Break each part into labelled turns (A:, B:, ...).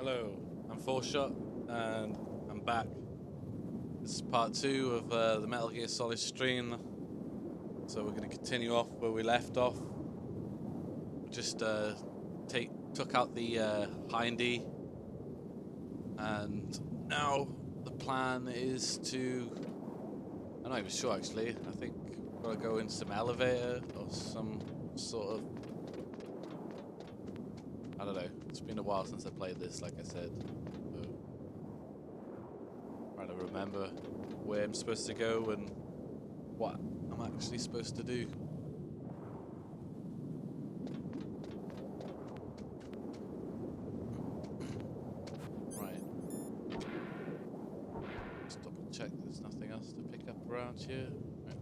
A: Hello, I'm 4Shot, and I'm back. This is part 2 of the Metal Gear Solid stream. So we're going to continue off where we left off. We just took out the Hindy, and now the plan is to... I'm not even sure actually. I think we're going to go in some elevator or some sort of... I don't know. It's been a while since I played this, like I said. So, trying to remember where I'm supposed to go and what I'm actually supposed to do. Right. Just double check there's nothing else to pick up around here. Right.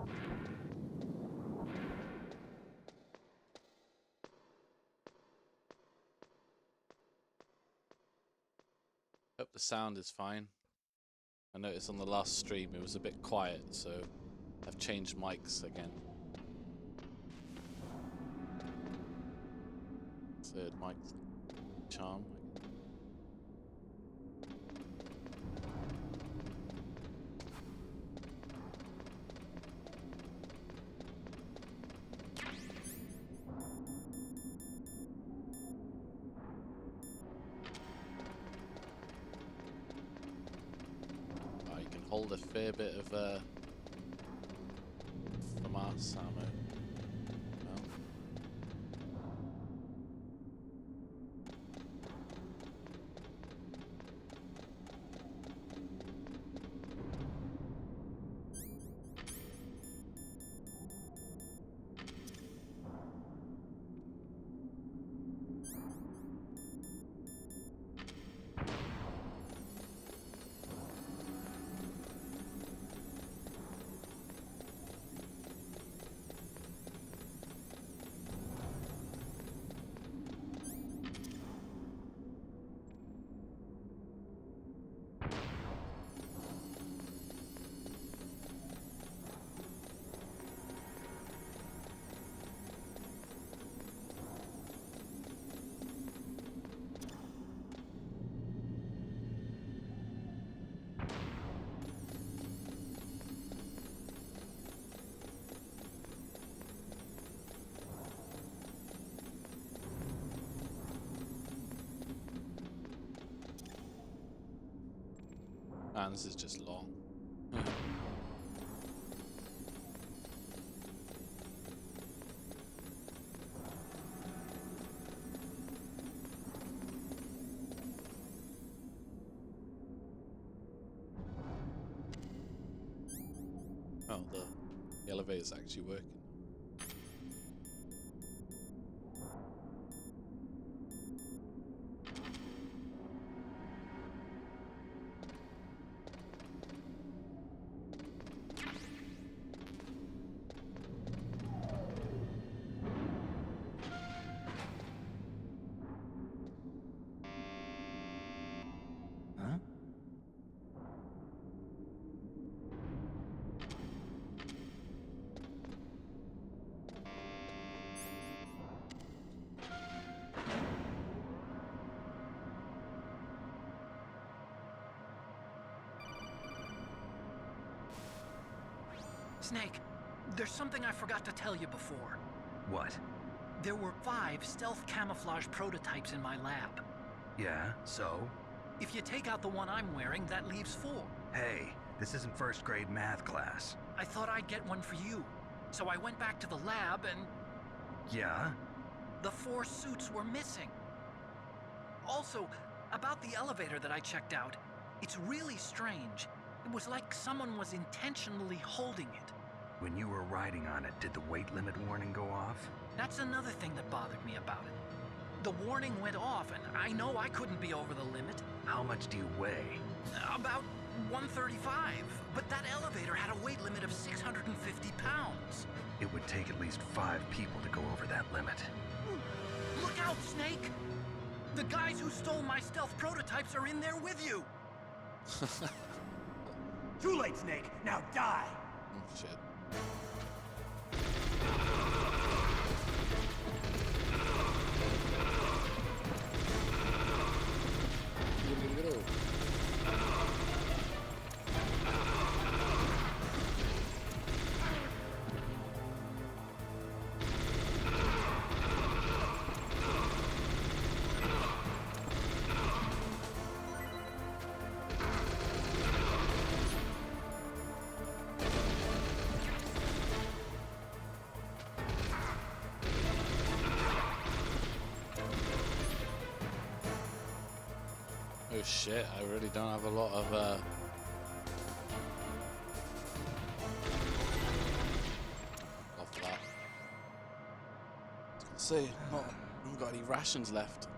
A: Hope the sound is fine. I noticed on the last stream it was a bit quiet, so I've changed mics again. Third mic's charm. Hold a fair bit of FAMAS ammo. No. Man, this is just long. Oh, the elevator's actually working.
B: Snake, there's something I forgot to tell you before.
C: What?
B: There were 5 stealth camouflage prototypes in my lab.
C: Yeah, so?
B: If you take out the one I'm wearing, that leaves 4.
C: Hey, this isn't first grade math class.
B: I thought I'd get one for you. So I went back to the lab and...
C: Yeah?
B: The 4 suits were missing. Also, about the elevator that I checked out, it's really strange. It was like someone was intentionally holding it.
C: When you were riding on it, did the weight limit warning go off?
B: That's another thing that bothered me about it. The warning went off, and I know I couldn't be over the limit.
C: How much do you weigh?
B: About 135, but that elevator had a weight limit of 650 pounds.
C: It would take at least 5 people to go over that limit.
B: Look out, Snake! The guys who stole my stealth prototypes are in there with you!
D: Too late, Snake! Now die!
A: Oh, shit. Oh shit, I really don't have a lot of off that. I was gonna say, I haven't got any rations left.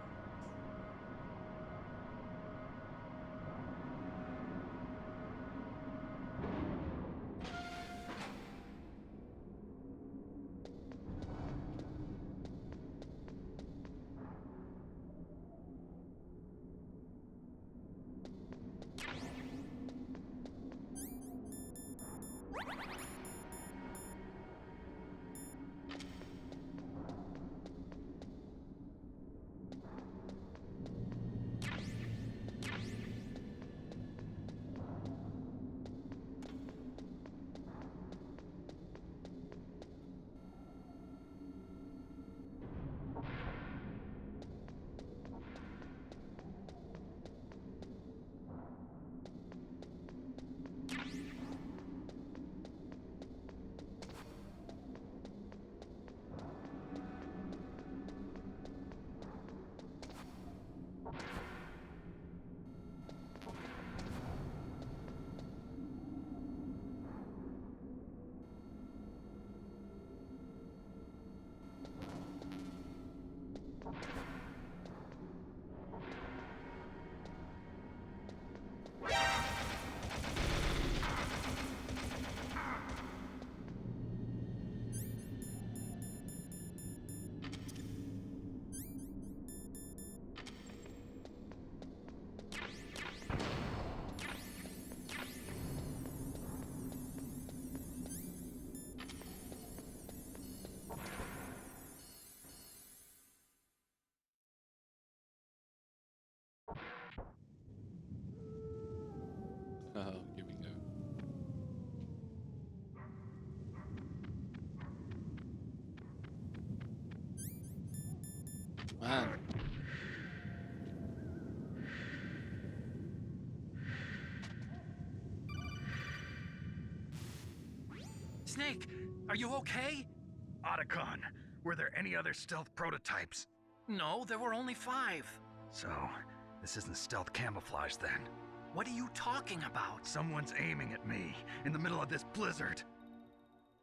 A: Oh, here we go. Man.
B: Snake, are you okay?
C: Otacon, were there any other stealth prototypes?
B: No, there were only 5.
C: So, this isn't stealth camouflage then.
B: What are you talking about?
C: Someone's aiming at me in the middle of this blizzard.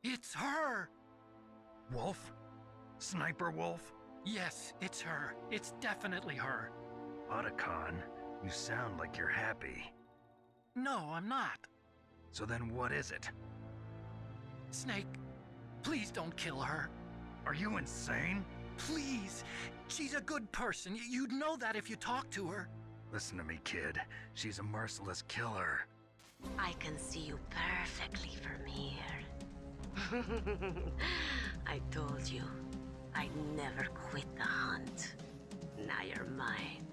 B: It's her!
C: Wolf? Sniper Wolf?
B: Yes, it's her. It's definitely her.
C: Otacon, you sound like you're happy.
B: No, I'm not.
C: So then what is it?
B: Snake, please don't kill her.
C: Are you insane?
B: Please. She's a good person. You'd know that if you talked to her.
C: Listen to me, kid. She's a merciless killer.
E: I can see you perfectly from here. I told you, I'd never quit the hunt. Now you're mine.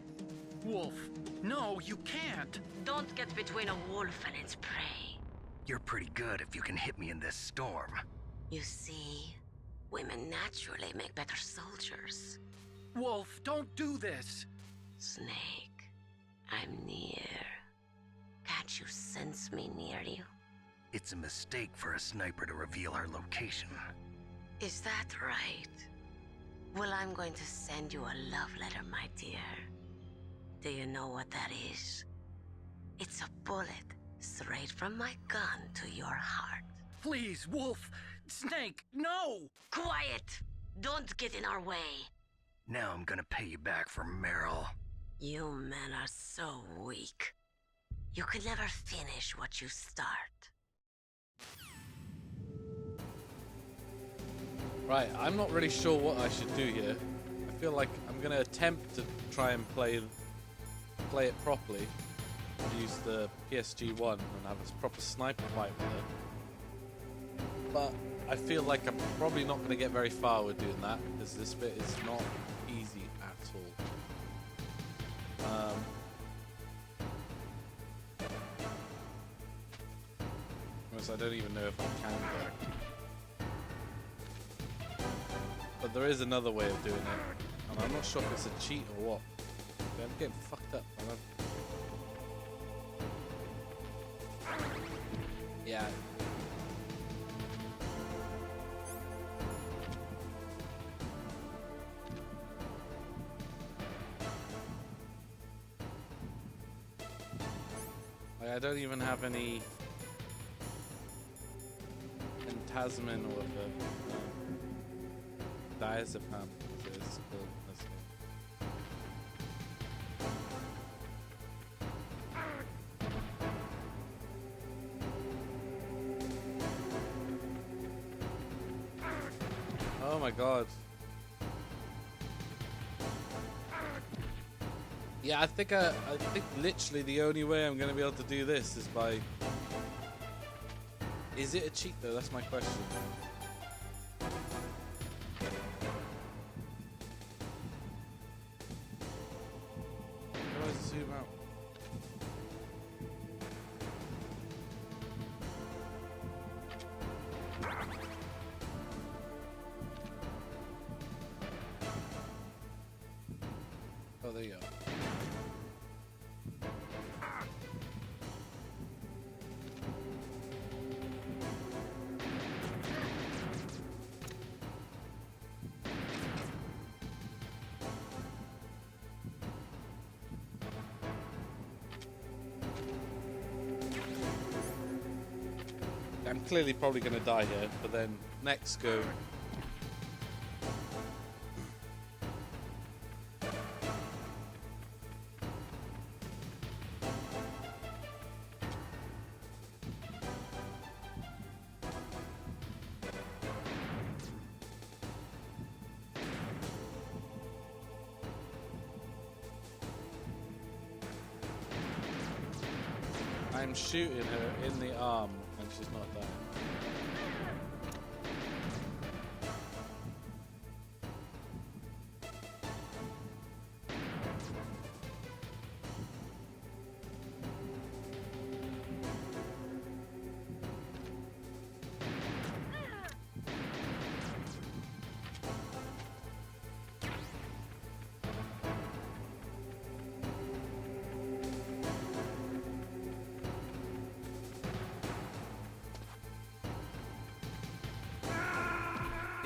B: Wolf, no, you can't.
E: Don't get between a wolf and its prey.
C: You're pretty good if you can hit me in this storm.
E: You see, women naturally make better soldiers.
B: Wolf, don't do this.
E: Snake, I'm near. Can't you sense me near you?
C: It's a mistake for a sniper to reveal her location.
E: Is that right? Well, I'm going to send you a love letter, my dear. Do you know what that is? It's a bullet straight from my gun to your heart.
B: Please, Wolf. Snake, no!
E: Quiet! Don't get in our way.
C: Now I'm gonna pay you back for Meryl.
E: You men are so weak. You could never finish what you start.
A: Right, I'm not really sure what I should do here. I feel like I'm gonna attempt to try and play it properly. Use the PSG-1 and have a proper sniper fight with it. But I feel like I'm probably not going to get very far with doing that because this bit is not easy at all. Whereas I don't even know if I can go. But there is another way of doing it, and I'm not sure if it's a cheat or what. Okay, I'm getting fucked up. Yeah. I don't even have any Tasman or the diazepam, as it is called. Oh my god. Yeah, I think literally the only way I'm going to be able to do this is by... Is it a cheat though? That's my question. How do I zoom out? Oh, there you go. I'm clearly probably going to die here, but then next go. I'm shooting her in the arm and she's not dying.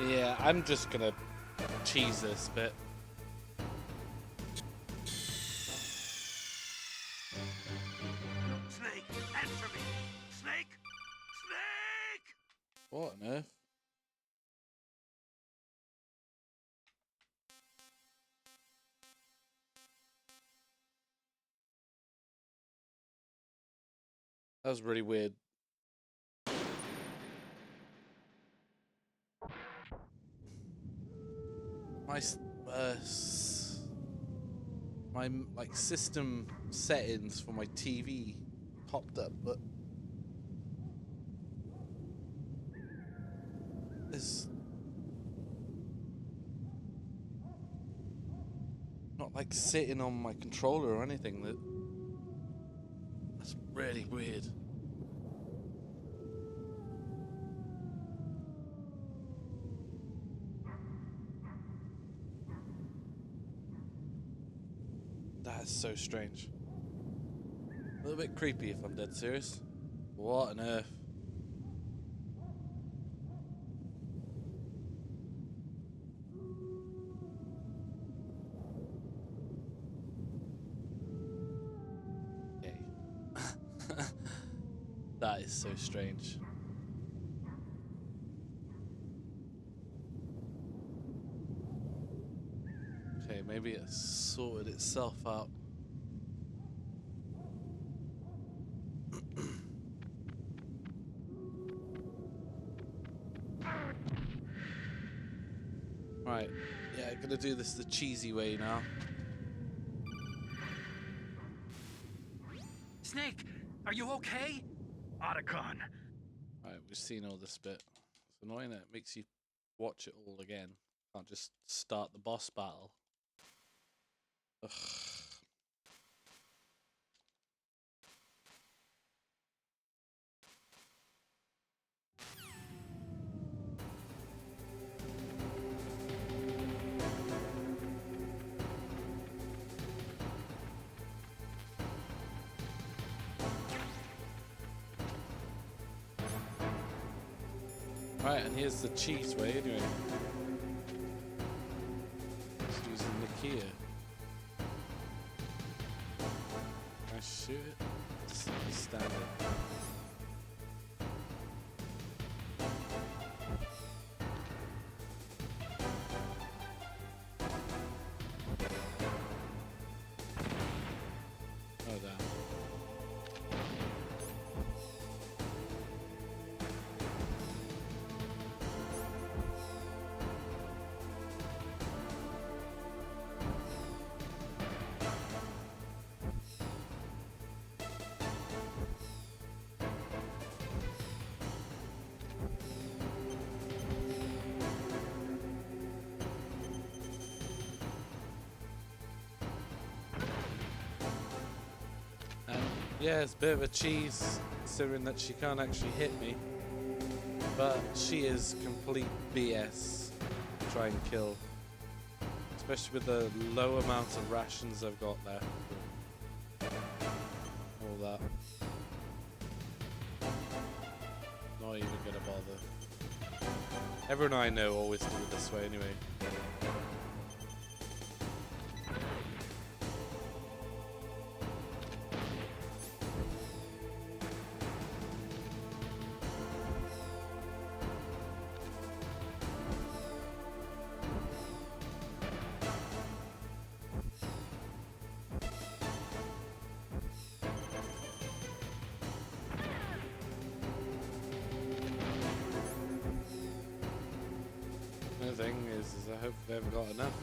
A: Yeah, I'm just gonna cheese this bit.
D: Snake, answer me! Snake! Snake!
A: What on earth? That was really weird. My like system settings for my TV popped up, but it's not like sitting on my controller or anything. That's really weird. That is so strange. A little bit creepy if I'm dead serious. What on earth? Okay. That is so strange. Okay, maybe it sorted itself out. Right, yeah, I'm gonna do this the cheesy way now.
B: Snake, are you okay?
C: Otacon!
A: Right, we've seen all this bit. It's annoying that it makes you watch it all again. Can't just start the boss battle. Ugh. Right, and here's the cheese way anyway. Just using the Kia. Can I shoot it? standard. Oh damn. Yeah, it's a bit of a cheese, considering that she can't actually hit me. But she is complete BS to try and kill. Especially with the low amount of rations I've got left. All that. Not even gonna bother. Everyone I know always do it this way anyway. The thing is I hope they've got enough.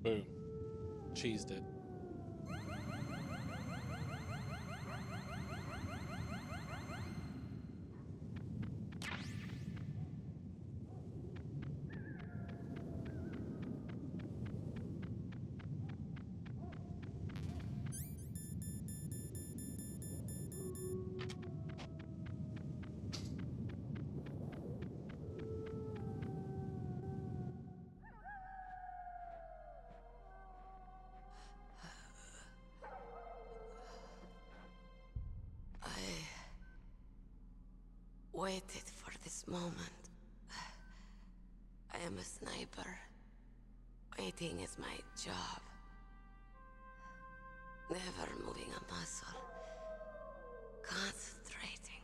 A: Boom. Cheesed it.
E: Waited for this moment. I am a sniper. Waiting is my job. Never moving a muscle. Concentrating.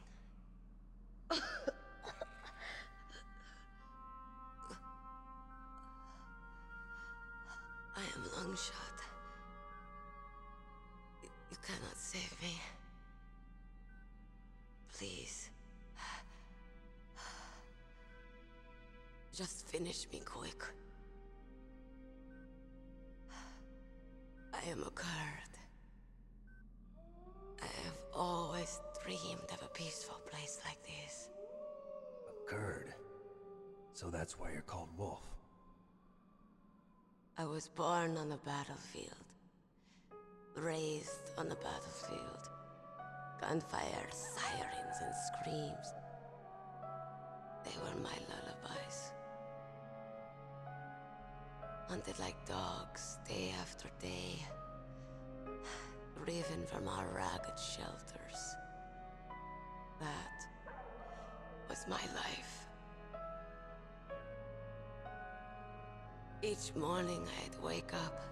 E: I am long shot. You cannot save me. Please. Just finish me quick. I am a Kurd. I have always dreamed of a peaceful place like this.
C: A Kurd. So that's why you're called Wolf.
E: I was born on the battlefield, raised on the battlefield. Gunfire, sirens, and screams. They were my lullabies. Hunted like dogs, day after day. Driven from our ragged shelters. That was my life. Each morning I'd wake up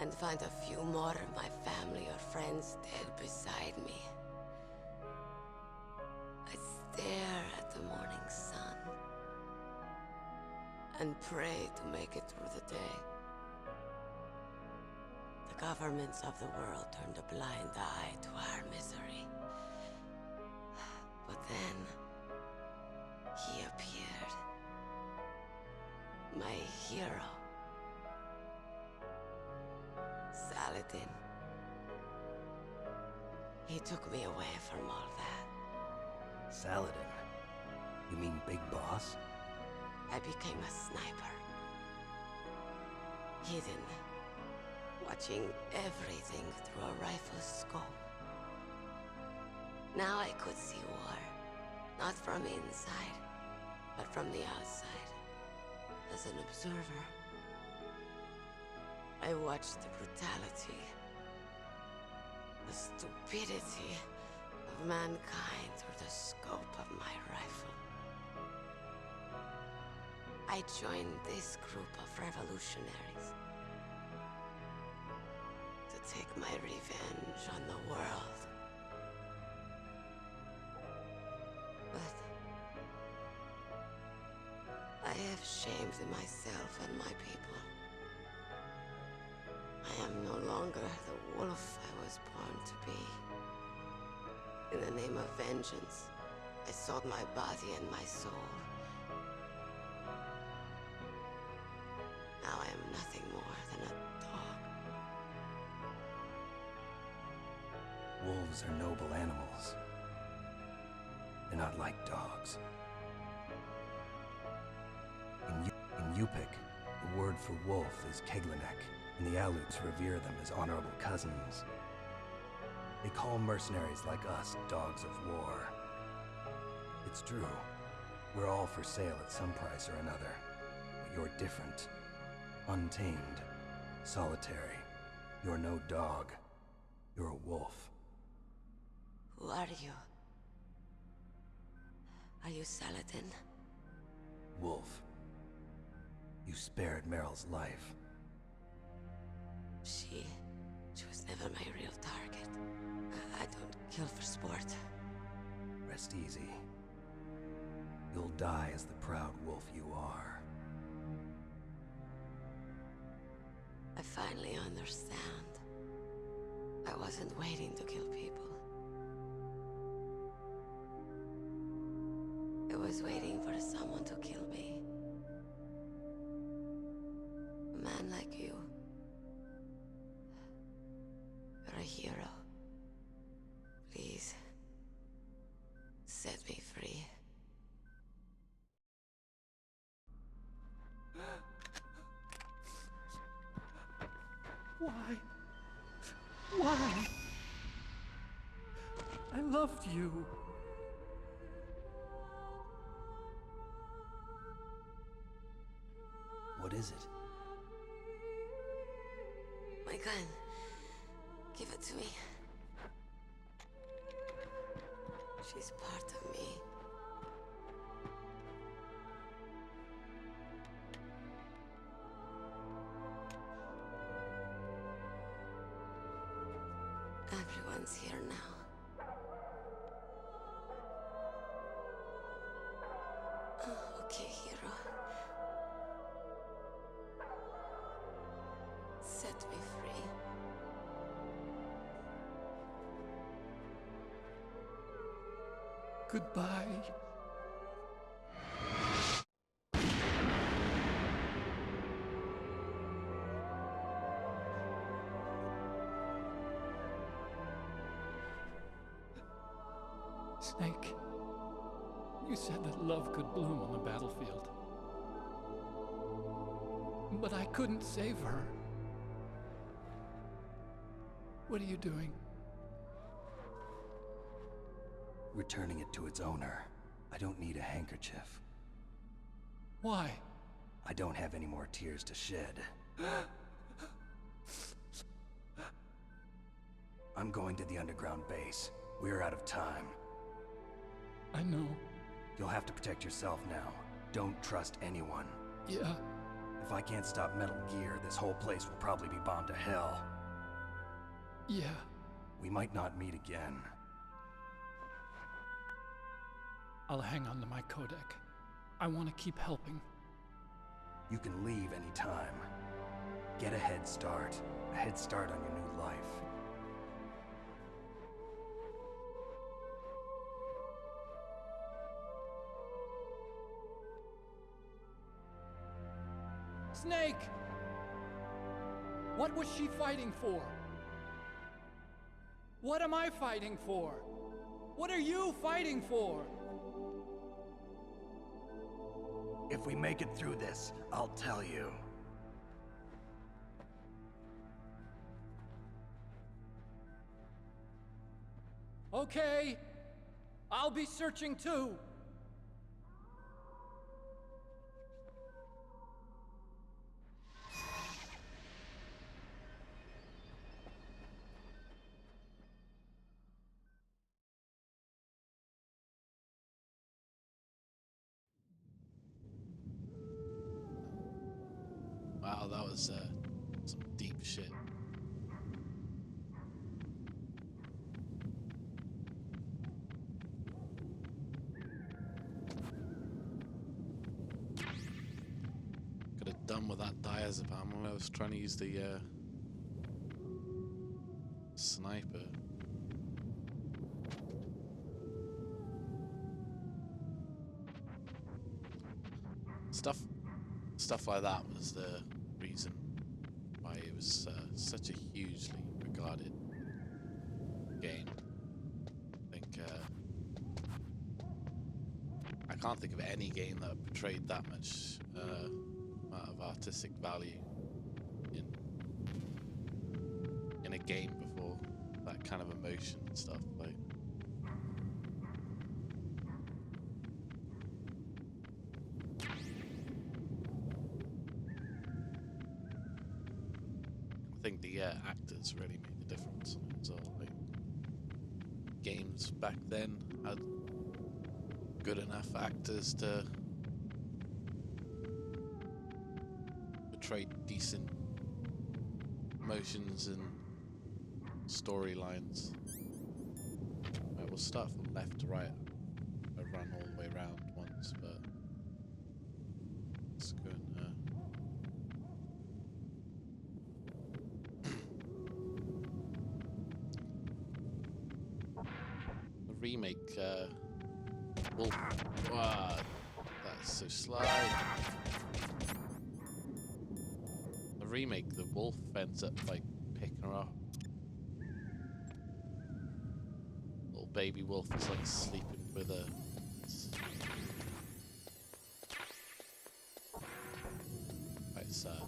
E: and find a few more of my family or friends dead beside me. I'd stare at the morning sun and pray to make it through the day. The governments of the world turned a blind eye to our misery. But then, he appeared. My hero. Saladin. He took me away from all that.
C: Saladin? You mean Big Boss?
E: I became a sniper. Hidden. Watching everything through a rifle's scope. Now I could see war. Not from inside, but from the outside. As an observer. I watched the brutality, the stupidity of mankind through the scope of my rifle. I joined this group of revolutionaries to take my revenge on the world. But I have shamed myself and my people. I am no longer the wolf I was born to be. In the name of vengeance, I sold my body and my soul. Now I am nothing more than a dog.
C: Wolves are noble animals. They're not like dogs. In Yupik, the word for wolf is Keglanek, and the Aleuts revere them as honorable cousins. They call mercenaries like us dogs of war. It's true. We're all for sale at some price or another. But you're different. Untamed. Solitary. You're no dog. You're a wolf.
E: Who are you? Are you Saladin?
C: Wolf. You spared Meryl's life.
E: She was never my real target. I don't kill for sport.
C: Rest easy. You'll die as the proud wolf you are.
E: I finally understand. I wasn't waiting to kill people. I was waiting for someone to kill me. A man like you. You're a hero. Please, set me free.
B: Why? Why? I loved you.
C: What is it?
E: My gun. Give it to me. She's part of me. Everyone's here now. Oh, okay, hero. Set me free.
B: Goodbye. Snake, you said that love could bloom on the battlefield. But I couldn't save her. What are you doing?
C: Returning it to its owner. I don't need a handkerchief.
B: Why?
C: I don't have any more tears to shed. I'm going to the underground base. We're out of time.
B: I know.
C: You'll have to protect yourself now. Don't trust anyone.
B: Yeah.
C: If I can't stop Metal Gear, this whole place will probably be bombed to hell.
B: Yeah.
C: We might not meet again.
B: I'll hang on to my codec. I want to keep helping.
C: You can leave anytime. Get a head start. A head start on your new life.
B: Snake! What was she fighting for? What am I fighting for? What are you fighting for?
C: If we make it through this, I'll tell you.
B: Okay. I'll be searching too.
A: Wow, that was some deep shit. Could have done with that diazepam when I was trying to use the sniper. Stuff like that was the reason why it was such a hugely regarded game. I think I can't think of any game that portrayed that much amount of artistic value in a game before. That kind of emotion and stuff. Like, I think the actors really made a difference. So, like, games back then had good enough actors to portray decent emotions and storylines. Right, we'll start from left to right. I ran all the way around once, but let's go and the remake, Wolf. Wow, that's so sly. The remake, the wolf ends up like picking her up. Little baby wolf is like sleeping with her. Quite sad.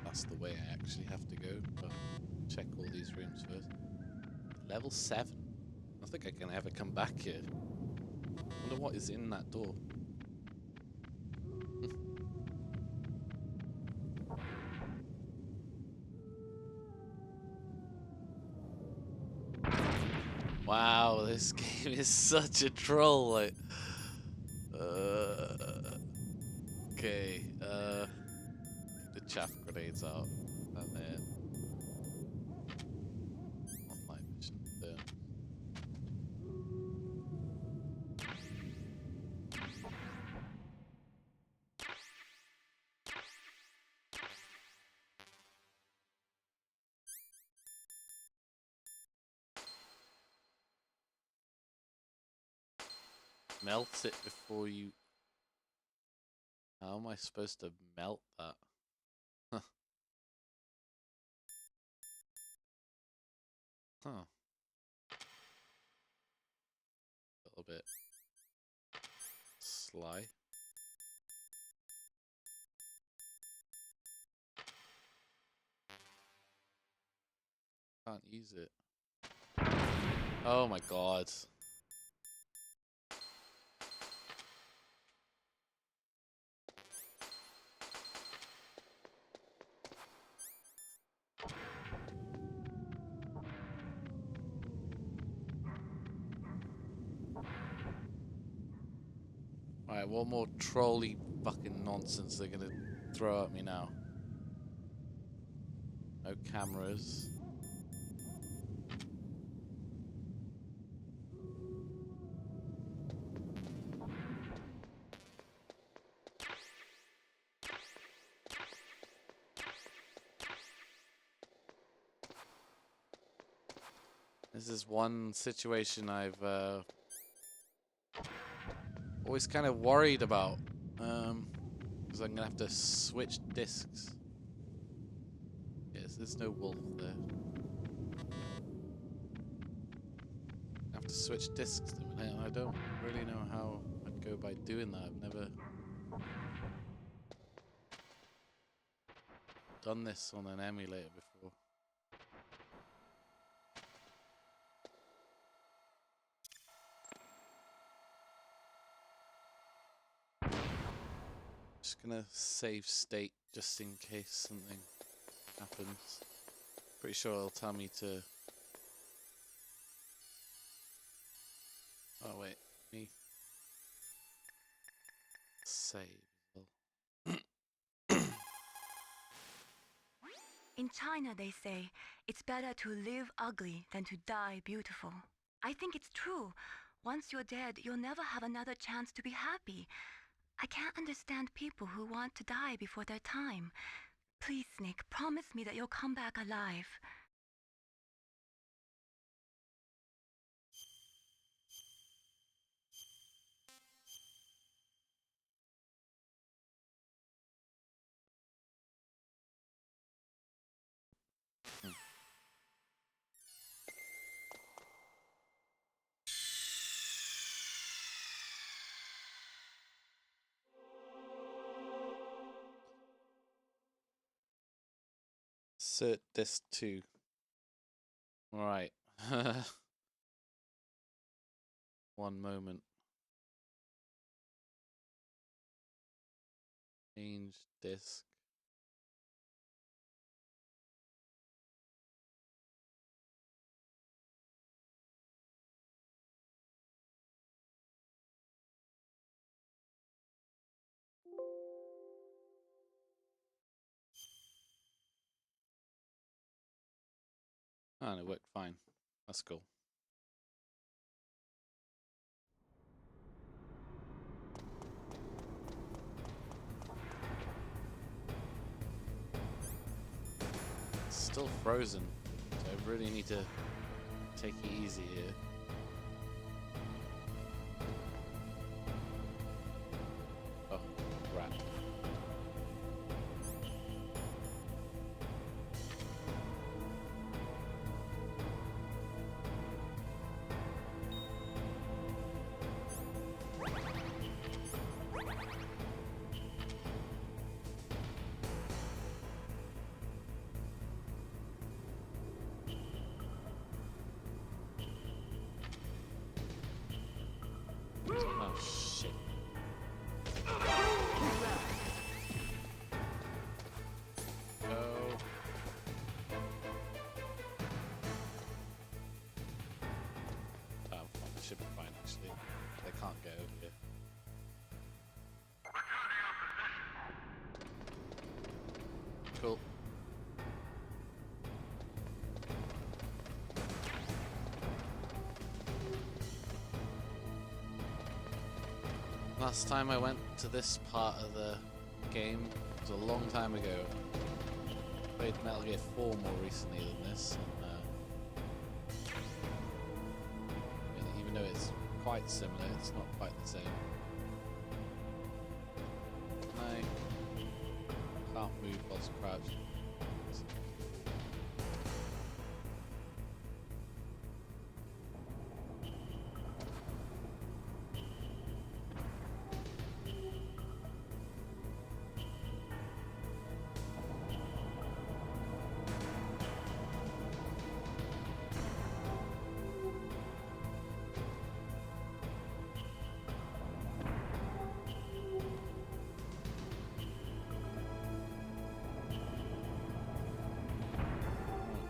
A: That's the way I actually have to go, but check all these rooms first. Level 7. I don't think I can ever come back here. Wonder what is in that door. Wow, this game is such a troll. Like, okay, the chaff grenades out, and then online mission. There. melt it before you... How am I supposed to melt that? Huh. Huh. A little bit sly. Can't use it. Oh my god. Alright, what more trolley fucking nonsense they're gonna throw at me now? No cameras. This is one situation I've always kind of worried about, because I'm gonna have to switch discs. Yes, there's no wolf there. I have to switch discs, and I don't really know how I'd go by doing that. I've never done this on an emulator before. Just gonna save state just in case something happens. Pretty sure it'll tell me to... Oh wait, me save.
F: In China, they say it's better to live ugly than to die beautiful. I think it's true. Once you're dead, you'll never have another chance to be happy. I can't understand people who want to die before their time. Please, Nick, promise me that you'll come back alive.
A: Cert disc 2. Right. One moment. Change disc. Oh, and it worked fine. That's cool. It's still frozen, so I really need to take it easy here. Oh, crap. Oh, shit. Go. Oh, well, it should be fine, actually. They can't get over here. Cool. Last time I went to this part of the game was a long time ago. Played Metal Gear 4 more recently than this, and even though it's quite similar. It's not quite the same. No. Can't move whilst crouched.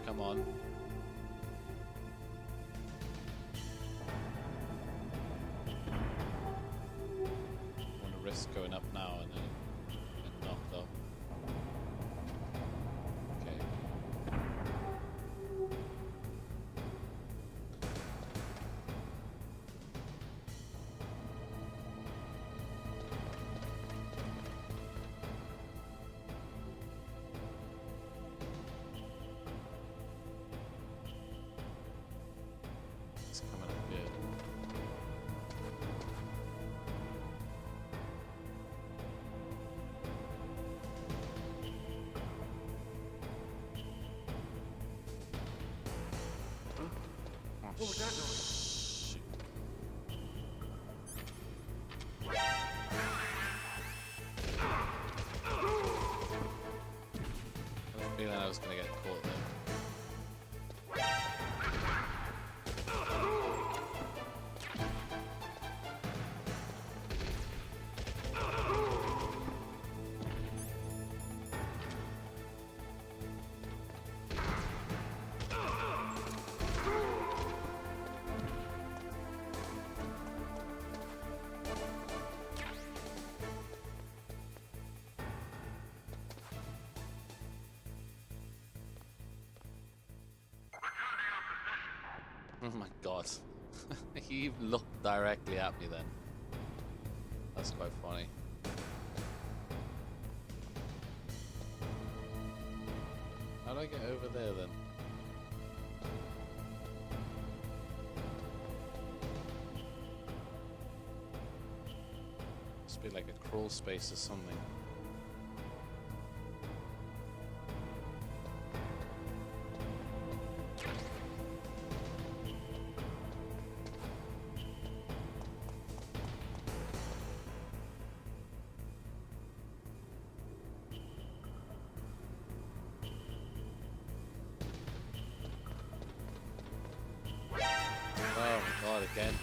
A: Come on. I want to risk going up now and then get knocked off. Okay. It's coming up here.
D: What was that noise?
A: Shoot. I had a feeling I was going to get caught there. Oh my god. He even looked directly at me then. That's quite funny. How do I get over there then? Must be like a crawl space or something. Oh my god, again.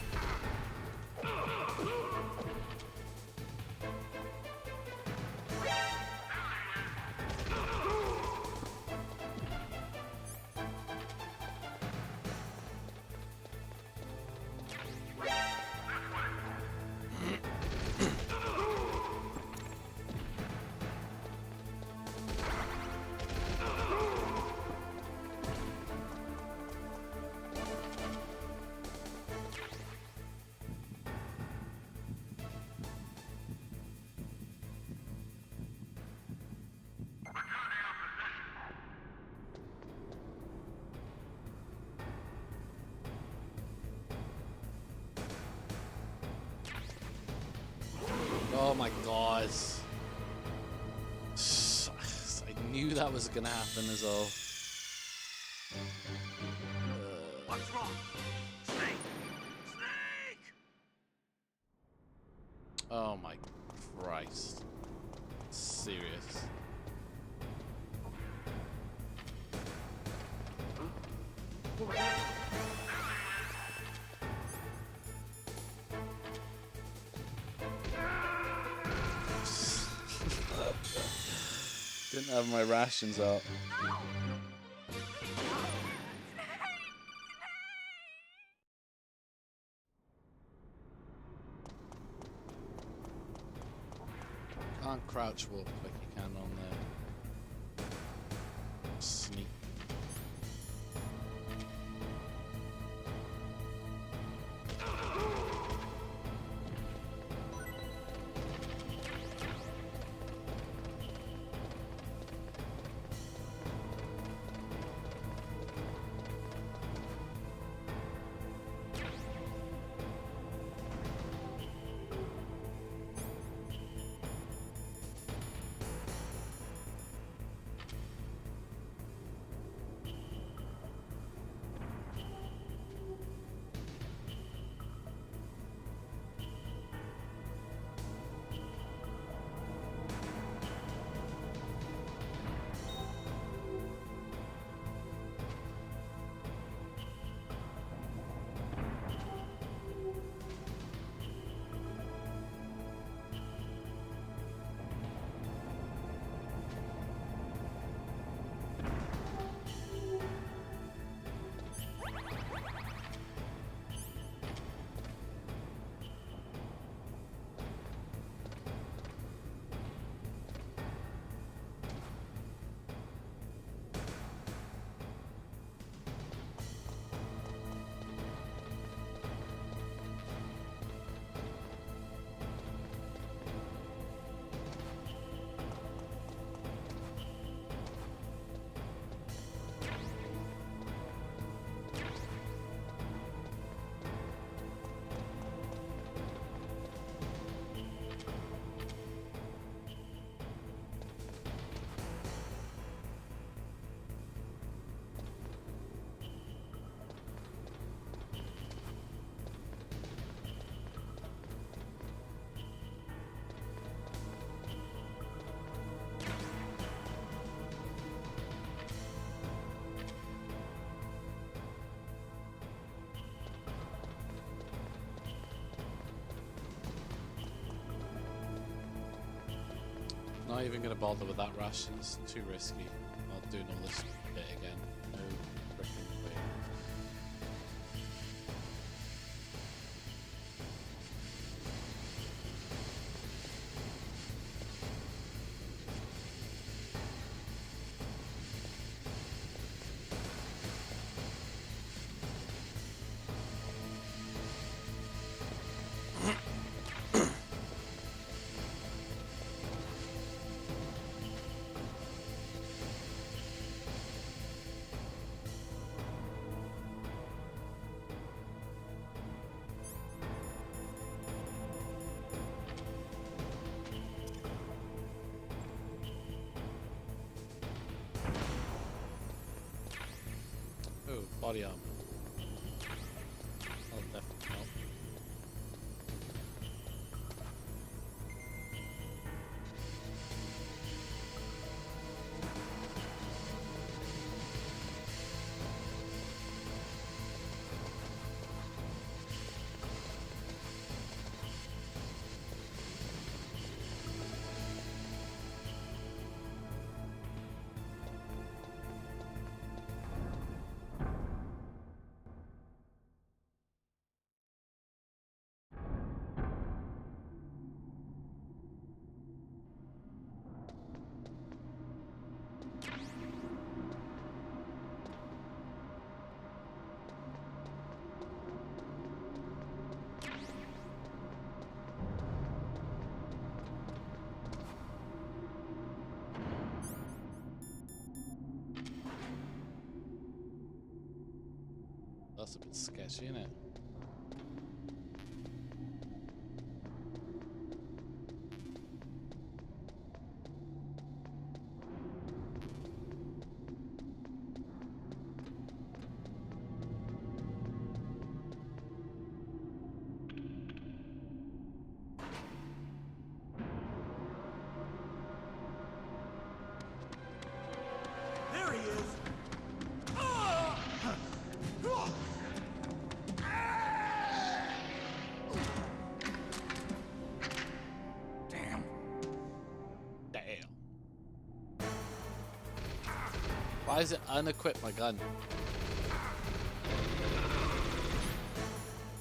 A: Oh my god. I knew that was gonna happen as well.
D: What's wrong? Snake! Snake!
A: Oh my Christ. Serious.
D: What was that?
A: Didn't have my rations out. Can't crouch walk like you can on there. Sneak. not even going to bother with that ration. It's too risky. Not doing all this bit again. No freaking way. Oh, body armor. That'll definitely help. That's a bit sketchy, isn't it?
D: There he is! Damn.
A: Damn. Why is it unequip my gun?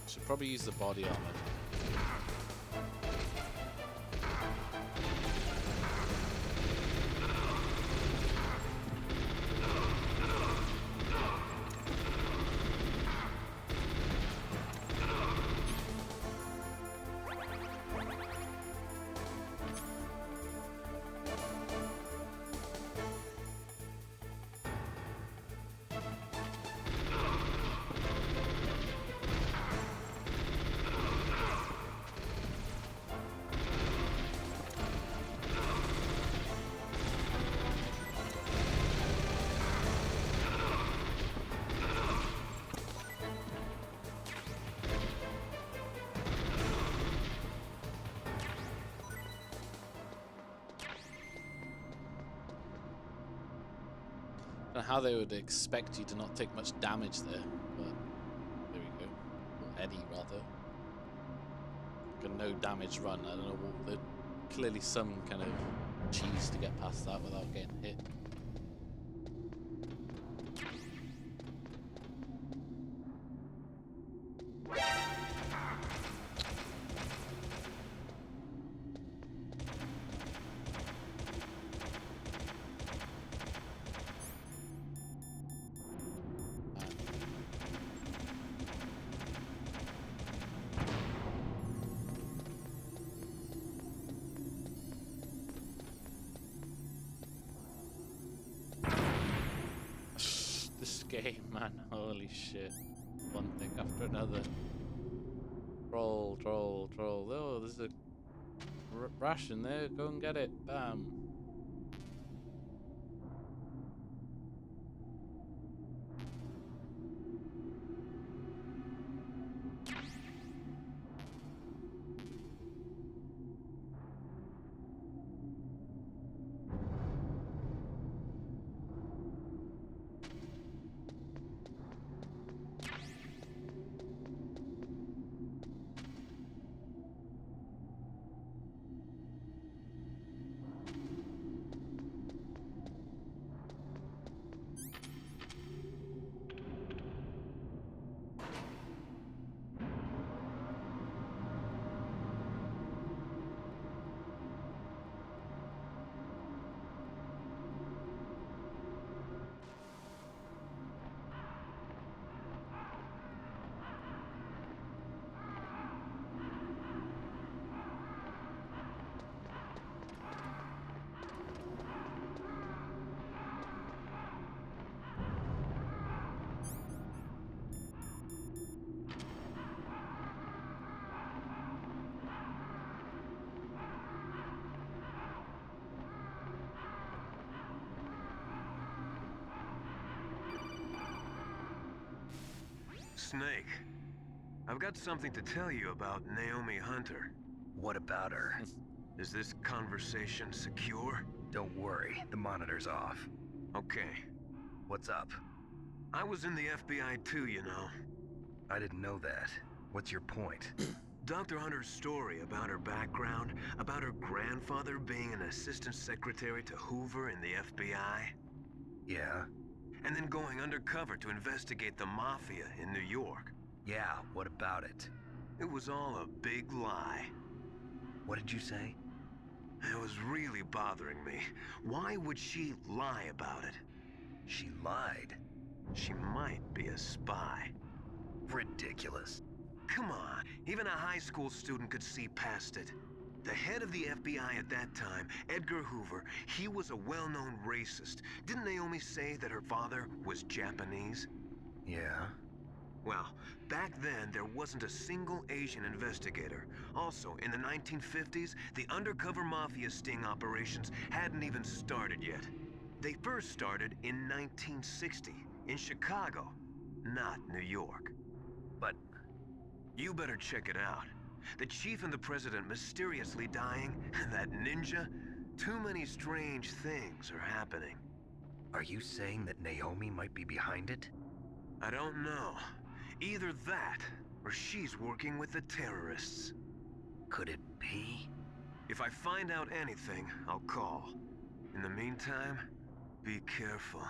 A: Should probably use the body armor. I don't know how they would expect you to not take much damage there, but there we go. Or Eddie, rather. Like a no damage run. I don't know. There's clearly some kind of cheese to get past that without getting hit. This game, man, holy shit. One thing after another. Troll, troll, troll. Oh, there's a ration there. Go and get it. Bam.
G: Snake, I've got something to tell you about Naomi Hunter.
C: What about her?
G: Is this conversation secure?
C: Don't worry, the monitor's off.
G: Okay.
C: What's up?
G: I was in the FBI too, you know.
C: I didn't know that. What's your point?
G: Dr. Hunter's story about her background, about her grandfather being an assistant secretary to Hoover in the FBI.
C: Yeah?
G: And then going undercover to investigate the Mafia in New York.
C: Yeah, what about it?
G: It was all a big lie.
C: What did you say?
G: It was really bothering me. Why would she lie about it?
C: She lied.
G: She might be a spy.
C: Ridiculous.
G: Come on, even a high school student could see past it. The head of the FBI at that time, Edgar Hoover, he was a well-known racist. Didn't Naomi say that her father was Japanese?
C: Yeah?
G: Well, back then, there wasn't a single Asian investigator. Also, in the 1950s, the undercover mafia sting operations hadn't even started yet. They first started in 1960, in Chicago, not New York.
C: But
G: you better check it out. The chief and the president mysteriously dying, that ninja, too many strange things are happening.
C: are you saying that Naomi might be behind it?
G: I don't know. Either that, or she's working with the terrorists.
C: Could it be?
G: If I find out anything, I'll call. In the meantime, be careful.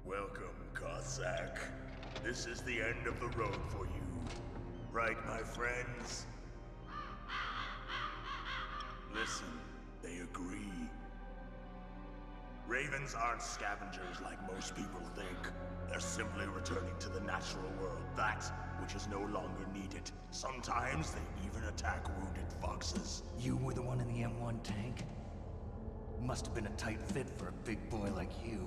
D: Welcome, Cossack. This is the end of the road for you. Right, my friends? Listen, they agree. Ravens aren't scavengers like most people think. They're simply returning to the natural world, that which is no longer needed. Sometimes they even attack wounded foxes.
H: You were the one in the M1 tank? Must have been a tight fit for a big boy like you.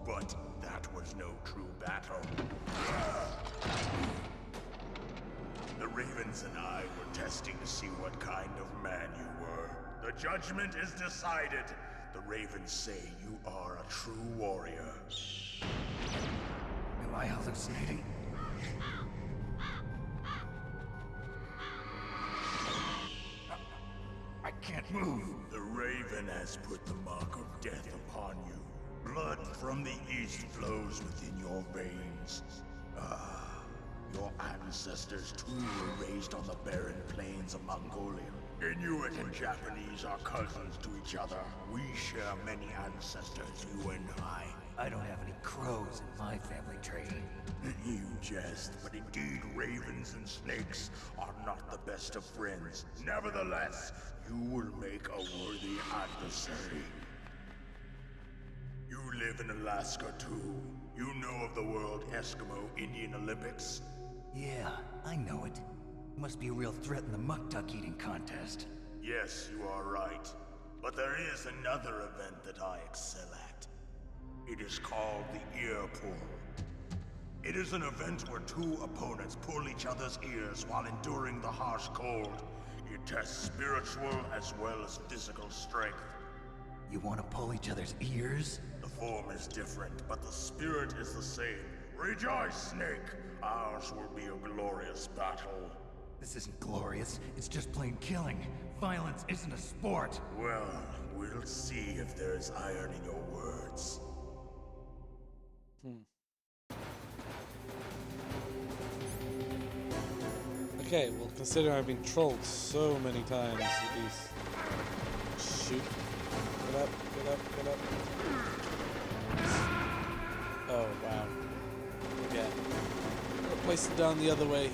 D: But that was no true battle. The Ravens and I were testing to see what kind of man you were. The judgment is decided. The Ravens say you are a true warrior.
H: Am I hallucinating? I can't move.
D: The Raven has put the mark of death upon you. Blood from the east flows within your veins. Ah, your ancestors too were raised on the barren plains of Mongolia. Inuit and Japanese are cousins to each other. We share many ancestors, you and I.
H: I don't have any crows in my family tree.
D: You jest, but indeed ravens and snakes are not the best of friends. Nevertheless, you will make a worthy adversary. You live in Alaska too. You know of the World Eskimo Indian Olympics?
H: Yeah, I know it. Must be a real threat in the muck duck eating contest.
D: Yes, you are right. But there is another event that I excel at. It is called the ear pull. It is an event where two opponents pull each other's ears while enduring the harsh cold. It tests spiritual as well as physical strength.
H: You want to pull each other's ears?
D: The form is different, but the spirit is the same. Rejoice, Snake! Ours will be a glorious battle.
H: This isn't glorious, it's just plain killing. Violence isn't a sport.
D: Well, we'll see if there's iron in your words.
A: Okay, well, considering I've been trolled so many times with these... Shoot. Get up, get up, get up. Oh, wow. Yeah. I'll place it down the other way.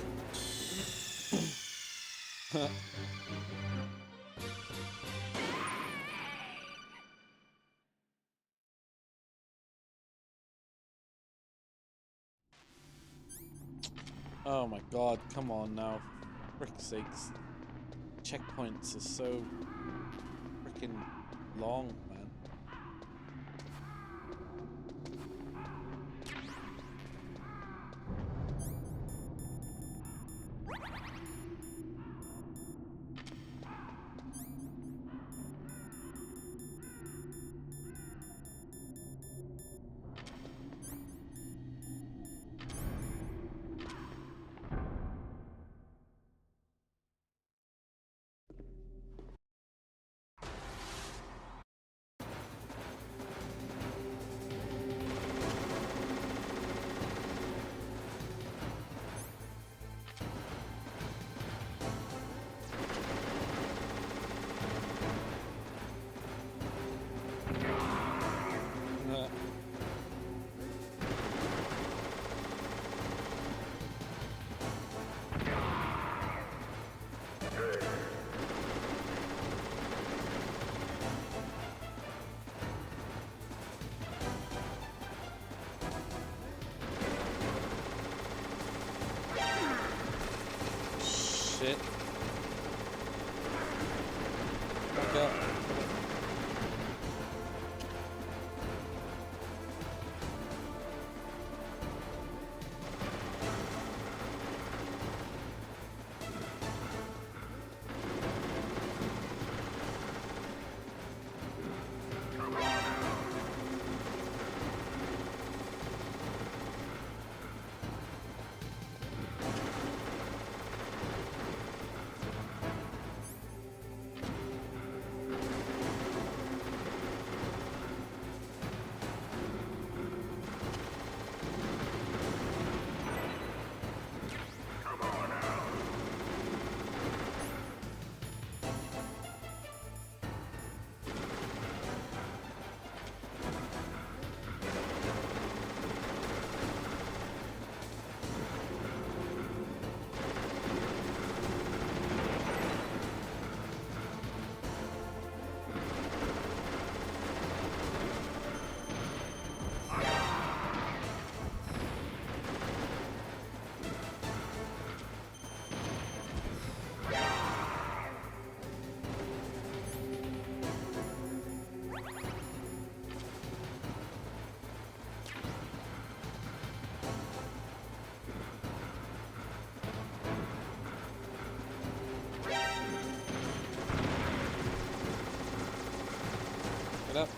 A: Oh my god, come on now. For frick's sakes. Checkpoints are so freaking long, man. Shit. Fuck up. Get up.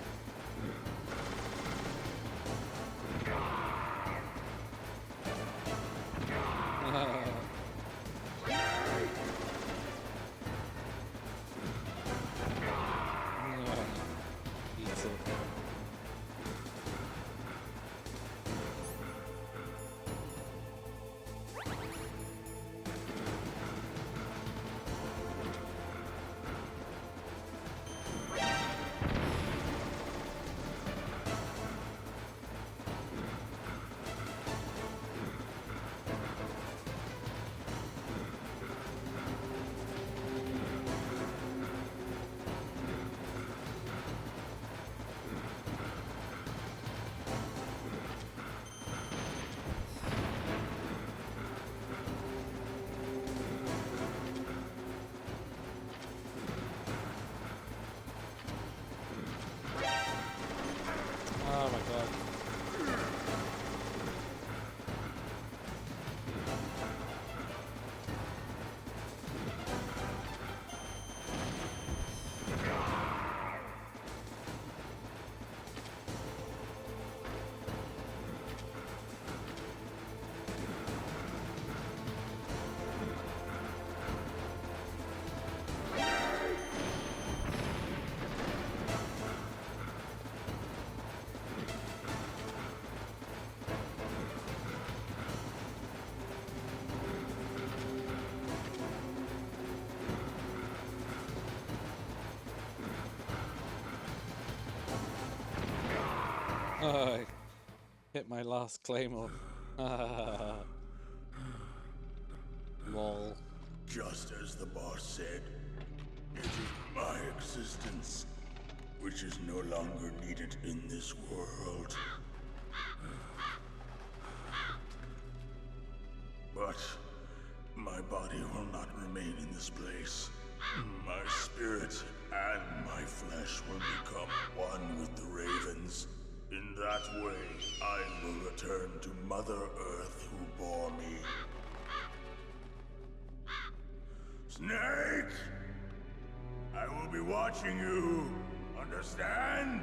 A: Eats it. I hit my last claymore. Lol.
D: Just as the boss said, it is my existence which is no longer needed in this world. But my body will not remain in this place. My spirit and my flesh will become one with the ravens. In that way, I will return to Mother Earth who bore me. Snake! I will be watching you. Understand?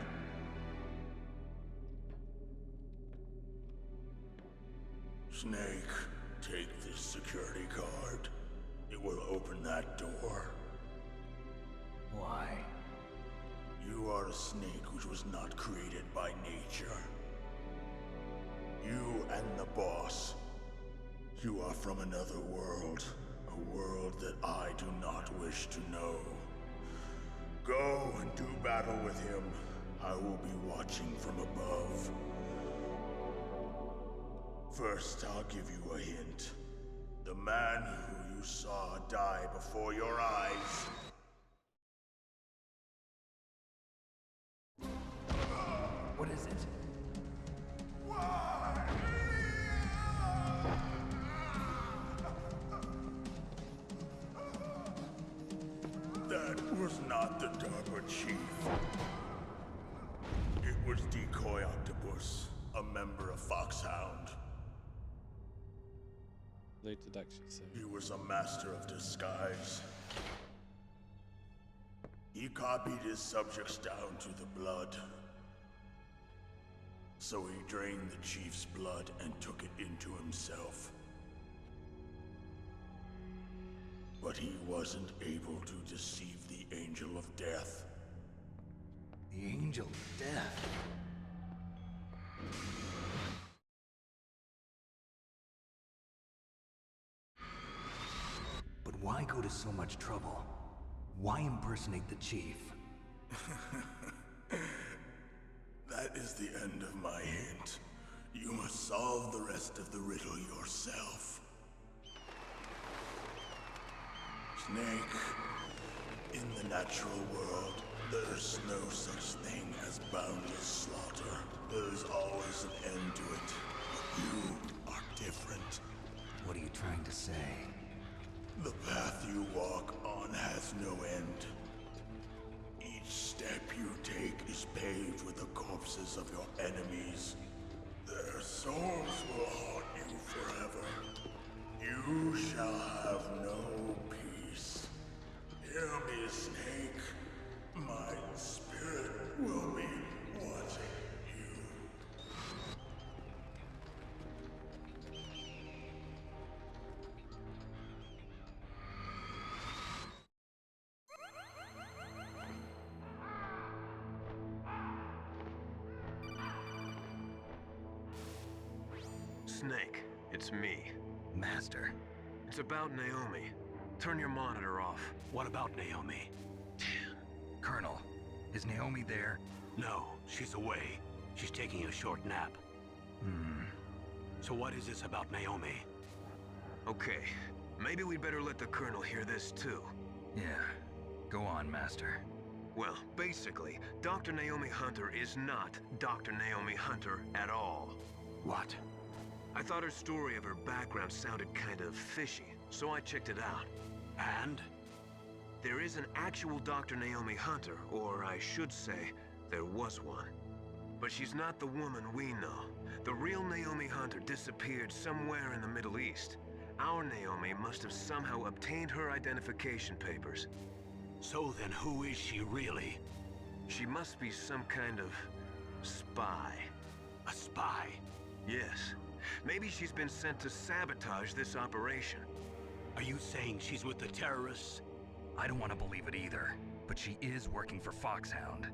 D: Snake, take this security card. It will open that door.
H: Why?
D: You are a snake which was not created by nature. You and the boss. You are from another world. A world that I do not wish to know. Go and do battle with him. I will be watching from above. First, I'll give you a hint. The man who you saw die before your eyes.
H: What is it?
D: That was not the DARPA chief. It was Decoy Octopus, a member of Foxhound.
A: They did actually say.
D: He was a master of disguise. He copied his subjects down to the blood. So he drained the chief's blood and took it into himself. But he wasn't able to deceive the Angel of Death.
H: The Angel of Death. But why go to so much trouble? Why impersonate the chief?
D: That is the end of my hint. You must solve the rest of the riddle yourself. Snake, in the natural world, there's no such thing as boundless slaughter. There's always an end to it. But you are different.
H: What are you trying to say?
D: The path you walk on has no end. Each step you take is paved with the corpses of your enemies. Their souls will haunt you forever. You shall have no peace. Hear me, Snake. My spirit will be watching you.
G: Snake, it's me.
H: Master.
G: It's about Naomi. Turn your monitor off.
I: What about Naomi?
H: Colonel, is Naomi there?
I: No, she's away. She's taking a short nap. So what is this about Naomi?
G: Okay, maybe we'd better let the Colonel hear this too.
H: Yeah. Go on, Master.
G: Well, basically, Dr. Naomi Hunter is not Dr. Naomi Hunter at all.
I: What?
G: I thought her story of her background sounded kind of fishy, so I checked it out.
I: And?
G: There is an actual Dr. Naomi Hunter, or I should say, there was one. But she's not the woman we know. The real Naomi Hunter disappeared somewhere in the Middle East. Our Naomi must have somehow obtained her identification papers.
I: So then who is she really?
G: She must be some kind of spy.
I: A spy?
G: Yes. Maybe she's been sent to sabotage this operation.
I: Are you saying she's with the terrorists?
H: I don't want to believe it either, but she is working for Foxhound.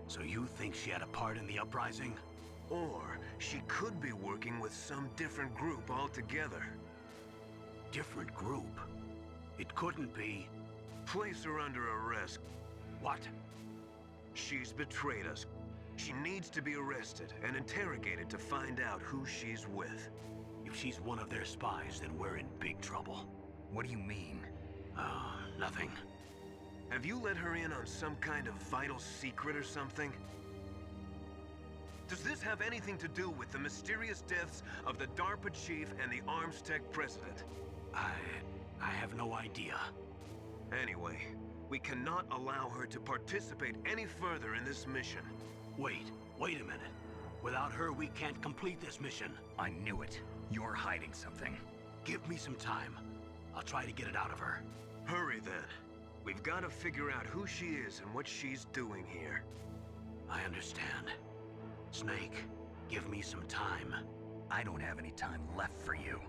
I: So you think she had a part in the uprising?
G: Or she could be working with some different group altogether.
I: Different group? It couldn't be.
G: Place her under arrest.
I: What?
G: She's betrayed us. She needs to be arrested and interrogated to find out who she's with.
I: If she's one of their spies, then we're in big trouble.
H: What do you mean?
I: Nothing.
G: Have you let her in on some kind of vital secret or something? Does this have anything to do with the mysterious deaths of the DARPA chief and the Armstech president?
I: I have no idea.
G: Anyway, we cannot allow her to participate any further in this mission.
I: Wait a minute. Without her, we can't complete this mission.
H: I knew it. You're hiding something.
I: Give me some time. I'll try to get it out of her.
G: Hurry then. We've got to figure out who she is and what she's doing here.
I: I understand. Snake, give me some time.
H: I don't have any time left for you.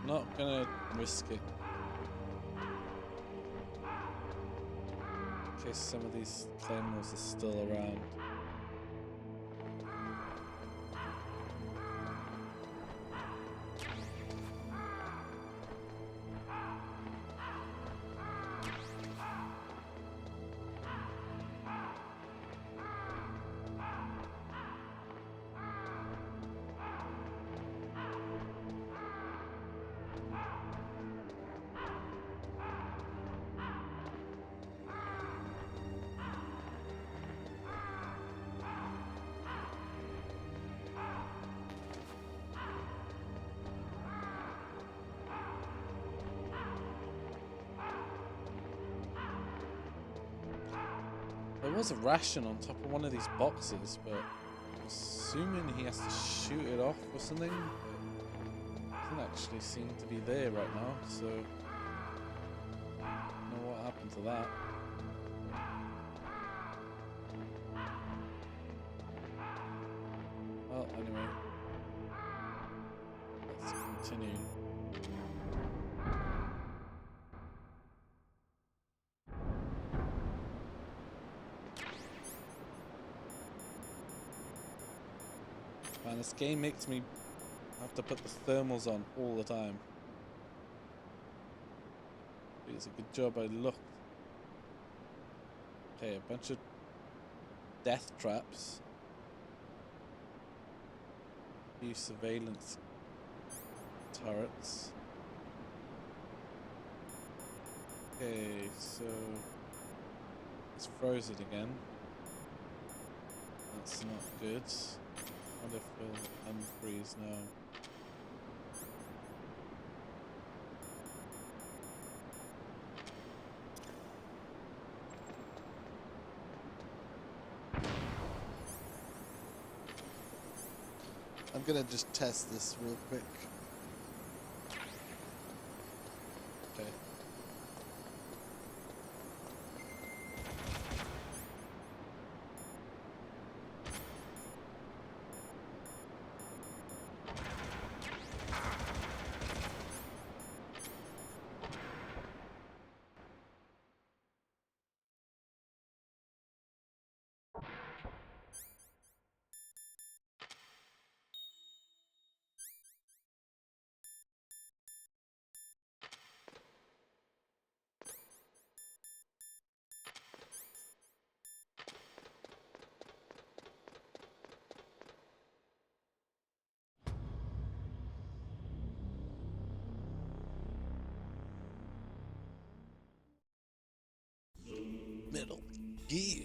A: Not gonna risk it. In case some of these claymores are still around. There was a ration on top of one of these boxes, but I'm assuming he has to shoot it off or something. But it doesn't actually seem to be there right now, so I don't know what happened to that. Well, anyway, let's continue. Man, this game makes me have to put the thermals on all the time. It's a good job I looked. Okay, a bunch of death traps. A few surveillance turrets. Okay, so it's frozen again. That's not good. I wonder if we'll unfreeze now. I'm gonna just test this real quick. Okay. Metal Gear.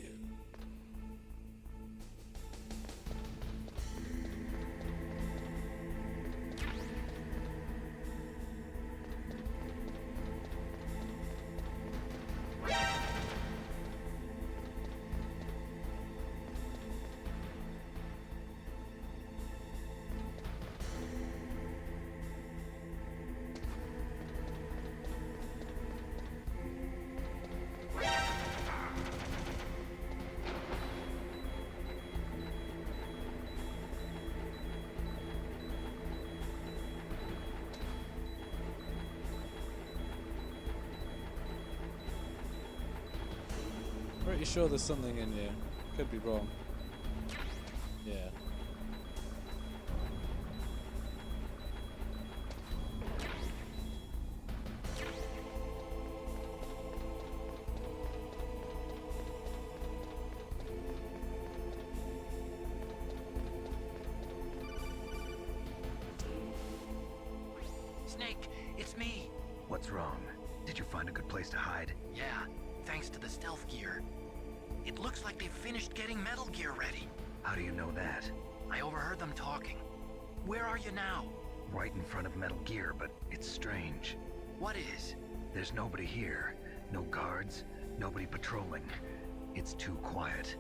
A: Pretty sure there's something in here. Could be wrong. Yeah.
B: Snake, it's me.
C: What's wrong? Did you find a good place to hide?
B: Yeah, thanks to the stealth gear. It looks like they've finished getting Metal Gear ready.
C: How do you know that?
B: I overheard them talking. Where are you now?
C: Right in front of Metal Gear, but it's strange.
B: What is?
C: There's nobody here. No guards, nobody patrolling. It's too quiet.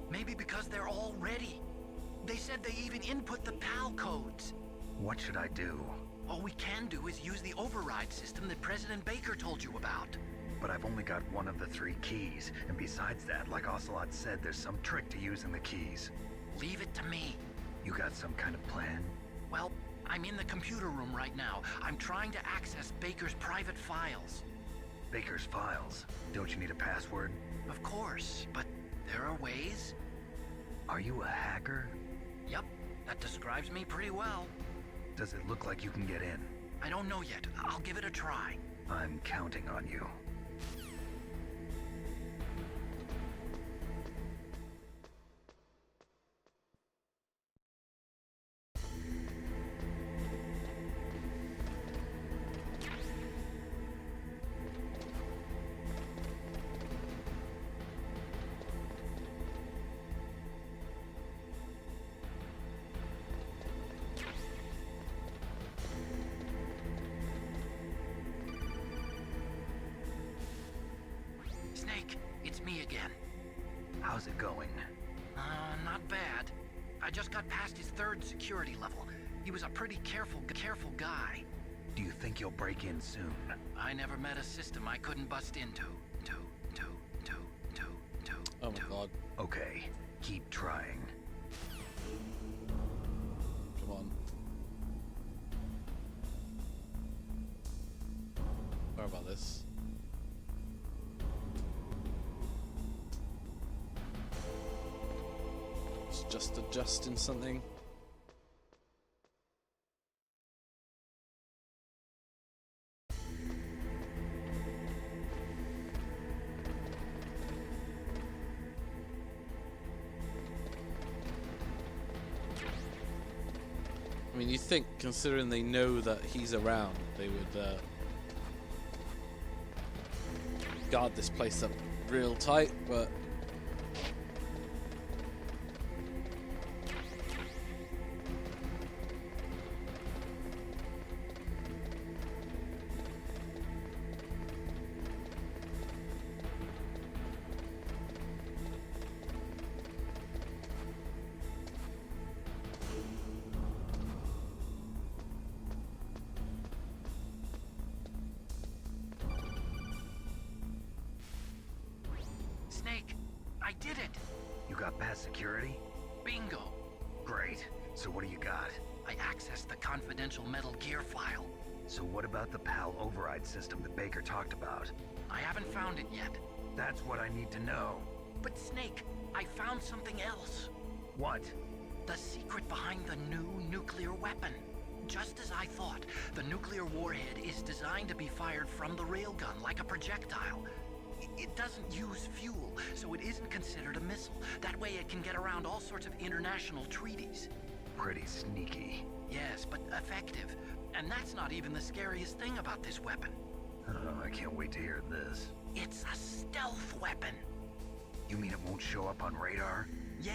B: Maybe because they're all ready. They said they even input the PAL codes.
C: What should I do?
B: All we can do is use the override system that President Baker told you about.
C: But I've only got one of the 3 keys, and besides that, like Ocelot said, there's some trick to using the keys.
B: Leave it to me.
C: You got some kind of plan?
B: Well, I'm in the computer room right now. I'm trying to access Baker's private files.
C: Baker's files? Don't you need a password?
B: Of course, but there are ways.
C: Are you a hacker?
B: Yep, that describes me pretty well.
C: Does it look like you can get in?
B: I don't know yet. I'll give it a try.
C: I'm counting on you.
B: Snake, it's me again.
C: How's it going?
B: Not bad. I just got past his 3rd security level. He was a pretty careful guy.
C: Do you think you'll break in soon?
B: I never met a system I couldn't bust into.
A: Oh my god.
C: Okay, keep trying.
A: Come on. Sorry about this. It's just adjusting something. I mean, you think, considering they know that he's around, they would guard this place up real tight, but
B: Snake, I did it!
C: You got past security?
B: Bingo!
C: Great. So what do you got?
B: I accessed the confidential Metal Gear file.
C: So what about the PAL override system that Baker talked about?
B: I haven't found it yet.
C: That's what I need to know.
B: But Snake, I found something else.
C: What?
B: The secret behind the new nuclear weapon. Just as I thought, the nuclear warhead is designed to be fired from the railgun like a projectile. It doesn't use fuel, so it isn't considered a missile. That way it can get around all sorts of international treaties.
C: Pretty sneaky.
B: Yes, but effective. And that's not even the scariest thing about this weapon.
C: Oh, I can't wait to hear this.
B: It's a stealth weapon.
C: You mean it won't show up on radar?
B: Yeah.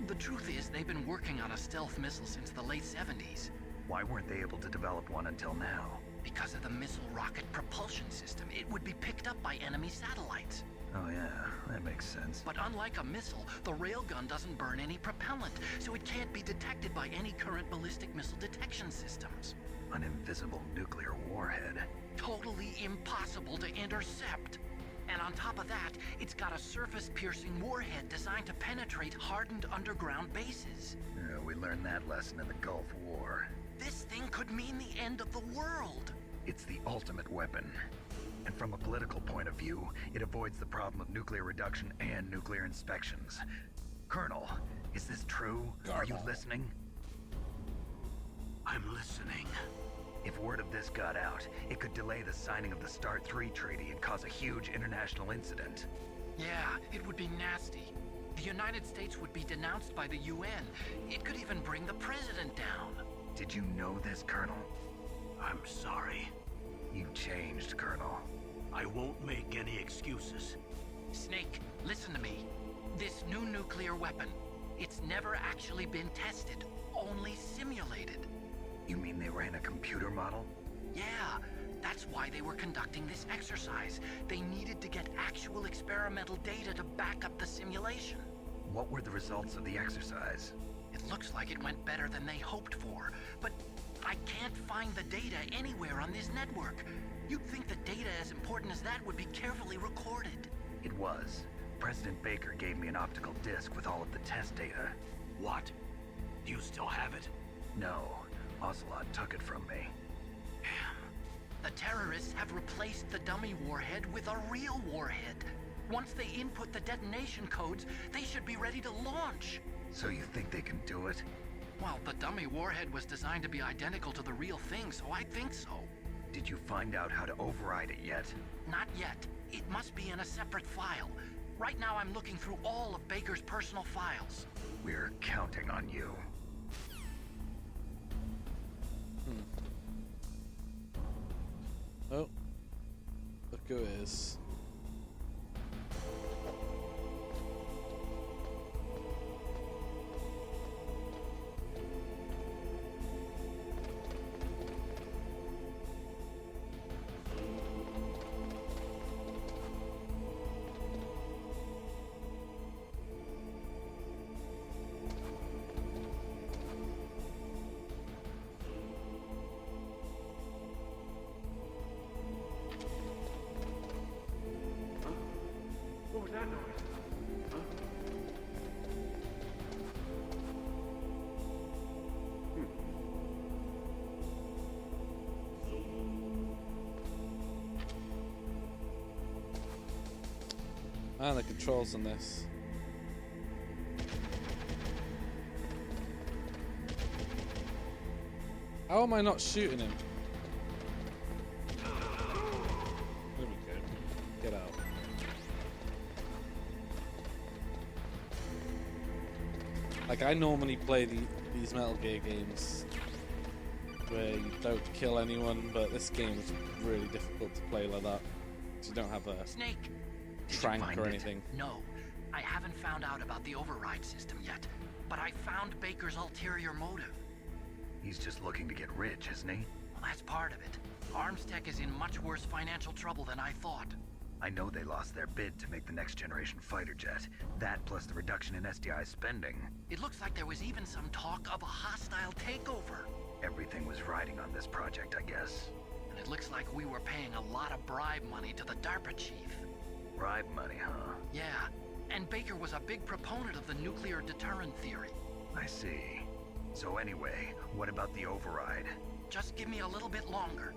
B: The truth is, they've been working on a stealth missile since the late 70s.
C: Why weren't they able to develop one until now?
B: Because of the missile rocket propulsion system, it would be picked up by enemy satellites.
C: Oh yeah, that makes sense.
B: But unlike a missile, the railgun doesn't burn any propellant, so it can't be detected by any current ballistic missile detection systems.
C: An invisible nuclear warhead.
B: Totally impossible to intercept. And on top of that, it's got a surface-piercing warhead designed to penetrate hardened underground bases.
C: Yeah, we learned that lesson in the Gulf War.
B: This thing could mean the end of the world.
C: It's the ultimate weapon. And from a political point of view, it avoids the problem of nuclear reduction and nuclear inspections. Colonel, is this true? Are you listening?
I: I'm listening.
C: If word of this got out, it could delay the signing of the START 3 treaty and cause a huge international incident.
B: Yeah, it would be nasty. The United States would be denounced by the UN. It could even bring the president down.
C: Did you know this, Colonel?
I: I'm sorry.
C: You changed, Colonel.
I: I won't make any excuses.
B: Snake, listen to me. This new nuclear weapon, it's never actually been tested, only simulated.
C: You mean they ran a computer model?
B: Yeah, that's why they were conducting this exercise. They needed to get actual experimental data to back up the simulation.
C: What were the results of the exercise?
B: It looks like it went better than they hoped for, but I can't find the data anywhere on this network. You'd think the data as important as that would be carefully recorded.
C: It was. President Baker gave me an optical disc with all of the test data.
I: What? Do you still have it?
C: No, Ocelot took it from me.
B: The terrorists have replaced the dummy warhead with a real warhead. Once they input the detonation codes, they should be ready to launch.
C: So you think they can do it?
B: Well, the dummy warhead was designed to be identical to the real thing, so I think so.
C: Did you find out how to override it yet?
B: Not yet. It must be in a separate file. Right now I'm looking through all of Baker's personal files.
C: We're counting on you.
A: Oh. Look who it is.
J: What was that noise? Huh?
A: Man, the controls on this. How am I not shooting him? There we go. Get out. Like, I normally play these Metal Gear games where you don't kill anyone, but this game is really difficult to play like that. Because you don't have a
B: Snake!
A: trank or anything.
B: No, I haven't found out about the override system yet, but I found Baker's ulterior motive.
C: He's just looking to get rich, isn't he?
B: Well, that's part of it. Armstech is in much worse financial trouble than I thought.
C: I know they lost their bid to make the next generation fighter jet. That plus the reduction in SDI spending.
B: It looks like there was even some talk of a hostile takeover.
C: Everything was riding on this project, I guess.
B: And it looks like we were paying a lot of bribe money to the DARPA chief.
C: Bribe money, huh?
B: Yeah, and Baker was a big proponent of the nuclear deterrent theory.
C: I see. So anyway, what about the override?
B: Just give me a little bit longer.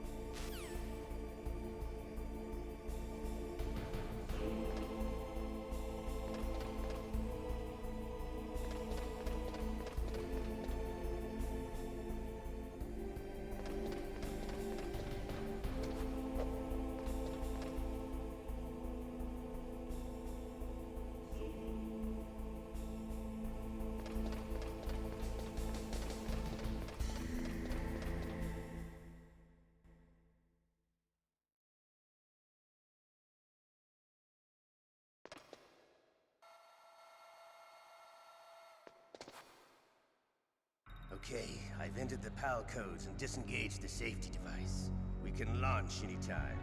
K: Okay, I've entered the PAL codes and disengaged the safety device. We can launch anytime.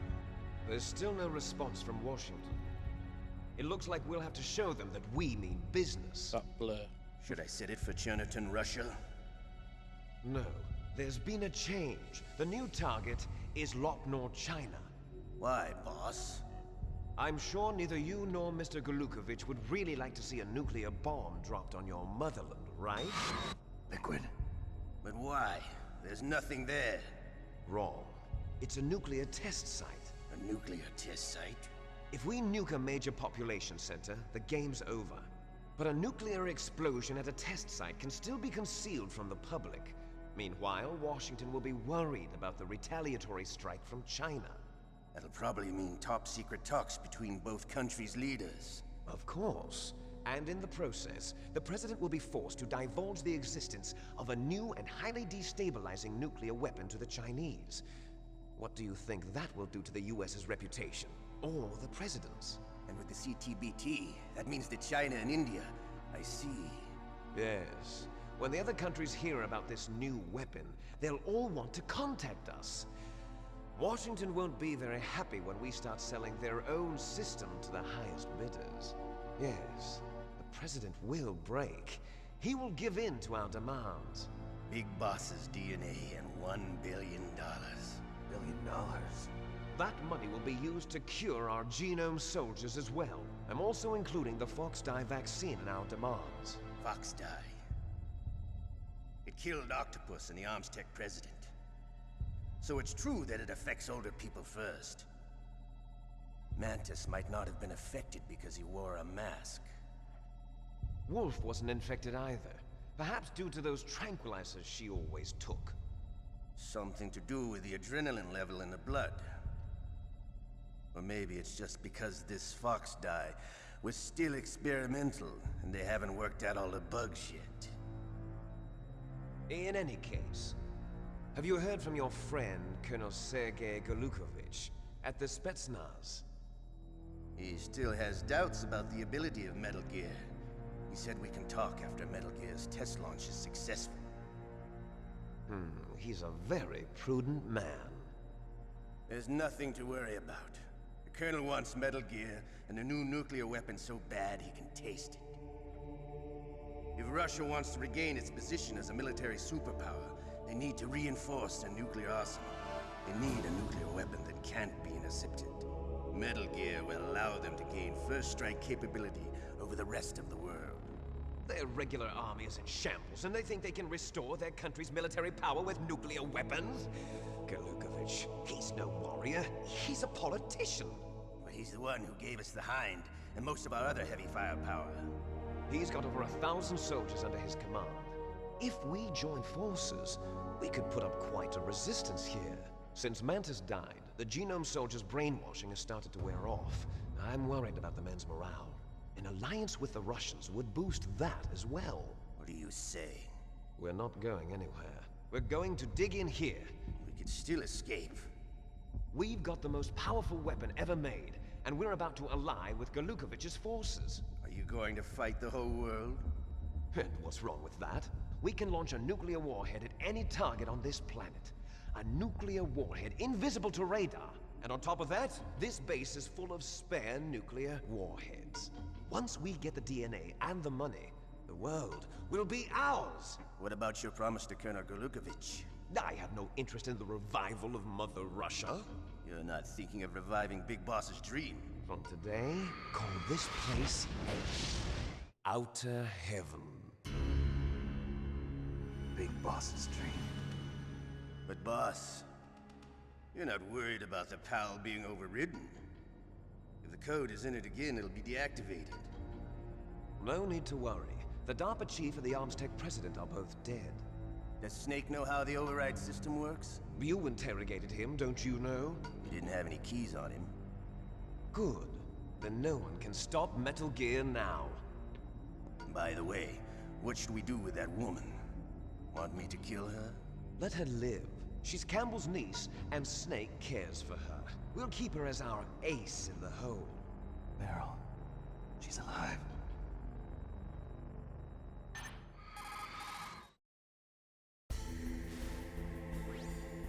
G: There's still no response from Washington. It looks like we'll have to show them that we mean business.
A: That blur.
K: Should I set it for Cherniton, Russia?
G: No, there's been a change. The new target is Lopnor, China.
K: Why, boss?
G: I'm sure neither you nor Mr. Golukovich would really like to see a nuclear bomb dropped on your motherland, right?
K: Liquid. But why? There's nothing there.
G: Wrong. It's a nuclear test site.
K: A nuclear test site?
G: If we nuke a major population center, the game's over. But a nuclear explosion at a test site can still be concealed from the public. Meanwhile, Washington will be worried about the retaliatory strike from China.
K: That'll probably mean top-secret talks between both countries' leaders.
G: Of course.
L: And in the process, the President will be forced to divulge the existence of a new and highly destabilizing nuclear weapon to the Chinese. What do you think that will do to the US's reputation? Or the President's?
K: And with the CTBT, that means that China and India. I see.
L: Yes. When the other countries hear about this new weapon, they'll all want to contact us. Washington won't be very happy when we start selling their own system to the highest bidders. Yes, the President will break. He will give in to our demands.
K: Big Boss's DNA and $1 billion.
L: $1 billion? That money will be used to cure our genome soldiers as well. I'm also including the Fox-Die vaccine in our demands.
K: Fox-Die. It killed Octopus and the Armstech president. So it's true that it affects older people first. Mantis might not have been affected because he wore a mask.
L: Wolf wasn't infected either. Perhaps due to those tranquilizers she always took.
K: Something to do with the adrenaline level in the blood. Or maybe it's just because this Fox-Die was still experimental and they haven't worked out all the bugs yet.
L: In any case, have you heard from your friend, Colonel Sergei Golukovich, at the Spetsnaz?
K: He still has doubts about the ability of Metal Gear. He said we can talk after Metal Gear's test launch is successful.
L: He's a very prudent man.
K: There's nothing to worry about. The Colonel wants Metal Gear and a new nuclear weapon so bad he can taste it. If Russia wants to regain its position as a military superpower, they need to reinforce their nuclear arsenal. They need a nuclear weapon that can't be intercepted. Metal Gear will allow them to gain first strike capability over the rest of the world.
L: Their regular army is in shambles, and they think they can restore their country's military power with nuclear weapons? Golukovich, he's no warrior. He's a politician.
K: Well, he's the one who gave us the Hind and most of our other heavy firepower.
L: He's got over 1,000 soldiers under his command. If we join forces, we could put up quite a resistance here. Since Mantis died, the genome soldiers' brainwashing has started to wear off. I'm worried about the men's morale. An alliance with the Russians would boost that as well.
K: What are you saying?
L: We're not going anywhere. We're going to dig in here.
K: We could still escape.
L: We've got the most powerful weapon ever made, and we're about to ally with Golukovich's forces.
K: Are you going to fight the whole world?
L: And what's wrong with that? We can launch a nuclear warhead at any target on this planet. A nuclear warhead invisible to radar. And on top of that, this base is full of spare nuclear warheads. Once we get the DNA and the money, the world will be ours!
K: What about your promise to Colonel Golukovich?
L: I have no interest in the revival of Mother Russia.
K: You're not thinking of reviving Big Boss's dream.
L: From today, call this place Outer Heaven.
H: Big Boss's dream.
K: But boss, you're not worried about the PAL being overridden. If the code is entered again, it'll be deactivated.
L: No need to worry. The DARPA chief and the Armstech president are both dead.
K: Does Snake know how the override system works?
L: You interrogated him, don't you know?
K: He didn't have any keys on him.
L: Good. Then no one can stop Metal Gear now.
K: By the way, what should we do with that woman? Want me to kill her?
L: Let her live. She's Campbell's niece, and Snake cares for her. We'll keep her as our ace in the hole.
H: Meryl, she's alive.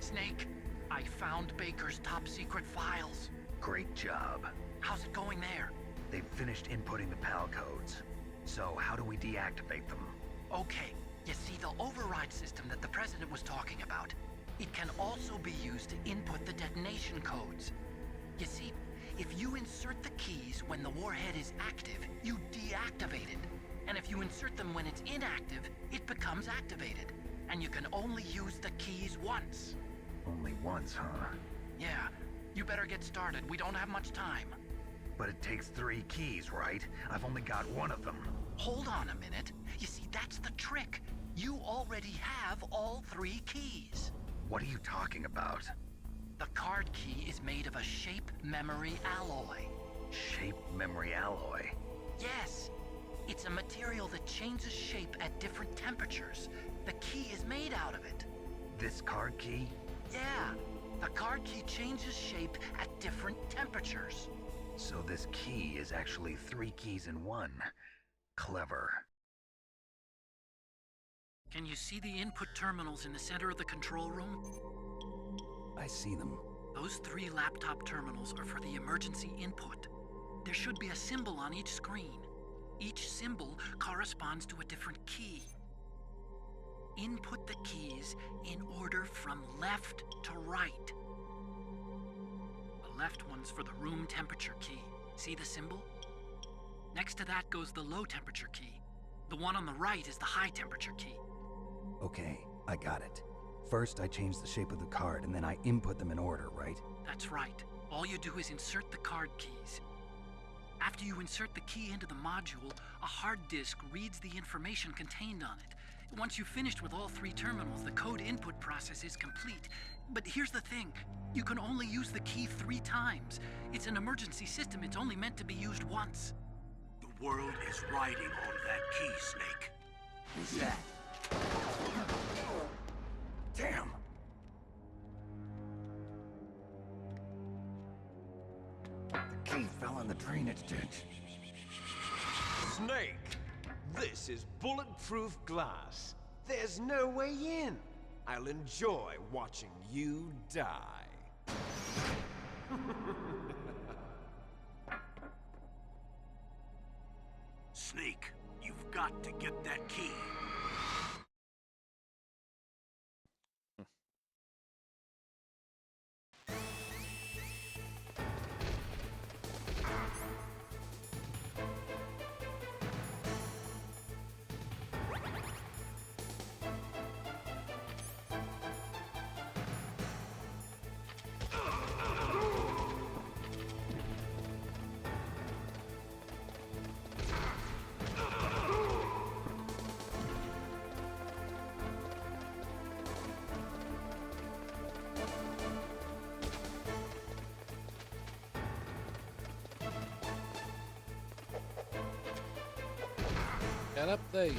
B: Snake, I found Baker's top secret files.
M: Great job.
B: How's it going there?
M: They've finished inputting the PAL codes. So how do we deactivate them?
B: Okay, you see the override system that the President was talking about. It can also be used to input the detonation codes. You see, if you insert the keys when the warhead is active, you deactivate it. And if you insert them when it's inactive, it becomes activated. And you can only use the keys once.
M: Only once, huh?
B: Yeah, you better get started. We don't have much time.
M: But it takes 3 keys, right? I've only got 1 of them.
B: Hold on a minute. You see, that's the trick. You already have all 3 keys.
M: What are you talking about?
B: The card key is made of a shape memory alloy.
M: Shape memory alloy?
B: Yes. It's a material that changes shape at different temperatures. The key is made out of it.
M: This card key?
B: Yeah, the card key changes shape at different temperatures.
M: So this key is actually 3 keys in one. Clever.
B: Can you see the input terminals in the center of the control room?
C: I see them.
B: Those 3 laptop terminals are for the emergency input. There should be a symbol on each screen. Each symbol corresponds to a different key. Input the keys in order from left to right. The left one's for the room temperature key. See the symbol? Next to that goes the low temperature key. The one on the right is the high temperature key.
C: Okay, I got it. First, I change the shape of the card, and then I input them in order, right?
B: That's right. All you do is insert the card keys. After you insert the key into the module, a hard disk reads the information contained on it. Once you've finished with all 3 terminals, the code input process is complete. But here's the thing. You can only use the key 3 times. It's an emergency system. It's only meant to be used once.
I: The world is riding on that key, Snake.
C: Who's that? Damn! The key fell in the drainage ditch.
L: Snake! This is bulletproof glass. There's no way in. I'll enjoy watching you die.
I: Snake, you've got to get that key.
A: Get up there, you.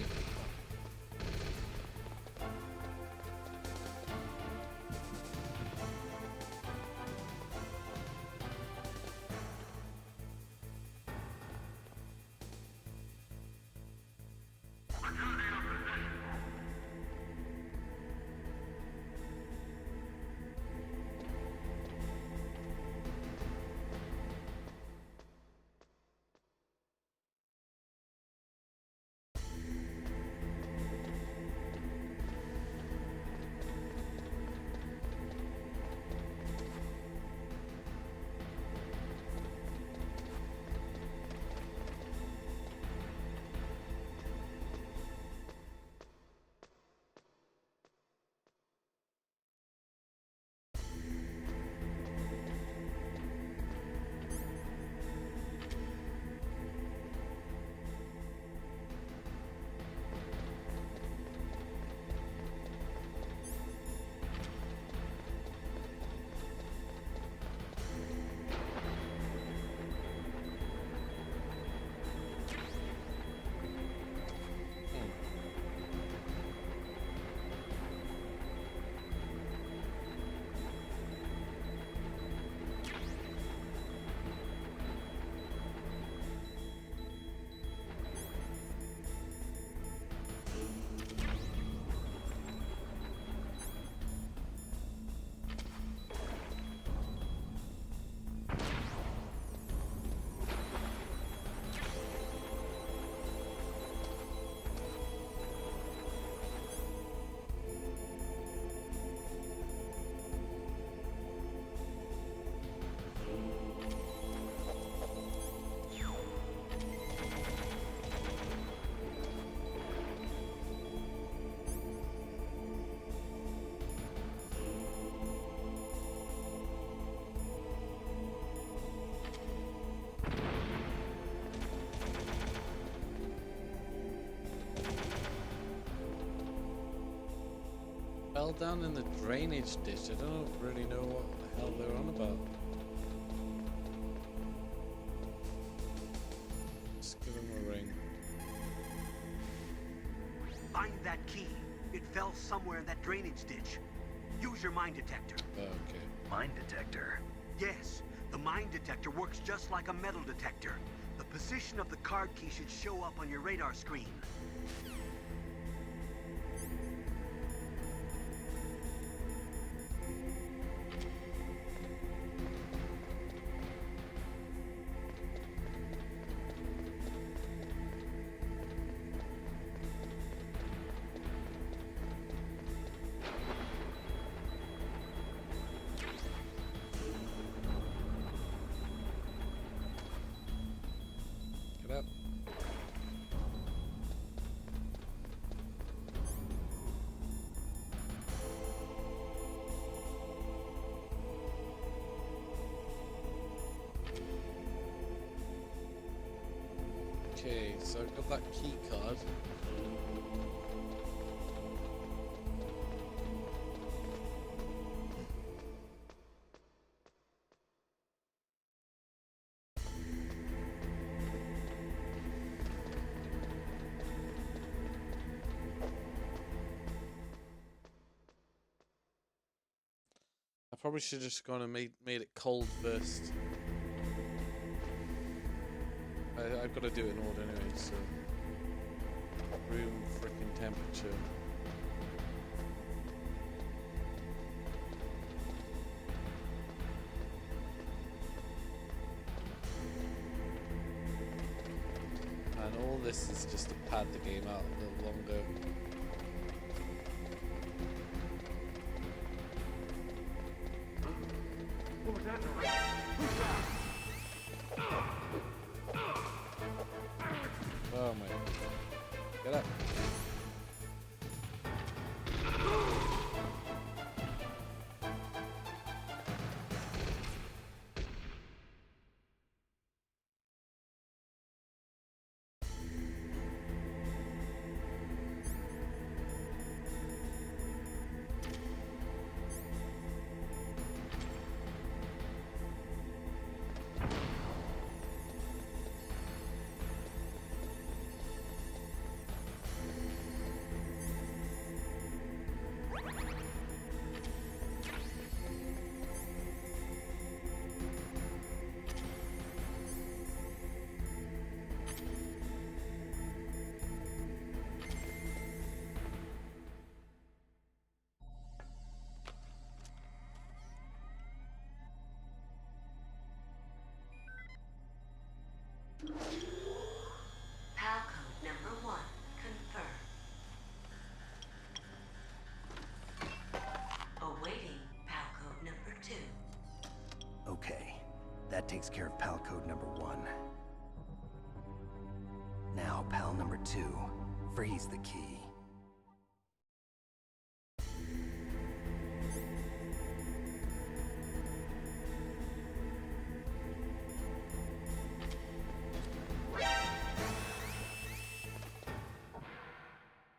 A: Fell down in the drainage ditch. I don't really know what the hell they're on about. Let's give him a ring.
I: key. It fell somewhere in that drainage ditch. Use your mine detector.
A: Okay.
M: Mine detector?
I: Yes, the mine detector works just like a metal detector. The position of the card key should show up on your radar screen.
A: Get up. Okay, so I've got that key card. I probably should have just gone and made it cold first. I've got to do it in order anyway, so room freaking temperature. And all this is just to pad the game out a little longer.
J: What was that noise? Who's that?
A: Oh my god. Get up.
E: PAL code number 1 confirmed. Awaiting PAL code number 2.
C: Okay, that takes care of PAL code number 1. Now, PAL number 2, freeze the key.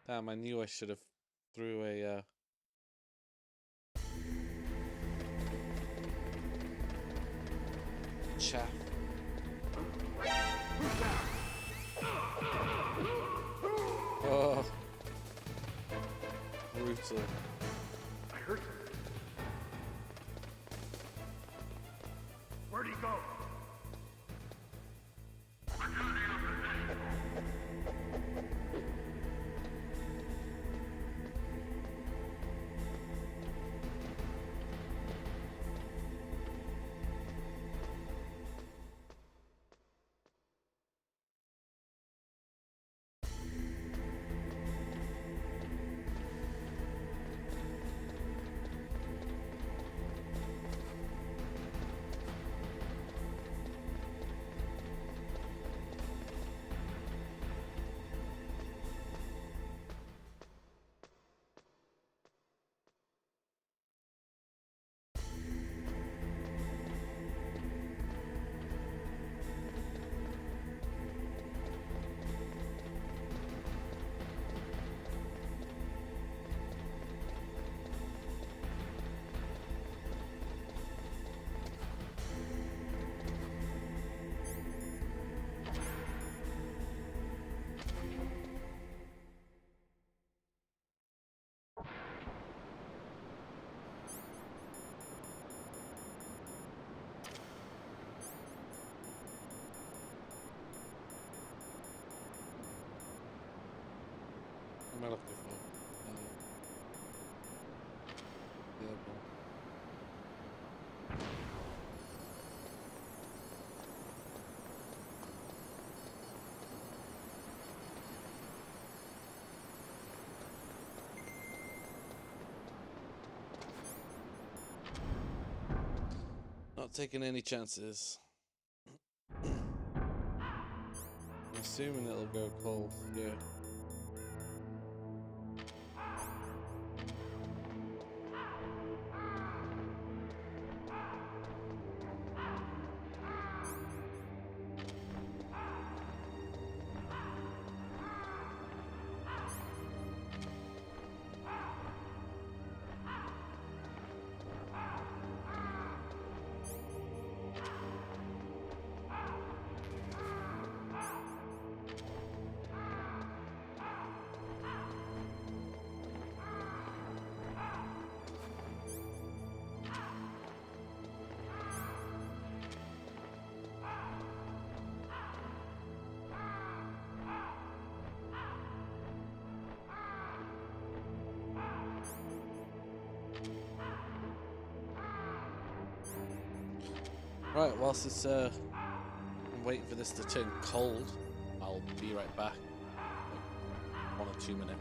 A: Damn, I knew I should have threw a chaff. Oh, brutal.
J: I heard something. Where'd he go?
A: I looking for? Yeah, not taking any chances. I'm assuming it'll go cold, yeah. Right, whilst it's I'm waiting for this to turn cold, I'll be right back. Like 1 or 2 minutes.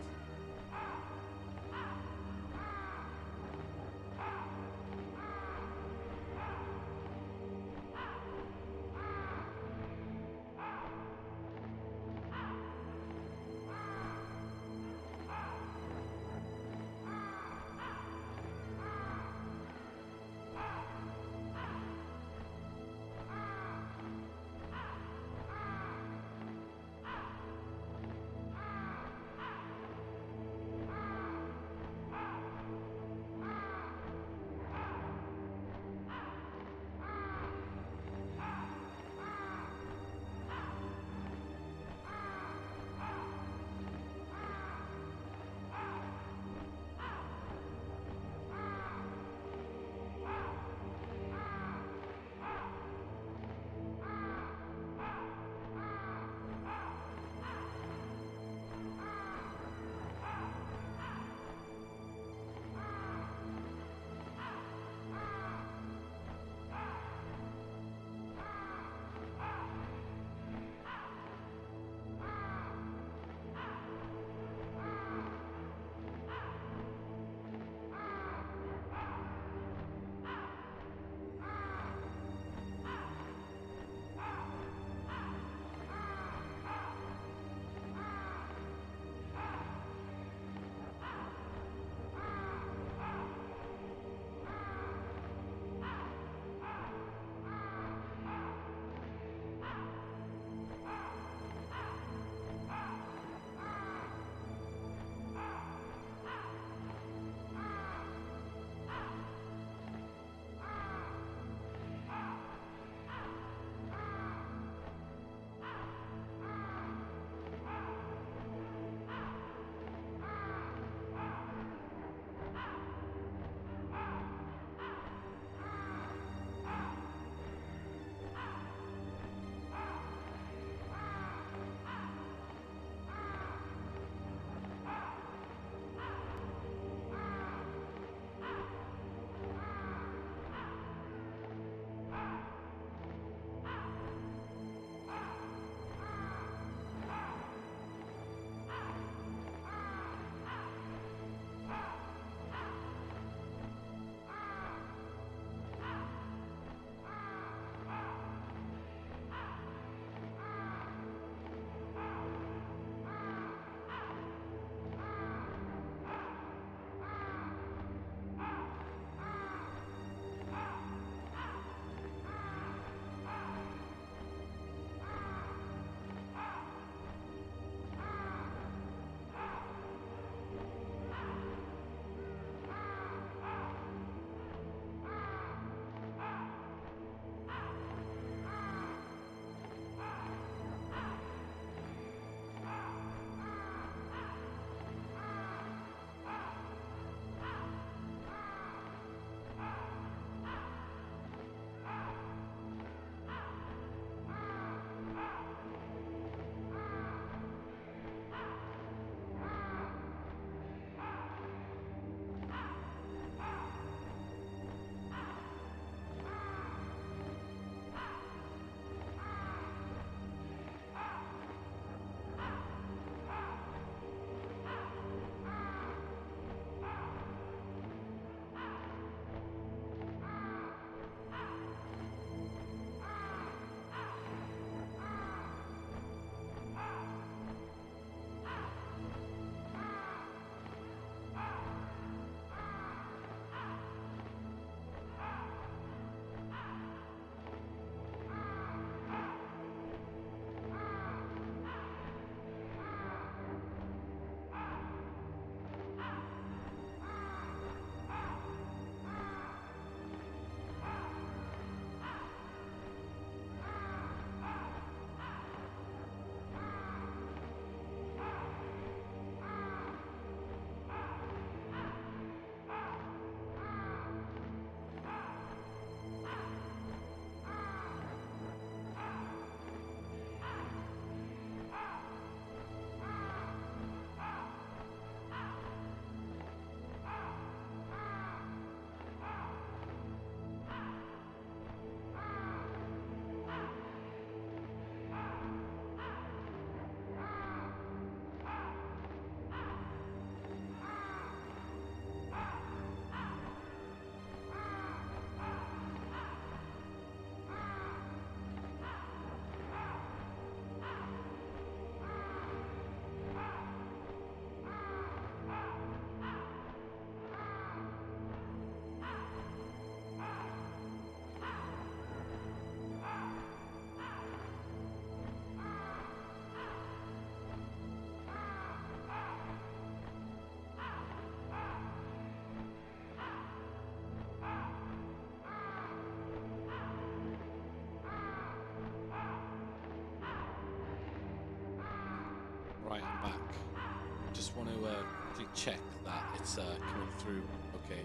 A: quickly check that it's coming through okay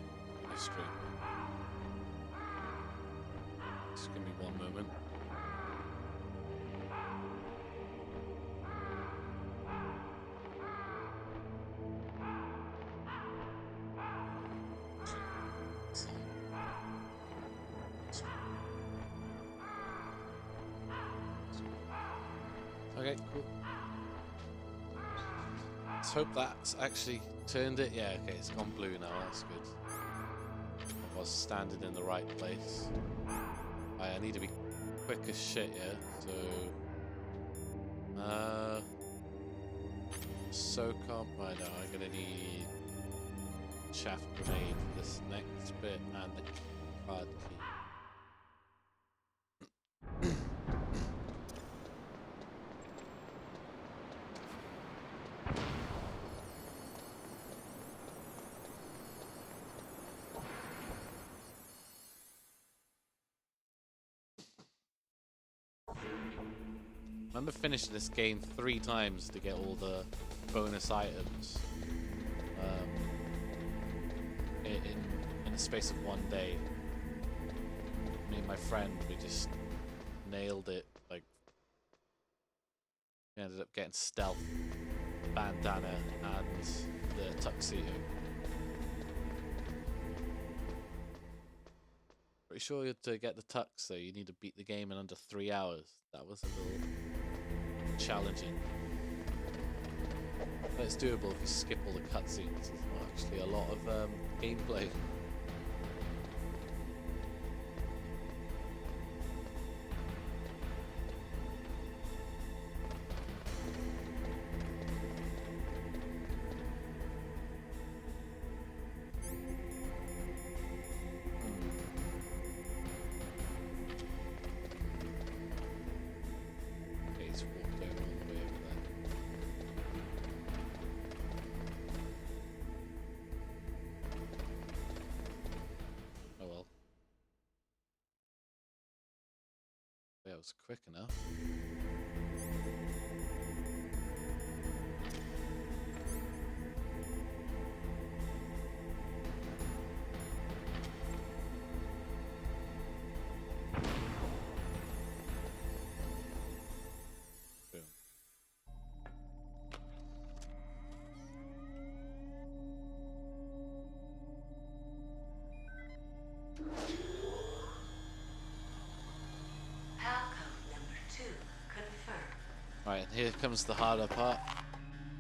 A: my stream. Just give me one moment. Okay, cool. Let's hope that's actually turned it. Yeah, okay, it's gone blue now. That's good. I was standing in the right place. I need to be quick as shit, yeah? So, SOCOM. Right now, I'm gonna need shaft grenade for this next bit and the card key. I remember finishing this game 3 times to get all the bonus items in the space of 1 day. Me and my friend, we just nailed it. Like, we ended up getting stealth, bandana, and the tuxedo. Pretty sure to get the tux though, you need to beat the game in under 3 hours. That was a little challenging. But it's doable if you skip all the cutscenes. It's not actually a lot of gameplay. That was quick enough. Boom. Right, and here comes the harder part.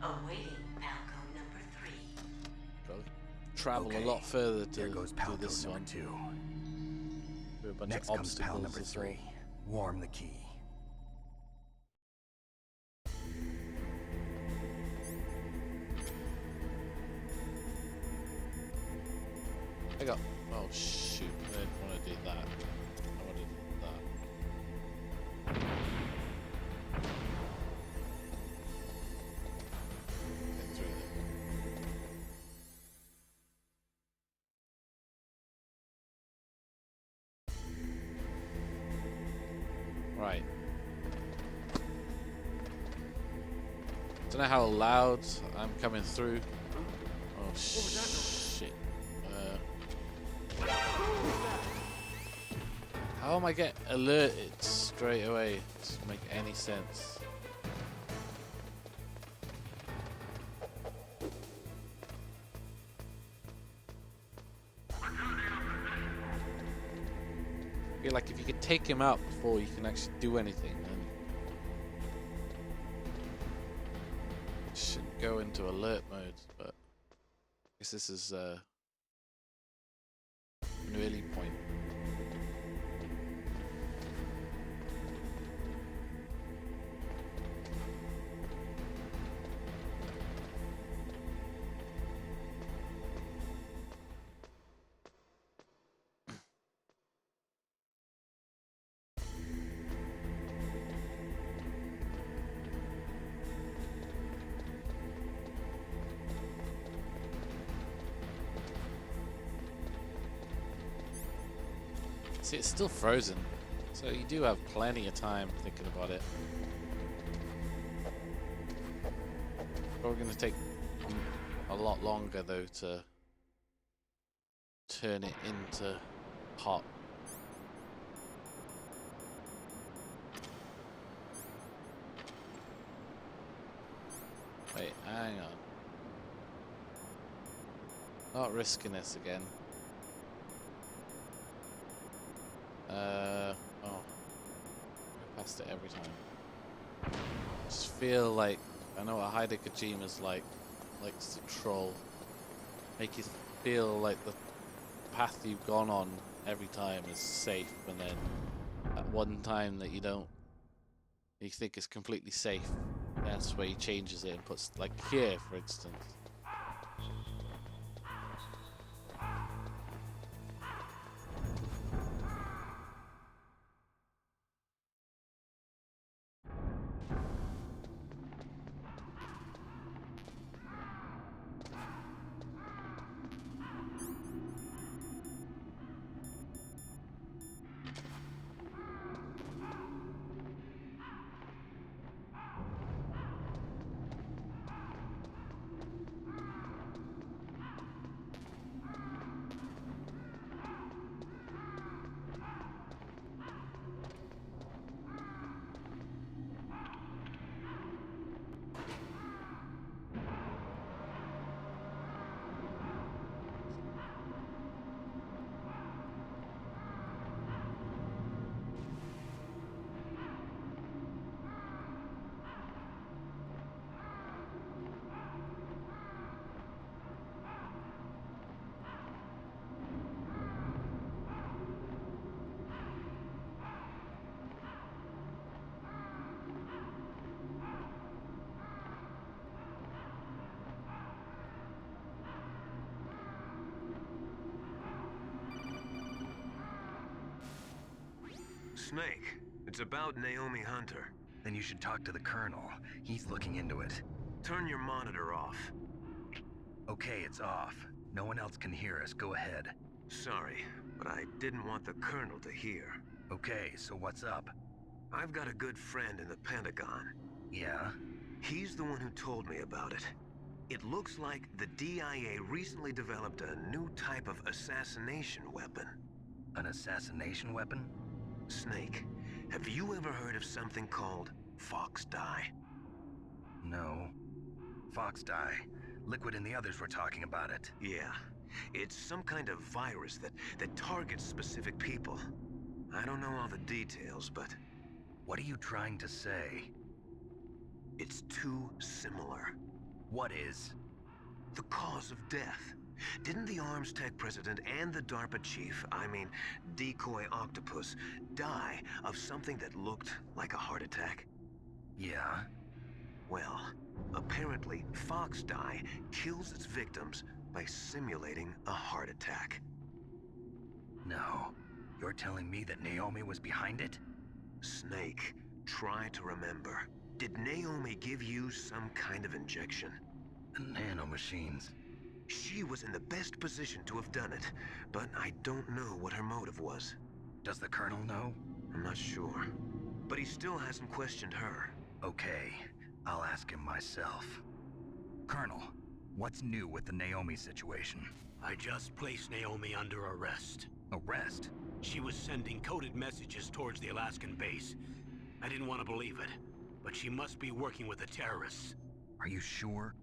E: Awaiting Palco number 3.
A: Gotta travel a lot further to do this one.
C: 2.
A: Through a bunch
C: Next
A: of
C: comes pal
A: obstacles
C: number
A: as well.
C: 3. Warm the key.
A: I got. Oh shoot! I didn't want to do that. I wanted to do that. Get through there. Right. Don't know how loud I'm coming through. Oh shit. How am I get alerted straight away? Doesn't make any sense. I feel like if you could take him out before you can actually do anything, then you shouldn't go into alert mode. But I guess this is an early point. See, it's still frozen, so you do have plenty of time thinking about it. Probably going to take a lot longer though to turn it into hot. Wait, hang on. Not risking this again. Oh. Go past it every time. Just feel like, I know what Hideo Kojima's like. Likes to troll. Make you feel like the path you've gone on every time is safe, and then that one time that you think is completely safe, that's where he changes it and puts, like here for instance.
G: Snake, it's about Naomi Hunter.
C: Then you should talk to the Colonel. He's looking into it.
G: Turn your monitor off.
C: Okay, it's off. No one else can hear us. Go ahead.
G: Sorry, but I didn't want the Colonel to hear.
C: Okay, so what's up?
G: I've got a good friend in the Pentagon.
C: Yeah?
G: He's the one who told me about it. It looks like the DIA recently developed a new type of assassination weapon.
C: An assassination weapon?
G: Snake, have you ever heard of something called Fox Dye?
C: No. Fox Dye. Liquid and the others were talking about it.
G: Yeah. It's some kind of virus that targets specific people. I don't know all the details, but...
C: What are you trying to say?
G: It's too similar.
C: What is?
G: The cause of death. Didn't the Arms Tech president and the DARPA chief, I mean, Decoy Octopus, die of something that looked like a heart attack?
C: Yeah?
G: Well, apparently Fox Dye kills its victims by simulating a heart attack.
C: No. You're telling me that Naomi was behind it?
G: Snake, try to remember. Did Naomi give you some kind of injection?
C: Nanomachines.
G: She was in the best position to have done it, but I don't know what her motive was.
C: Does the Colonel know?
G: I'm not sure. But he still hasn't questioned her.
C: Okay, I'll ask him myself. Colonel, what's new with the Naomi situation?
I: I just placed Naomi under arrest.
C: Arrest?
I: She was sending coded messages towards the Alaskan base. I didn't want to believe it, but she must be working with the terrorists.
C: Are you sure?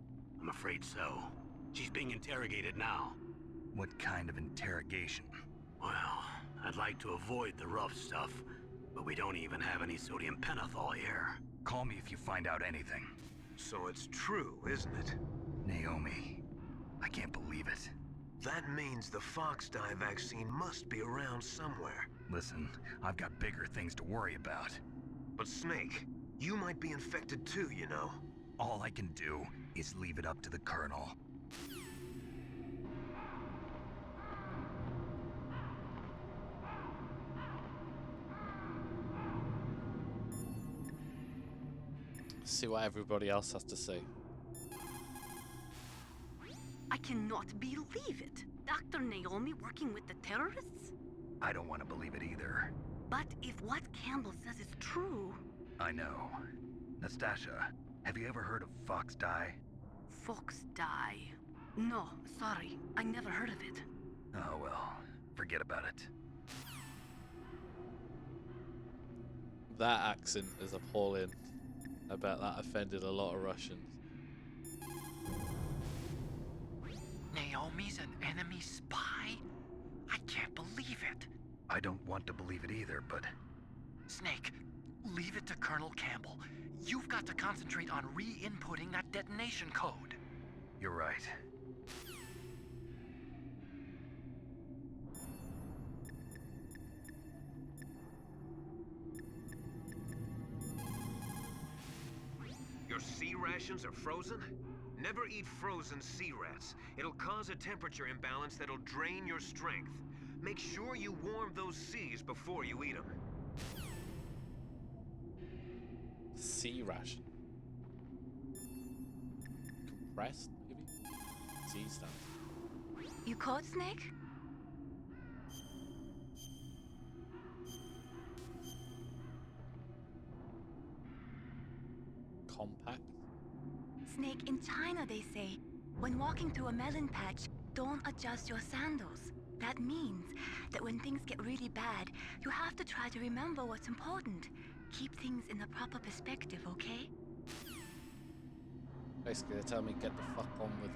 I: I'm afraid so. She's being interrogated now.
C: What kind of interrogation?
I: Well, I'd like to avoid the rough stuff, but we don't even have any sodium pentothal here.
C: Call me if you find out anything.
G: So it's true, isn't it?
C: Naomi, I can't believe it.
G: That means the Fox Dye vaccine must be around somewhere.
C: Listen, I've got bigger things to worry about.
G: But Snake, you might be infected too, you know.
C: All I can do is leave it up to the Colonel.
A: See what everybody else has to say.
F: I cannot believe it. Dr. Naomi working with the terrorists?
C: I don't want to believe it either.
F: But if what Campbell says is true...
C: I know. Nastasha, have you ever heard of Fox Dye?
F: Fox Dye. No, sorry. I never heard of it.
M: Oh well, forget about it.
A: That accent is appalling. I bet that offended a lot of Russians.
B: Naomi's an enemy spy? I can't believe it.
M: I don't want to believe it either, but...
B: Snake, leave it to Colonel Campbell. You've got to concentrate on re-inputting that detonation code.
M: You're right.
G: Your sea rations are frozen? Never eat frozen sea rats. It'll cause a temperature imbalance that'll drain your strength. Make sure you warm those seas before you eat them.
A: Sea ration. Compressed, maybe? Sea stuff.
F: You caught Snake?
A: Compact.
F: Snake, in China they say, when walking through a melon patch, don't adjust your sandals. That means that when things get really bad, you have to try to remember what's important. Keep things in the proper perspective, okay?
A: Basically, they tell me get the fuck on with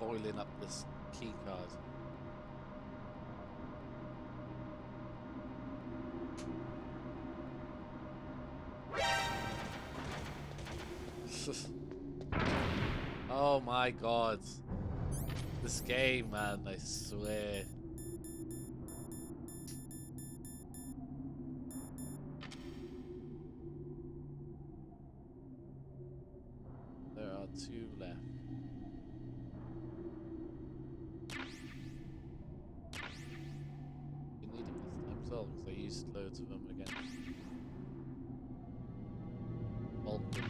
A: boiling up this key card. Oh my god. This game, man, I swear. There are 2 left. You need them this time, so because I used loads of them again. Vulcan.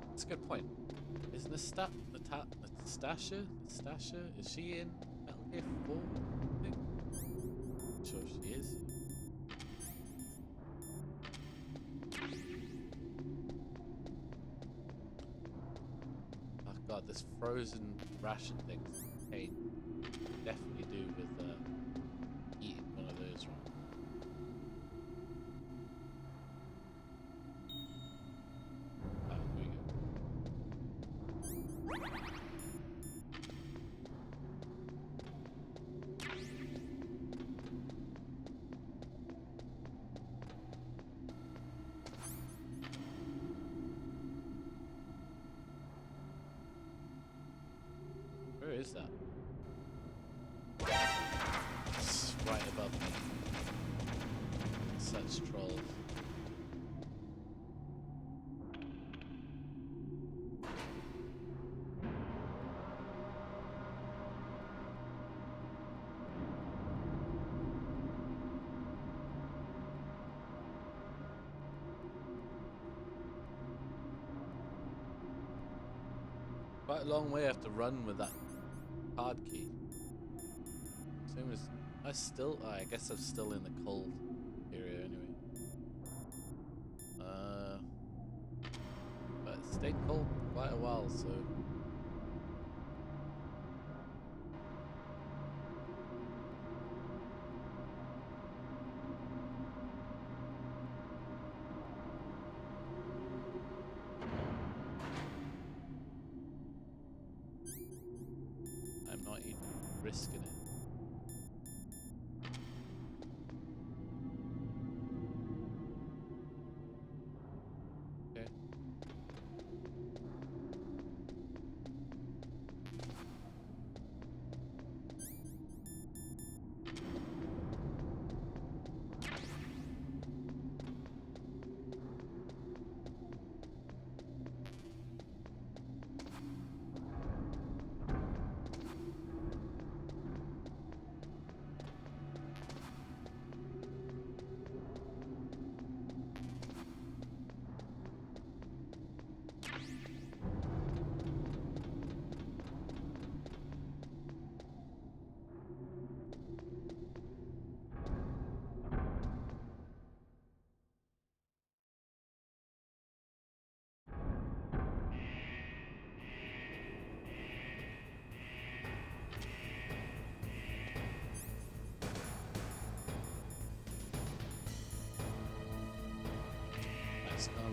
A: That's a good point. Is Nastasia, is she in Metal Gear 4? I think. I'm sure she is. Oh god, this frozen ration thing. Hey, definitely do with eating one of those, right? Where is that? It's right above me. Such trolls. Quite a long way I have to run with that card key. Same as I guess I'm still in the cold area anyway. But it stayed cold quite a while, so I'm not even risking it. Okay.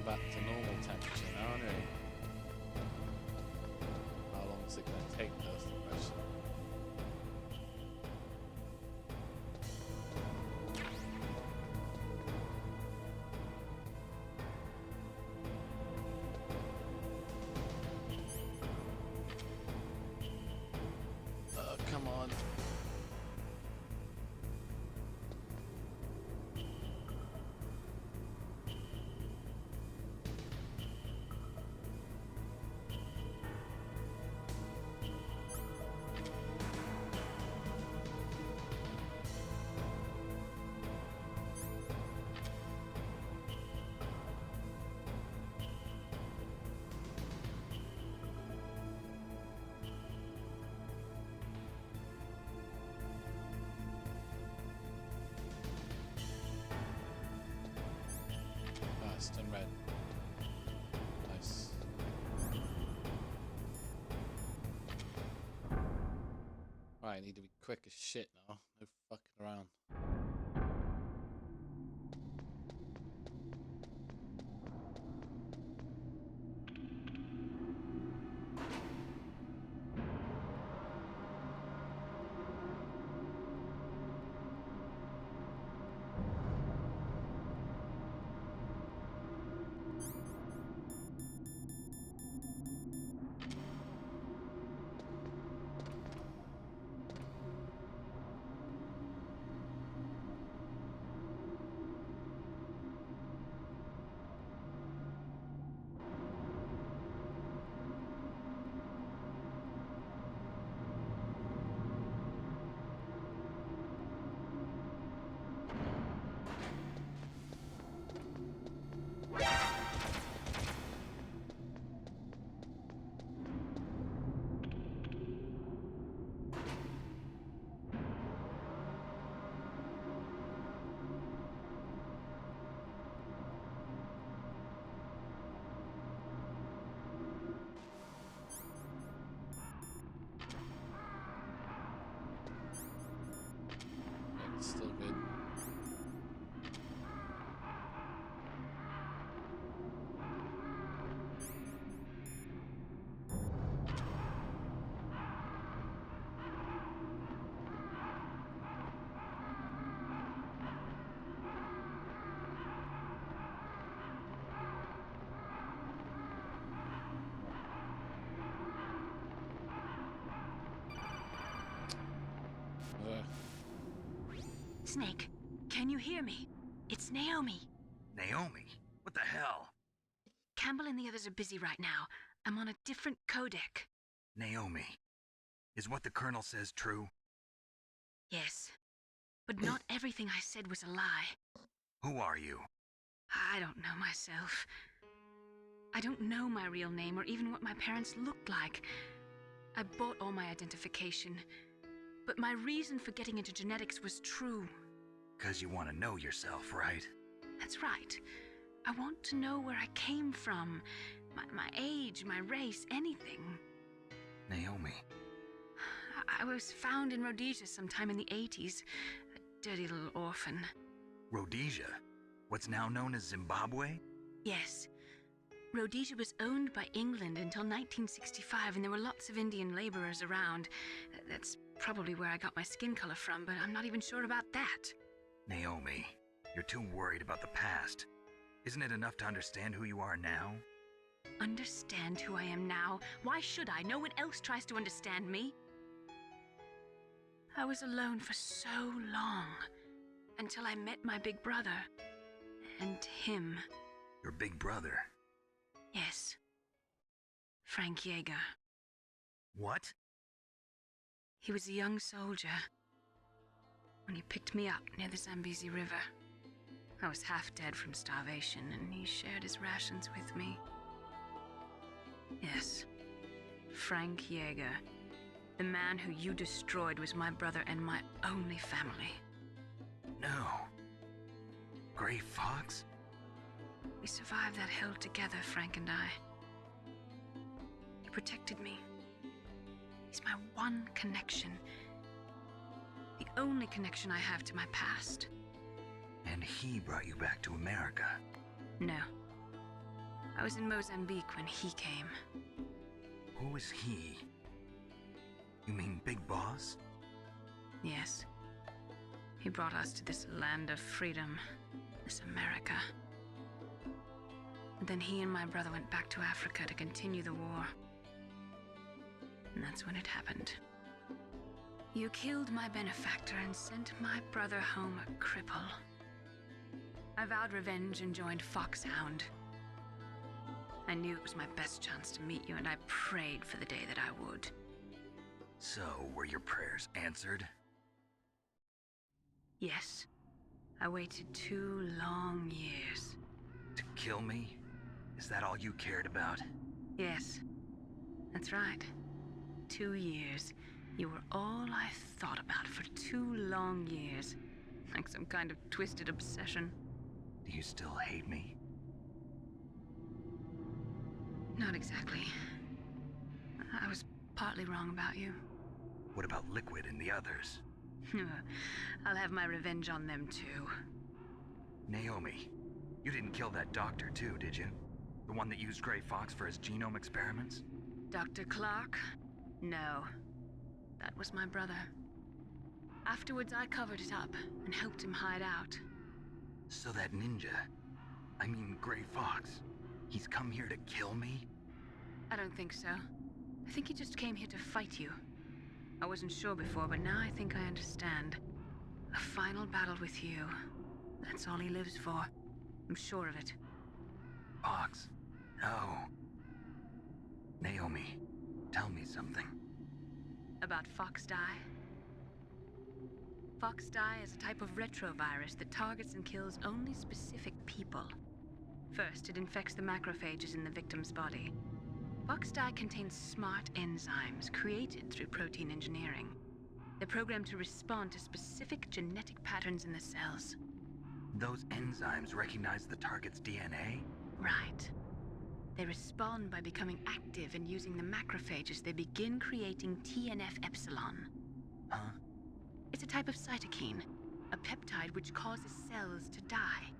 A: back to normal temperature now, anyway. How long is it going to take, though, is the question. Come on. And red. Nice. Right, I need to be quick as shit now. No fucking around. Still good.
F: Snake, can you hear me? It's Naomi.
M: Naomi? What the hell?
F: Campbell and the others are busy right now. I'm on a different codec.
M: Naomi, is what the Colonel says true?
F: Yes, but not everything I said was a lie.
M: Who are you?
F: I don't know myself. I don't know my real name or even what my parents looked like. I bought all my identification, but my reason for getting into genetics was true.
M: 'Cause you want to know yourself, right?
F: That's right. I want to know where I came from, my age, my race, anything.
M: Naomi.
F: I was found in Rhodesia sometime in the 80s, a dirty little orphan.
M: Rhodesia? What's now known as Zimbabwe?
F: Yes. Rhodesia was owned by England until 1965, and there were lots of Indian laborers around. That's probably where I got my skin color from, but I'm not even sure about that.
M: Naomi, you're too worried about the past. Isn't it enough to understand who you are now?
F: Understand who I am now? Why should I? No one else tries to understand me. I was alone for so long, until I met my big brother, and him.
M: Your big brother?
F: Yes. Frank Yeager.
M: What?
F: He was a young soldier when he picked me up near the Zambezi River. I was half dead from starvation, and he shared his rations with me. Yes, Frank Yeager. The man who you destroyed was my brother and my only family.
M: No. Gray Fox?
F: We survived that hell together, Frank and I. He protected me. He's my one connection. The only connection I have to my past.
M: And he brought you back to America?
F: No. I was in Mozambique when he came.
M: Who is he? You mean Big Boss?
F: Yes. He brought us to this land of freedom, this America. And then he and my brother went back to Africa to continue the war. And that's when it happened. You killed my benefactor and sent my brother home a cripple. I vowed revenge and joined Foxhound. I knew it was my best chance to meet you, and I prayed for the day that I would.
M: So, were your prayers answered?
F: Yes. I waited 2 long years.
M: To kill me? Is that all you cared about?
F: Yes. That's right. 2 years. You were all I thought about for 2 long years. Like some kind of twisted obsession.
M: Do you still hate me?
F: Not exactly. I was partly wrong about you.
M: What about Liquid and the others?
F: I'll have my revenge on them too.
M: Naomi, you didn't kill that doctor too, did you? The one that used Grey Fox for his genome experiments?
F: Dr. Clark? No. That was my brother. Afterwards, I covered it up and helped him hide out.
M: So that ninja, I mean Grey Fox, he's come here to kill me?
F: I don't think so. I think he just came here to fight you. I wasn't sure before, but now I think I understand. A final battle with you. That's all he lives for. I'm sure of it.
M: Fox? No. Naomi, tell me something.
F: About Fox Die? Fox Die is a type of retrovirus that targets and kills only specific people. First, it infects the macrophages in the victim's body. Fox Die contains smart enzymes created through protein engineering. They're programmed to respond to specific genetic patterns in the cells.
M: Those enzymes recognize the target's DNA?
F: Right. They respond by becoming active and using the macrophages. They begin creating TNF-epsilon.
M: Huh?
F: It's a type of cytokine, a peptide which causes cells to die.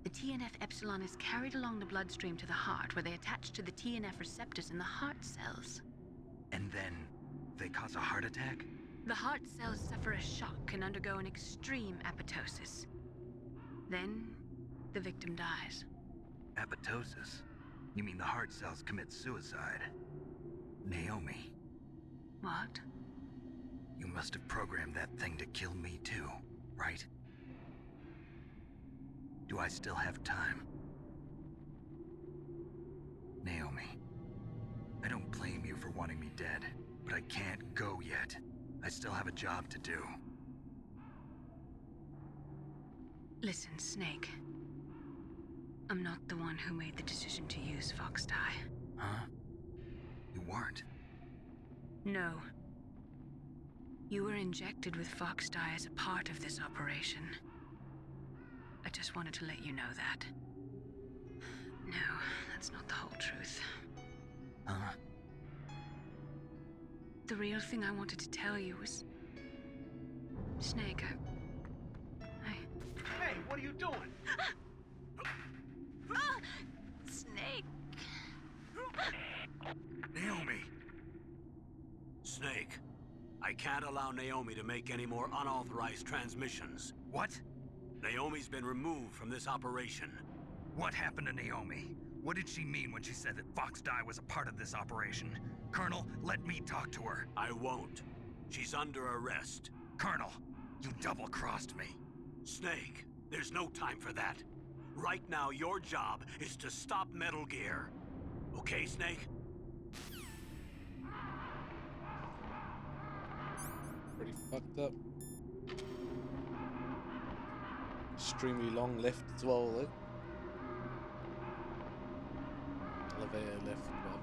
F: The TNF-epsilon is carried along the bloodstream to the heart, where they attach to the TNF receptors in the heart cells.
M: And then they cause a heart attack?
F: The heart cells suffer a shock and undergo an extreme apoptosis. Then, the victim dies.
M: Apoptosis? You mean the heart cells commit suicide? Naomi.
F: What?
M: You must have programmed that thing to kill me too, right? Do I still have time? Naomi, I don't blame you for wanting me dead, but I can't go yet. I still have a job to do.
F: Listen, Snake. I'm not the one who made the decision to use Fox Die.
M: Huh? You weren't?
F: No. You were injected with Fox Die as a part of this operation. I just wanted to let you know that. No, that's not the whole truth.
M: Huh?
F: The real thing I wanted to tell you was... Snake,
J: Hey, what are you doing?
F: Snake!
I: Naomi! Snake, I can't allow Naomi to make any more unauthorized transmissions.
M: What?
I: Naomi's been removed from this operation.
M: What happened to Naomi? What did she mean when she said that Fox Die was a part of this operation? Colonel, let me talk to her.
I: I won't. She's under arrest.
M: Colonel, you double-crossed me.
I: Snake, there's no time for that. Right now, your job is to stop Metal Gear. Okay, Snake?
A: Pretty fucked up. Extremely long lift as well, though. Elevator lift, whatever.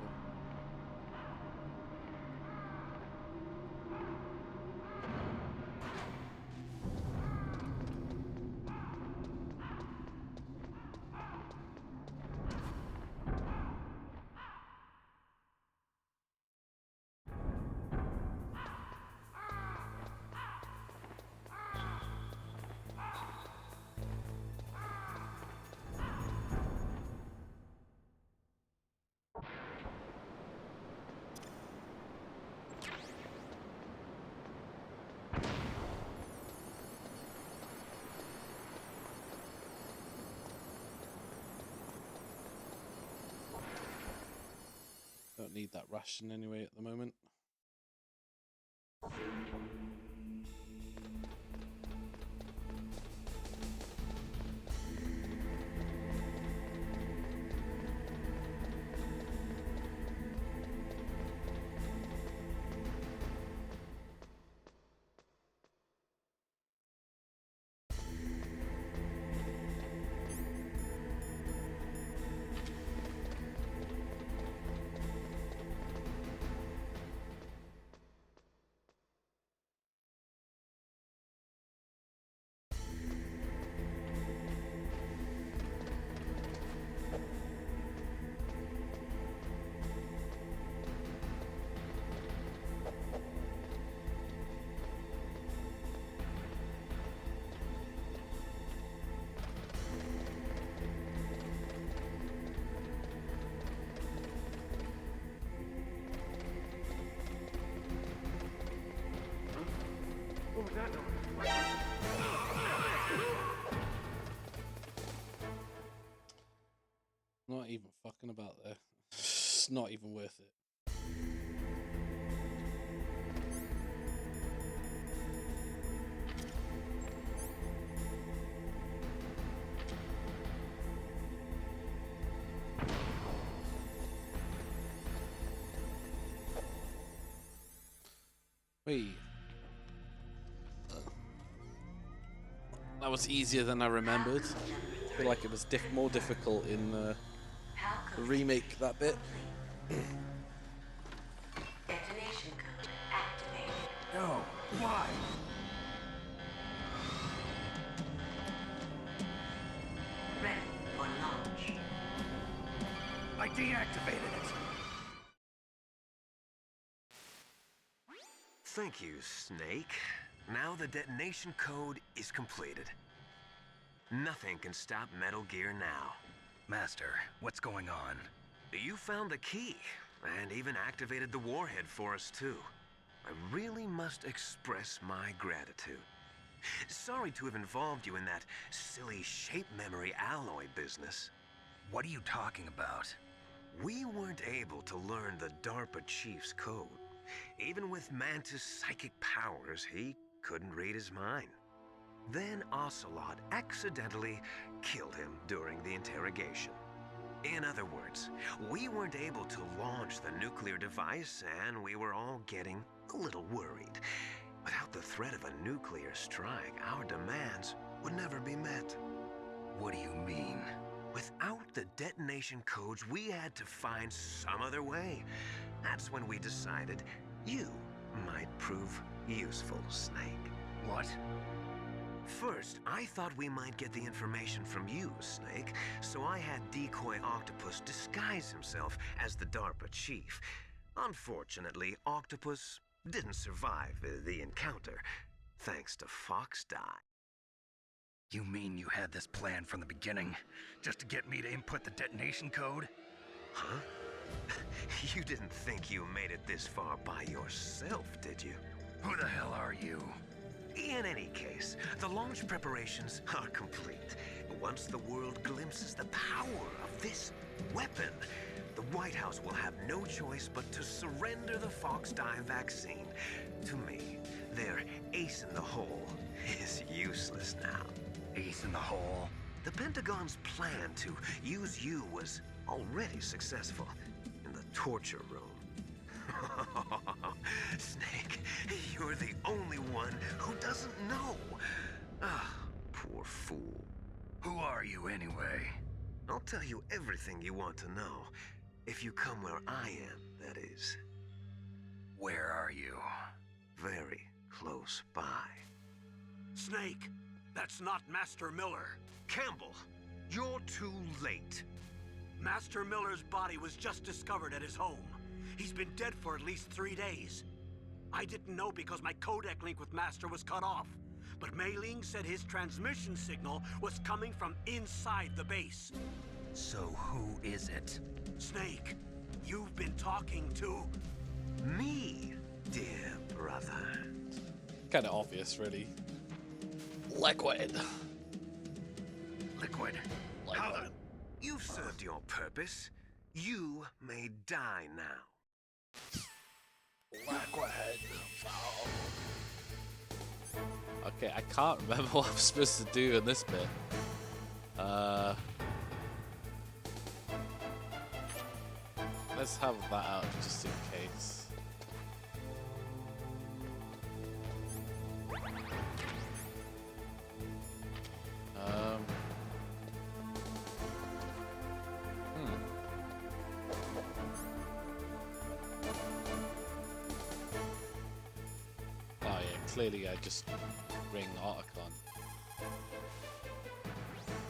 A: need that ration anyway at the moment.
J: What was that noise?
A: Not even fucking about there. It's not even worth it. Wait. That was easier than I remembered. I feel like it was more difficult in the remake, that bit.
E: Detonation code activated.
H: No, why?
E: Ready for launch.
H: I deactivated it.
L: Thank you, Snake. Now the detonation code is completed. Nothing can stop Metal Gear now.
M: Master, what's going on?
L: You found the key, and even activated the warhead for us, too. I really must express my gratitude. Sorry to have involved you in that silly shape memory alloy business.
M: What are you talking about?
L: We weren't able to learn the DARPA chief's code. Even with Mantis' psychic powers, he couldn't read his mind. Then Ocelot accidentally killed him during the interrogation. In other words, we weren't able to launch the nuclear device, and we were all getting a little worried. Without the threat of a nuclear strike, our demands would never be met.
M: What do you mean?
L: Without the detonation codes, we had to find some other way. That's when we decided you might prove useful, Snake.
M: What?
L: First, I thought we might get the information from you, Snake, so I had Decoy Octopus disguise himself as the DARPA chief. Unfortunately, Octopus didn't survive the encounter, thanks to Fox Die.
M: You mean you had this plan from the beginning, just to get me to input the detonation code?
L: Huh? You didn't think you made it this far by yourself, did you?
M: Who the hell are you?
L: In any case, the launch preparations are complete. Once the world glimpses the power of this weapon, the White House will have no choice but to surrender the Fox Die vaccine. To me, their ace in the hole is useless now.
M: Ace in the hole?
L: The Pentagon's plan to use you was already successful in the torture room. Snake, you're the only one who doesn't know. Ah, poor fool.
M: Who are you anyway?
L: I'll tell you everything you want to know. If you come where I am, that is.
M: Where are you?
L: Very close by.
I: Snake, that's not Master Miller.
L: Campbell, you're too late.
I: Master Miller's body was just discovered at his home. He's been dead for at least 3 days. I didn't know because my codec link with Master was cut off. But Mei Ling said his transmission signal was coming from inside the base.
M: So who is it?
I: Snake, you've been talking to...
L: me, dear brother.
A: Kind of obvious, really. Liquid.
M: Liquid?
L: How the... You've served your purpose. You may die now.
A: Okay, I can't remember what I'm supposed to do in this bit. Let's have that out just in case. Oh yeah, clearly I just ring Otacon.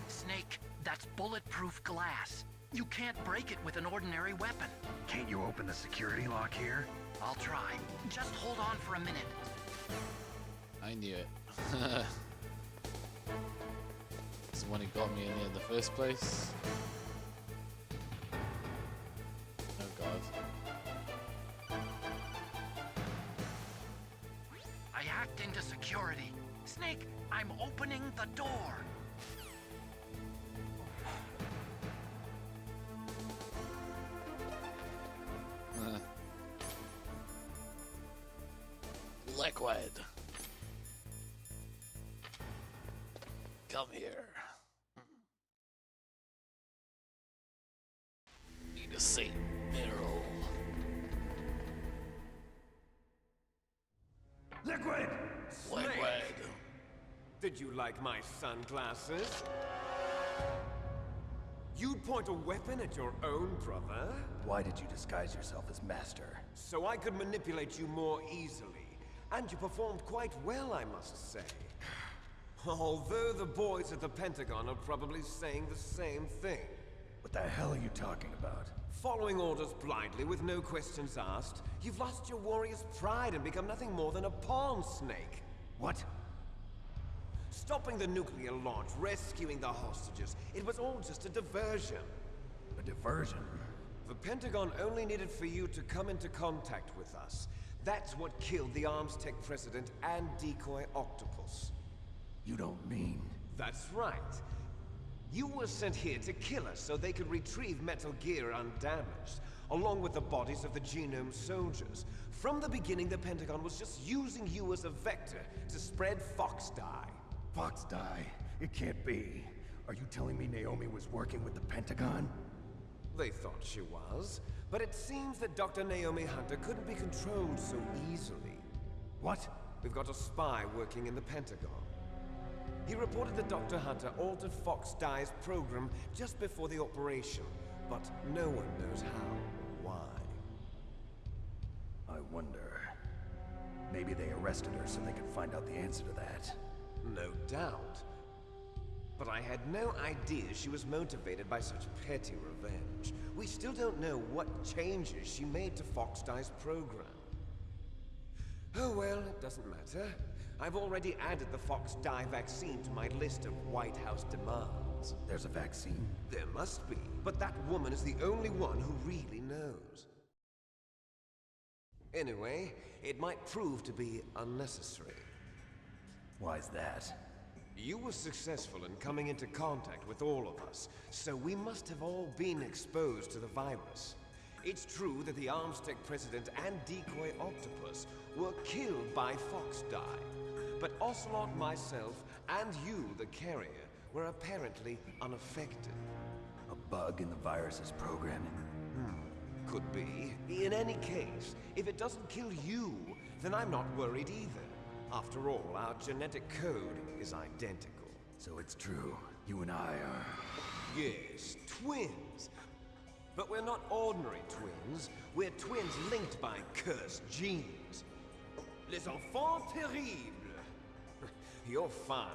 B: Snake, that's bulletproof glass. You can't break it with an ordinary weapon.
M: Can't you open the security lock here?
B: I'll try. Just hold on for a minute.
A: I knew it. It's the one who got me in here in the first place. Oh god.
B: I hacked into security. Snake, I'm opening the door.
A: Liquid. Come here. Need a safe mineral.
G: Liquid!
A: Liquid.
G: Did you like my sunglasses? You'd point a weapon at your own brother?
C: Why did you disguise yourself as Master?
G: So I could manipulate you more easily. And you performed quite well, I must say. Although the boys at the Pentagon are probably saying the same thing.
C: What the hell are you talking about?
G: Following orders blindly with no questions asked, you've lost your warrior's pride and become nothing more than a pawn, Snake.
C: What?
G: Stopping the nuclear launch, rescuing the hostages, it was all just a diversion.
C: A diversion?
G: The Pentagon only needed for you to come into contact with us. That's what killed the Arms Tech president and decoy octopus.
C: You don't mean...
G: That's right. You were sent here to kill us so they could retrieve Metal Gear undamaged, along with the bodies of the Genome soldiers. From the beginning, the Pentagon was just using you as a vector to spread Fox dye.
C: Fox dye? It can't be. Are you telling me Naomi was working with the Pentagon?
G: They thought she was, but it seems that Dr. Naomi Hunter couldn't be controlled so easily.
C: What?
G: We've got a spy working in the Pentagon. He reported that Dr. Hunter altered Fox Dye's program just before the operation, but no one knows how or why.
C: I wonder... Maybe they arrested her so they could find out the answer to that.
G: No doubt. But I had no idea she was motivated by such petty revenge. We still don't know what changes she made to Fox Dye's program. Oh well, it doesn't matter. I've already added the Fox Dye vaccine to my list of White House demands.
C: There's a vaccine?
G: There must be, but that woman is the only one who really knows. Anyway, it might prove to be unnecessary.
C: Why's that?
G: You were successful in coming into contact with all of us, so we must have all been exposed to the virus. It's true that the Arms Tech president and decoy octopus were killed by Fox Dye, but Ocelot, myself, and you, the carrier, were apparently unaffected.
C: A bug in the virus's programming?
G: Could be. In any case, if it doesn't kill you, then I'm not worried either. After all, our genetic code is identical.
C: So it's true. You and I are...
G: Yes, twins. But we're not ordinary twins. We're twins linked by cursed genes. Les enfants terribles. You're fine.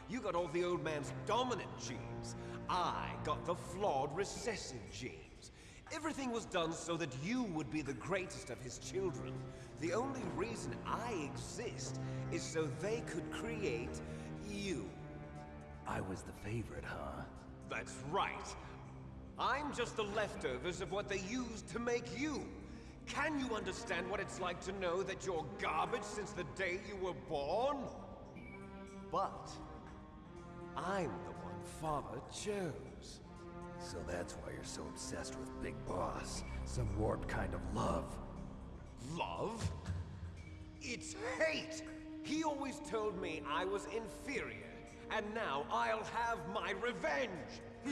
G: You got all the old man's dominant genes. I got the flawed recessive genes. Everything was done so that you would be the greatest of his children. The only reason I exist is so they could create you.
C: I was the favorite, huh?
G: That's right. I'm just the leftovers of what they used to make you. Can you understand what it's like to know that you're garbage since the day you were born? But I'm the one Father chose.
C: So that's why you're so obsessed with Big Boss. Some warped kind of love.
G: Love?
L: He always told me I was inferior, and now I'll have my revenge!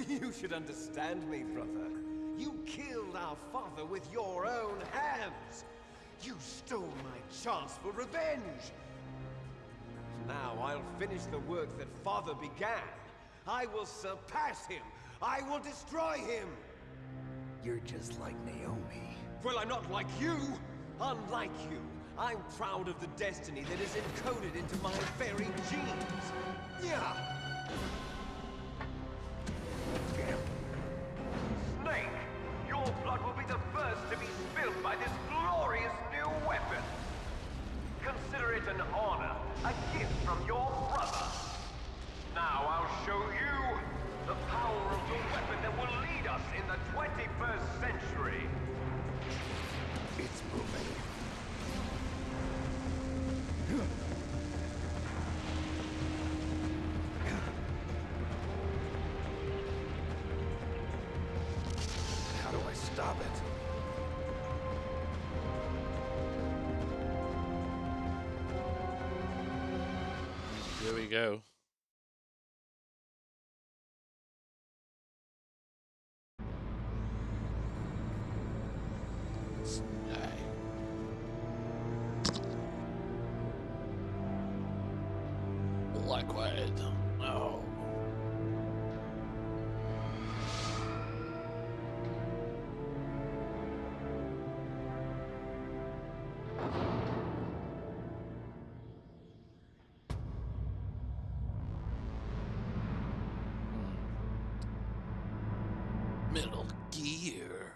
L: You should understand me, brother. You killed our father with your own hands! You stole my chance for revenge! Now I'll finish the work that father began. I will surpass him! I will destroy him!
H: You're just like Naomi.
L: Well, I'm not like you! Unlike you, I'm proud of the destiny that is encoded into my very genes! Yeah! Snake, your blood will be the first to be spilled by this glorious new weapon! Consider it an honor, a gift from your brother! Now I'll show you the power of the weapon that will lead us in the 21st century!
H: It's moving. How do I stop it?
A: Here we go. Liquid. Oh. Metal Gear.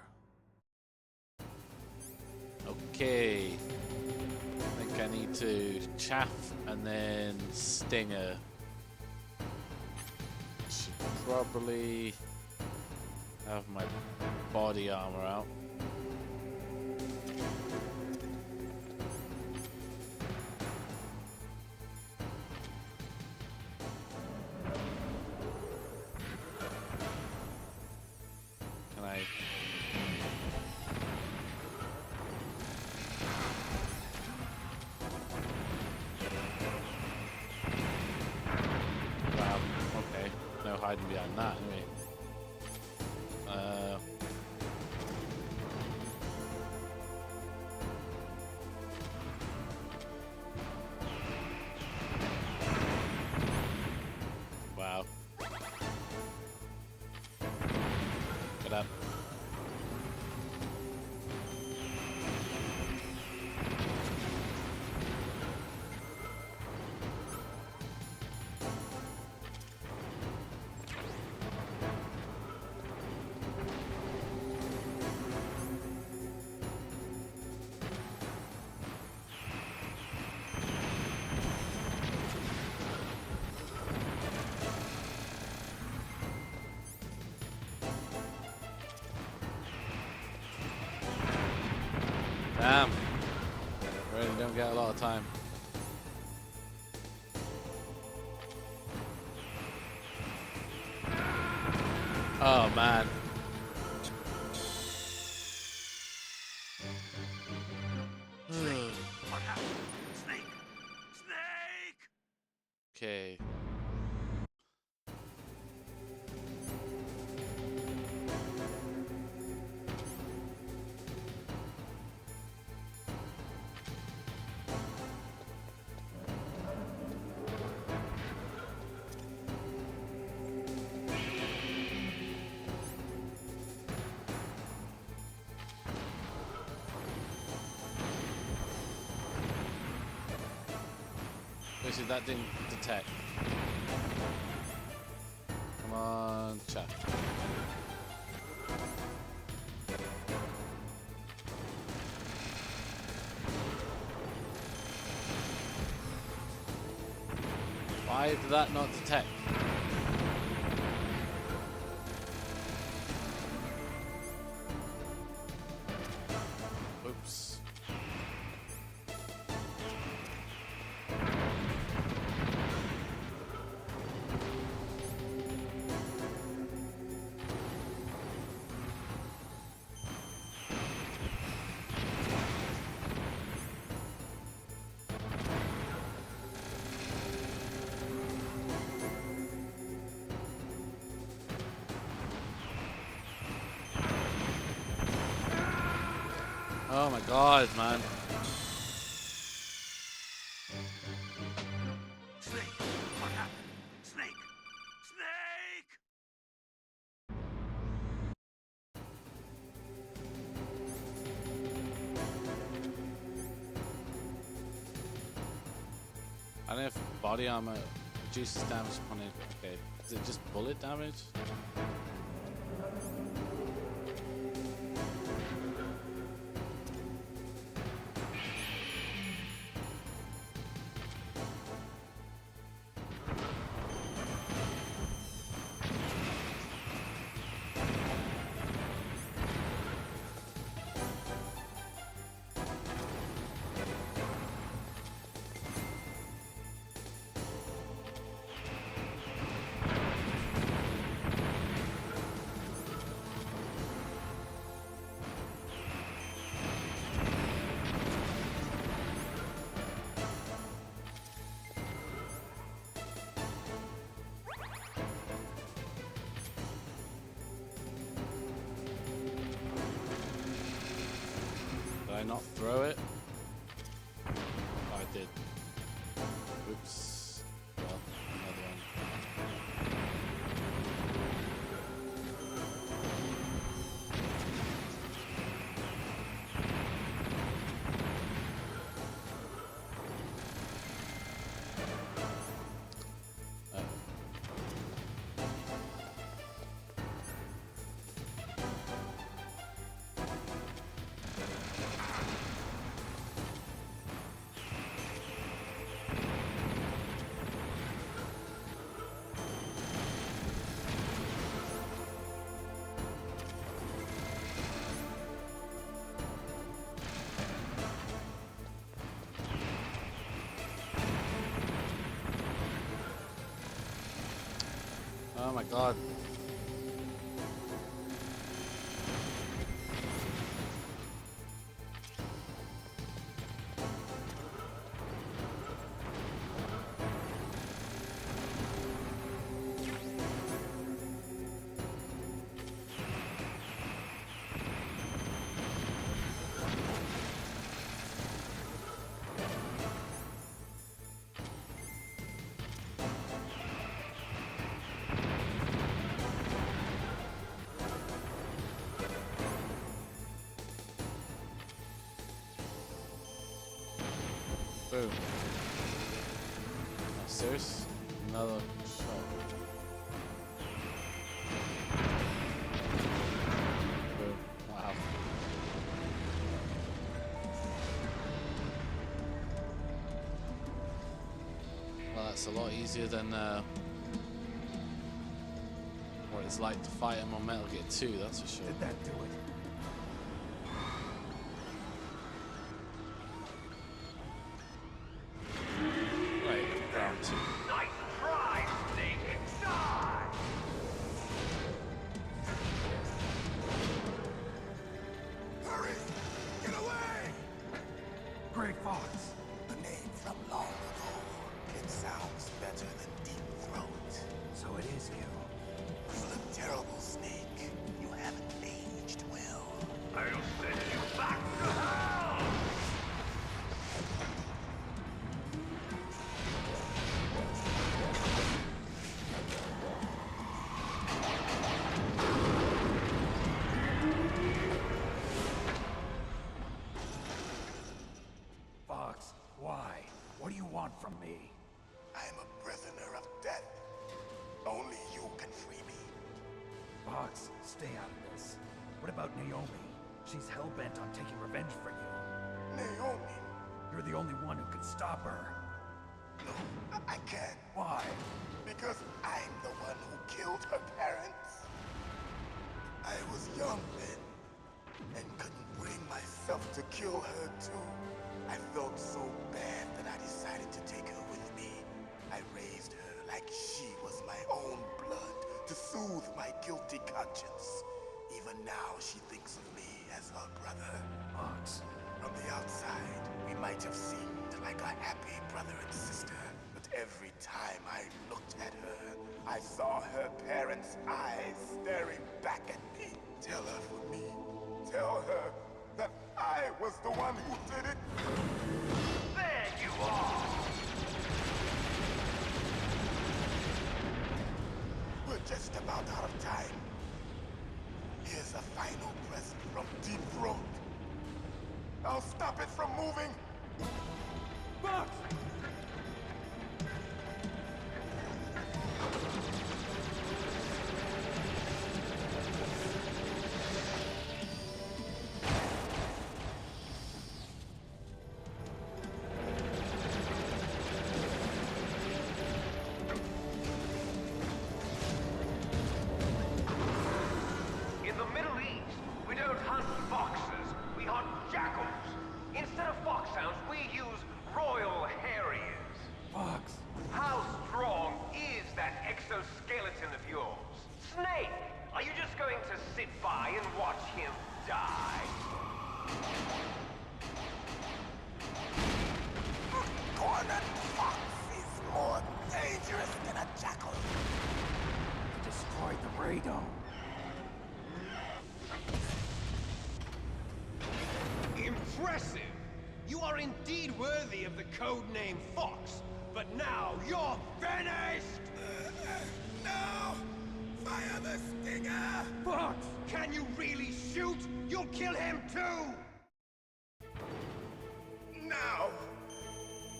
A: Okay. I think I need to chaff and then stinger. Should probably have my body armor out. Can I? Wow, okay. No hiding behind that, anyway. Wow. Get up. Damn. Really don't get a lot of time. Oh man.
I: What happened? Snake! Snake!
A: Okay. Basically, that didn't detect. Come on, chat. Why did that not detect? Oops. Oh my god, man.
I: Snake! What happened? Snake! Snake!
A: I don't know if body armor reduces damage upon it. Okay. Is it just bullet damage? Did I not throw it? Oh, I did. Oops. Well, another one. Oh my god. Boom. Oh, serious? Another shot. Boom. Wow. Well, that's a lot easier than what it's like to fight him on Metal Gear 2, that's for sure.
H: Did that do it? Why? What do you want from me?
D: I am a prisoner of death. Only you can free me.
H: Fox, stay out of this. What about Naomi? She's hell-bent on taking revenge for you.
D: Naomi?
H: You're the only one who can stop her.
D: No, I can't.
H: Why?
D: Because I'm the one who killed her parents. I was young then, and couldn't bring myself to kill her too. I felt so bad that I decided to take her with me. I raised her like she was my own blood to soothe my guilty conscience. Even now, she thinks of me as her brother.
H: Fox.
D: From the outside, we might have seemed like a happy brother and sister, but every time I looked at her, I saw her parents' eyes staring back at me. Tell her for me. Tell her that I was the one who did it.
N: There you are!
D: We're just about out of time. Here's a final present from Deep Throat. I'll stop it from moving.
H: Fox!
N: In the Middle East, we don't hunt foxes, we hunt jackals. Instead of foxhounds, we use royal harriers.
H: Fox!
N: How strong is that exoskeleton of yours? Snake, are you just going to sit by and watch him die?
D: Cornered fox is more dangerous than a jackal.
H: Destroyed the radome.
G: Impressive! You are indeed worthy of the codename Fox, but now you're finished!
D: No! Fire the stinger!
G: Fox! Can you really shoot? You'll kill him too!
D: Now!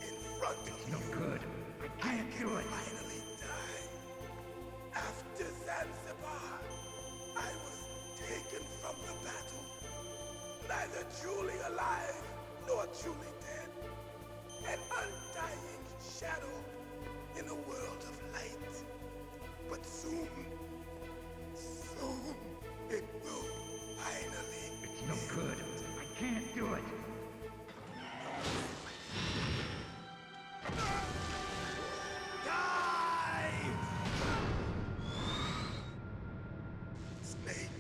D: In front of you.
H: No good. I can't do it.
D: Finally die. After Zanzibar, I was taken from the battle. Neither truly alive nor truly dead. An undying shadow in a world of light. But soon, it will finally.
H: It's no good. I can't do it.
D: Die! Snake,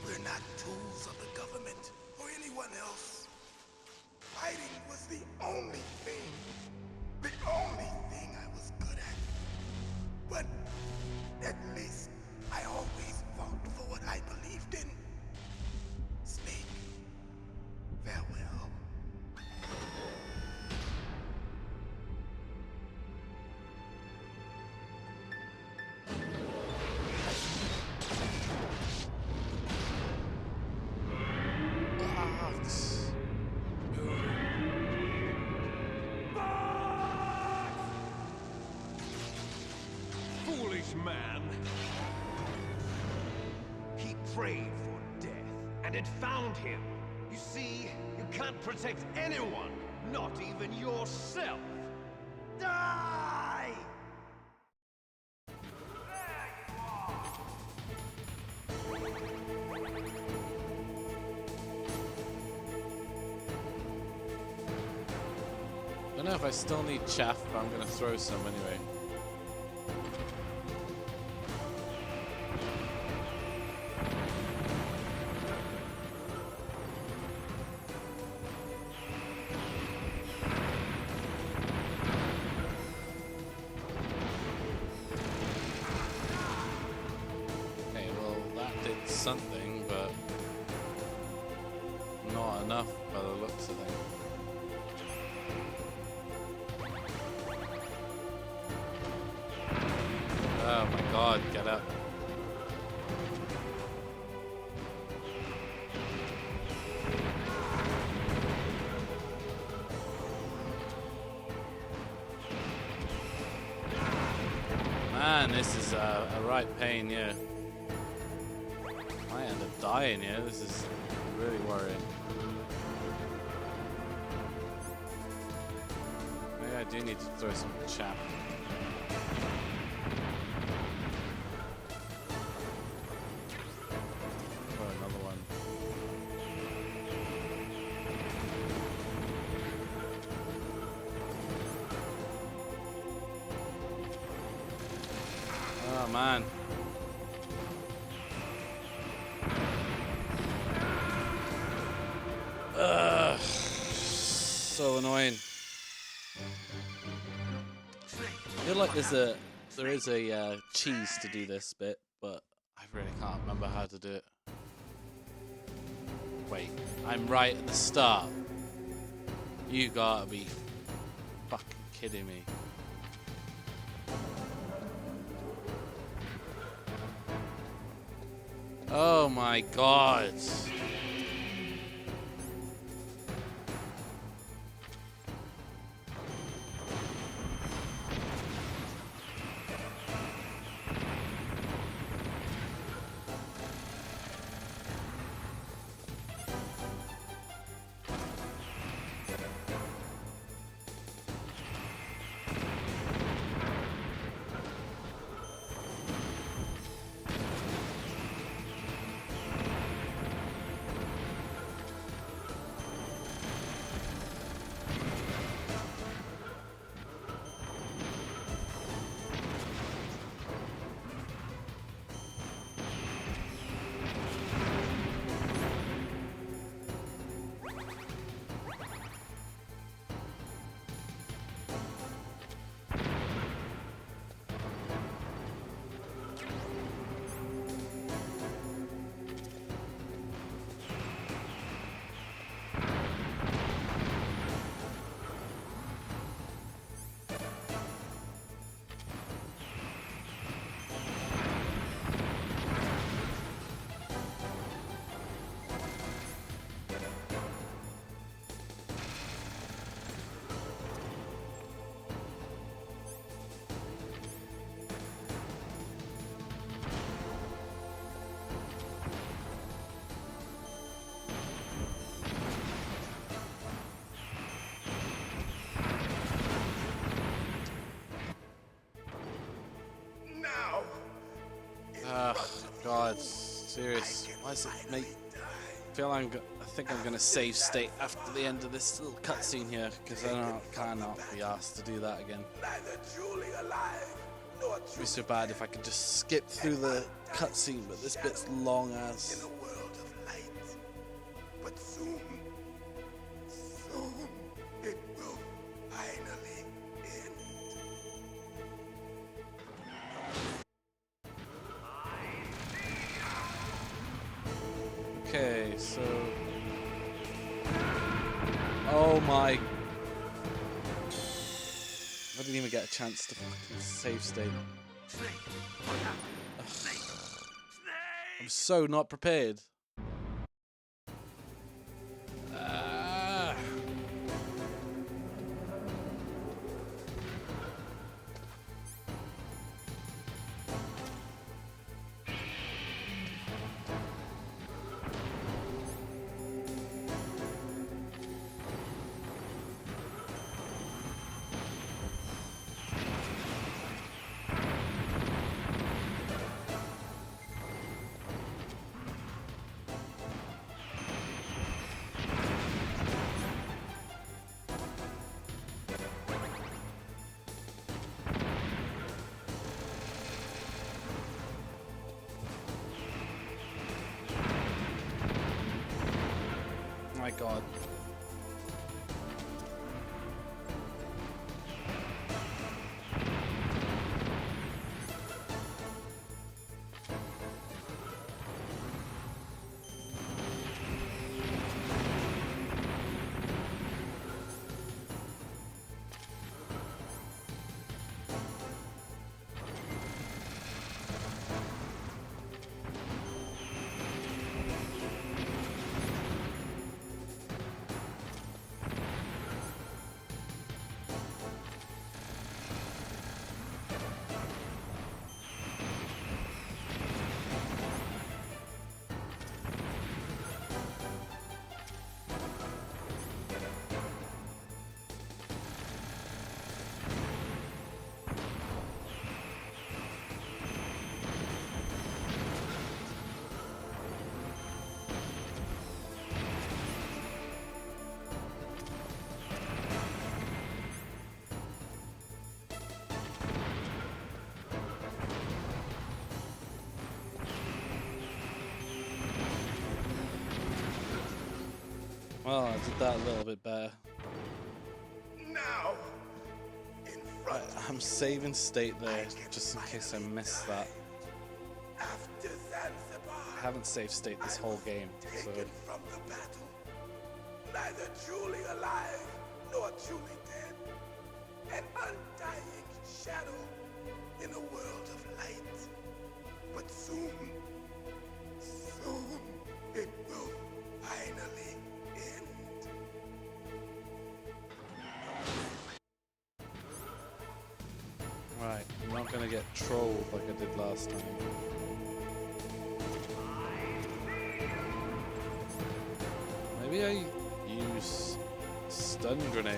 D: we're not tools of the government or anyone else. Fighting was the only thing I was good at. But at least I always fought for what I believed in. Snake, farewell.
G: Foolish man! He prayed for death, and it found him. You see, you can't protect anyone, not even yourself. Die!
A: Don't know if I still need chaff, but I'm gonna throw some anyway. Okay, well that did something, but not enough by the looks of things. Oh my god, get up. Man, this is a right pain, yeah. I end up dying here, this is really worrying. Maybe I do need to throw some chaff. Throw another one. Oh man. Ugh. So annoying. I feel like there is a cheese to do this bit, but I really can't remember how to do it. Wait, I'm right at the start. You gotta be fucking kidding me. Oh my god. God, serious. Why does it make I think I'm gonna save state after the end of this little cutscene here, because I cannot be asked to do that again. It'd be so bad if I could just skip through the cutscene, but this bit's long as.
D: But soon it will finally end.
A: Okay, so. Oh my. I didn't even get a chance to fucking save state. I'm so not prepared. My God. Well, I did that a little bit better.
D: Now,
A: I'm saving state there, just in case I miss that.
D: after Zanzibar,
A: haven't save state this whole game, so
D: Taken from the battle, neither truly alive nor truly dead. An undying shadow in a world of light. But soon it will finally end.
A: right, I'm not gonna get trolled like I did last time. Maybe I use stun grenade.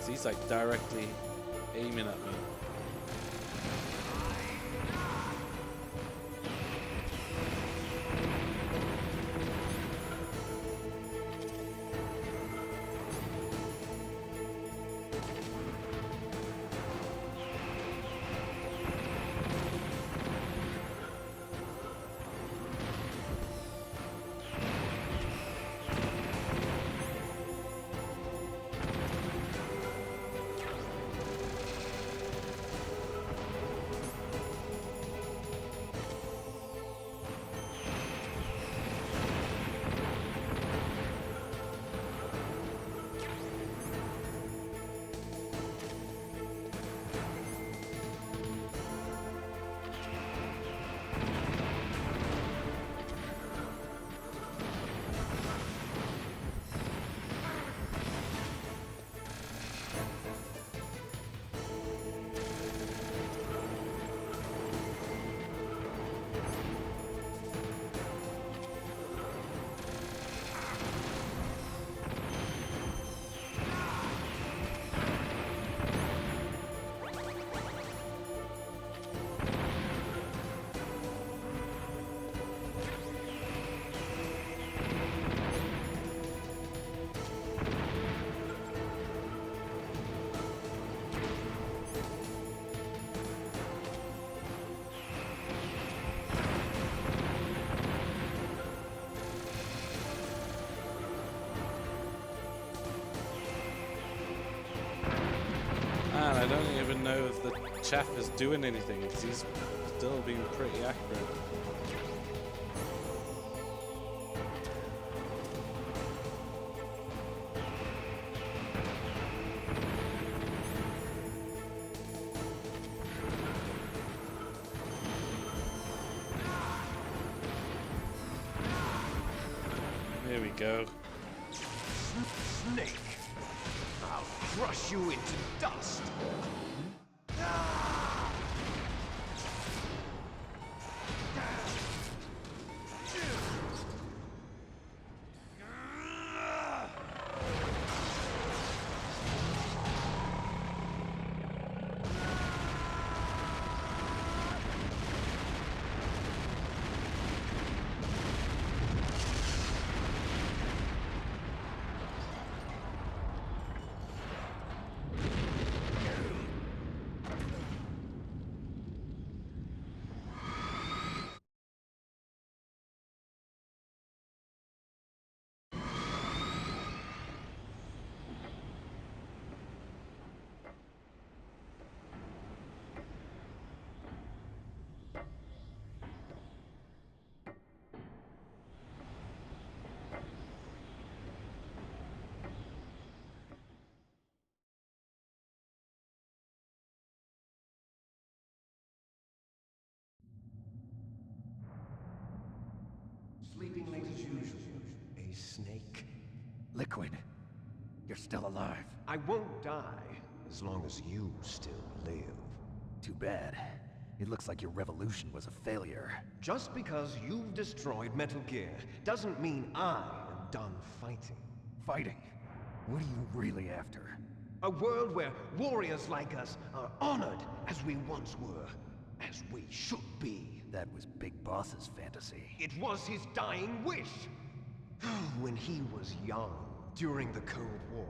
A: He's like directly aiming at me. And I don't even know if the chef is doing anything because he's still being pretty accurate. Here we go.
L: Snake! I'll crush you into dust!
C: Sleeping late as usual. A snake. Liquid. You're still alive.
L: I won't die as long as you still live.
C: Too bad. It looks like your revolution was a failure.
L: Just because you've destroyed Metal Gear doesn't mean I am done fighting.
C: Fighting? What are you really after?
L: A world where warriors like us are honored as we once were, as we should be.
C: That was Big Boss's fantasy.
L: It was his dying wish. When he was young, during the Cold War,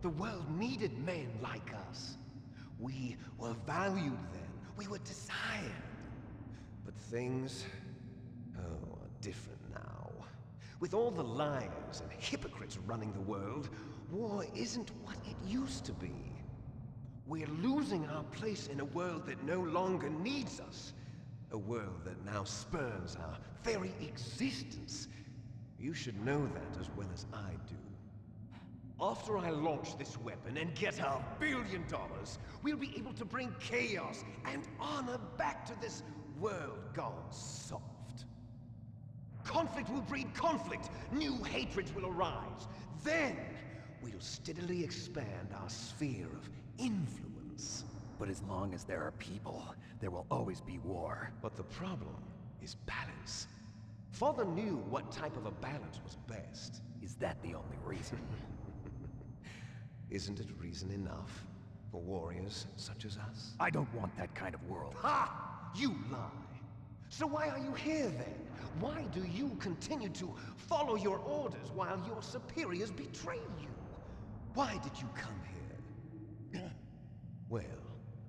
L: the world needed men like us. We were valued then. We were desired. But things, are different now. With all the liars and hypocrites running the world, war isn't what it used to be.
G: We're losing our place in a world that no longer needs us. A world that now spurns our very existence. You should know that as well as I do. After I launch this weapon and get our $1 billion, we'll be able to bring chaos and honor back to this world gone soft. Conflict will breed conflict. New hatreds will arise. Then, we'll steadily expand our sphere of influence.
H: But as long as there are people, there will always be war.
G: But the problem is balance. Father knew what type of a balance was best.
H: Is that the only reason?
G: Isn't it reason enough for warriors such as us?
H: I don't want that kind of world.
G: Ha! You lie! So why are you here then? Why do you continue to follow your orders while your superiors betray you? Why did you come here? Well,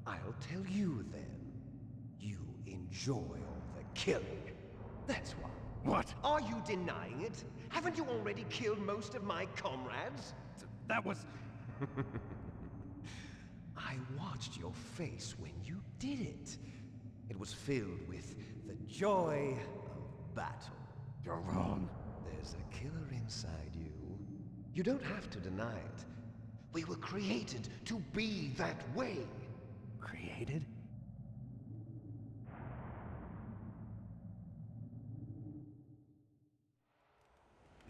G: I'll tell you then. You enjoy all the killing. That's why.
H: What?
G: Are you denying it? Haven't you already killed most of my comrades?
H: That was...
G: I watched your face when you did it. It was filled with the joy of battle.
H: You're wrong.
G: There's a killer inside you. You don't have to deny it. We were created to be that way.
H: Created?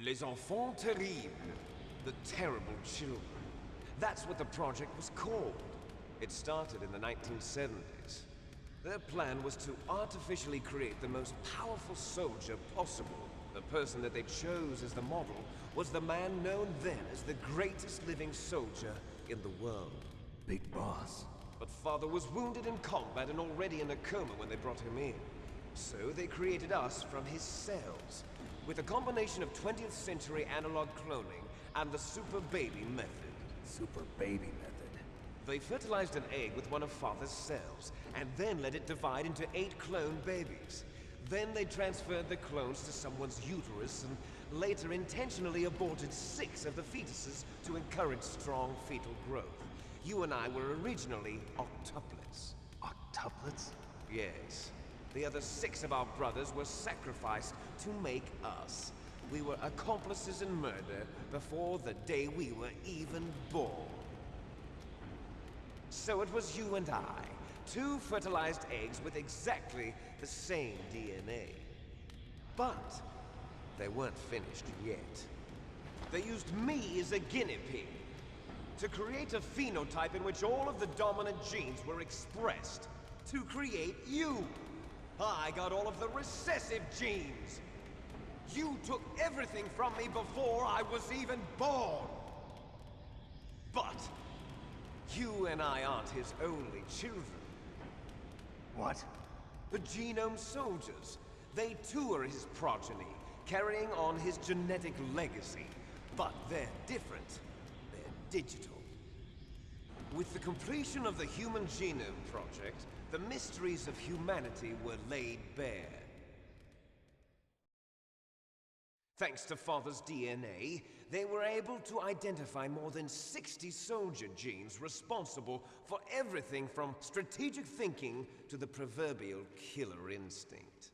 G: Les enfants terribles. The terrible children. That's what the project was called. It started in the 1970s. Their plan was to artificially create the most powerful soldier possible. The person that they chose as the model was the man known then as the greatest living soldier in the world.
H: Big boss.
G: But Father was wounded in combat and already in a coma when they brought him in. So they created us from his cells, with a combination of 20th century analog cloning and the super baby method.
H: Super baby method.
G: They fertilized an egg with one of Father's cells, and then let it divide into 8 clone babies. Then they transferred the clones to someone's uterus, and later intentionally aborted 6 of the fetuses to encourage strong fetal growth. You and I were originally octuplets.
H: Octuplets?
G: Yes. The other 6 of our brothers were sacrificed to make us. We were accomplices in murder before the day we were even born. So it was you and I, 2 fertilized eggs with exactly the same DNA. But they weren't finished yet. They used me as a guinea pig to create a phenotype in which all of the dominant genes were expressed to create you. I got all of the recessive genes. You took everything from me before I was even born. But you and I aren't his only children.
H: What?
G: The Genome Soldiers. They too are his progeny, carrying on his genetic legacy. But they're different. They're digital. With the completion of the Human Genome Project, the mysteries of humanity were laid bare. Thanks to Father's DNA, they were able to identify more than 60 soldier genes responsible for everything from strategic thinking to the proverbial killer instinct.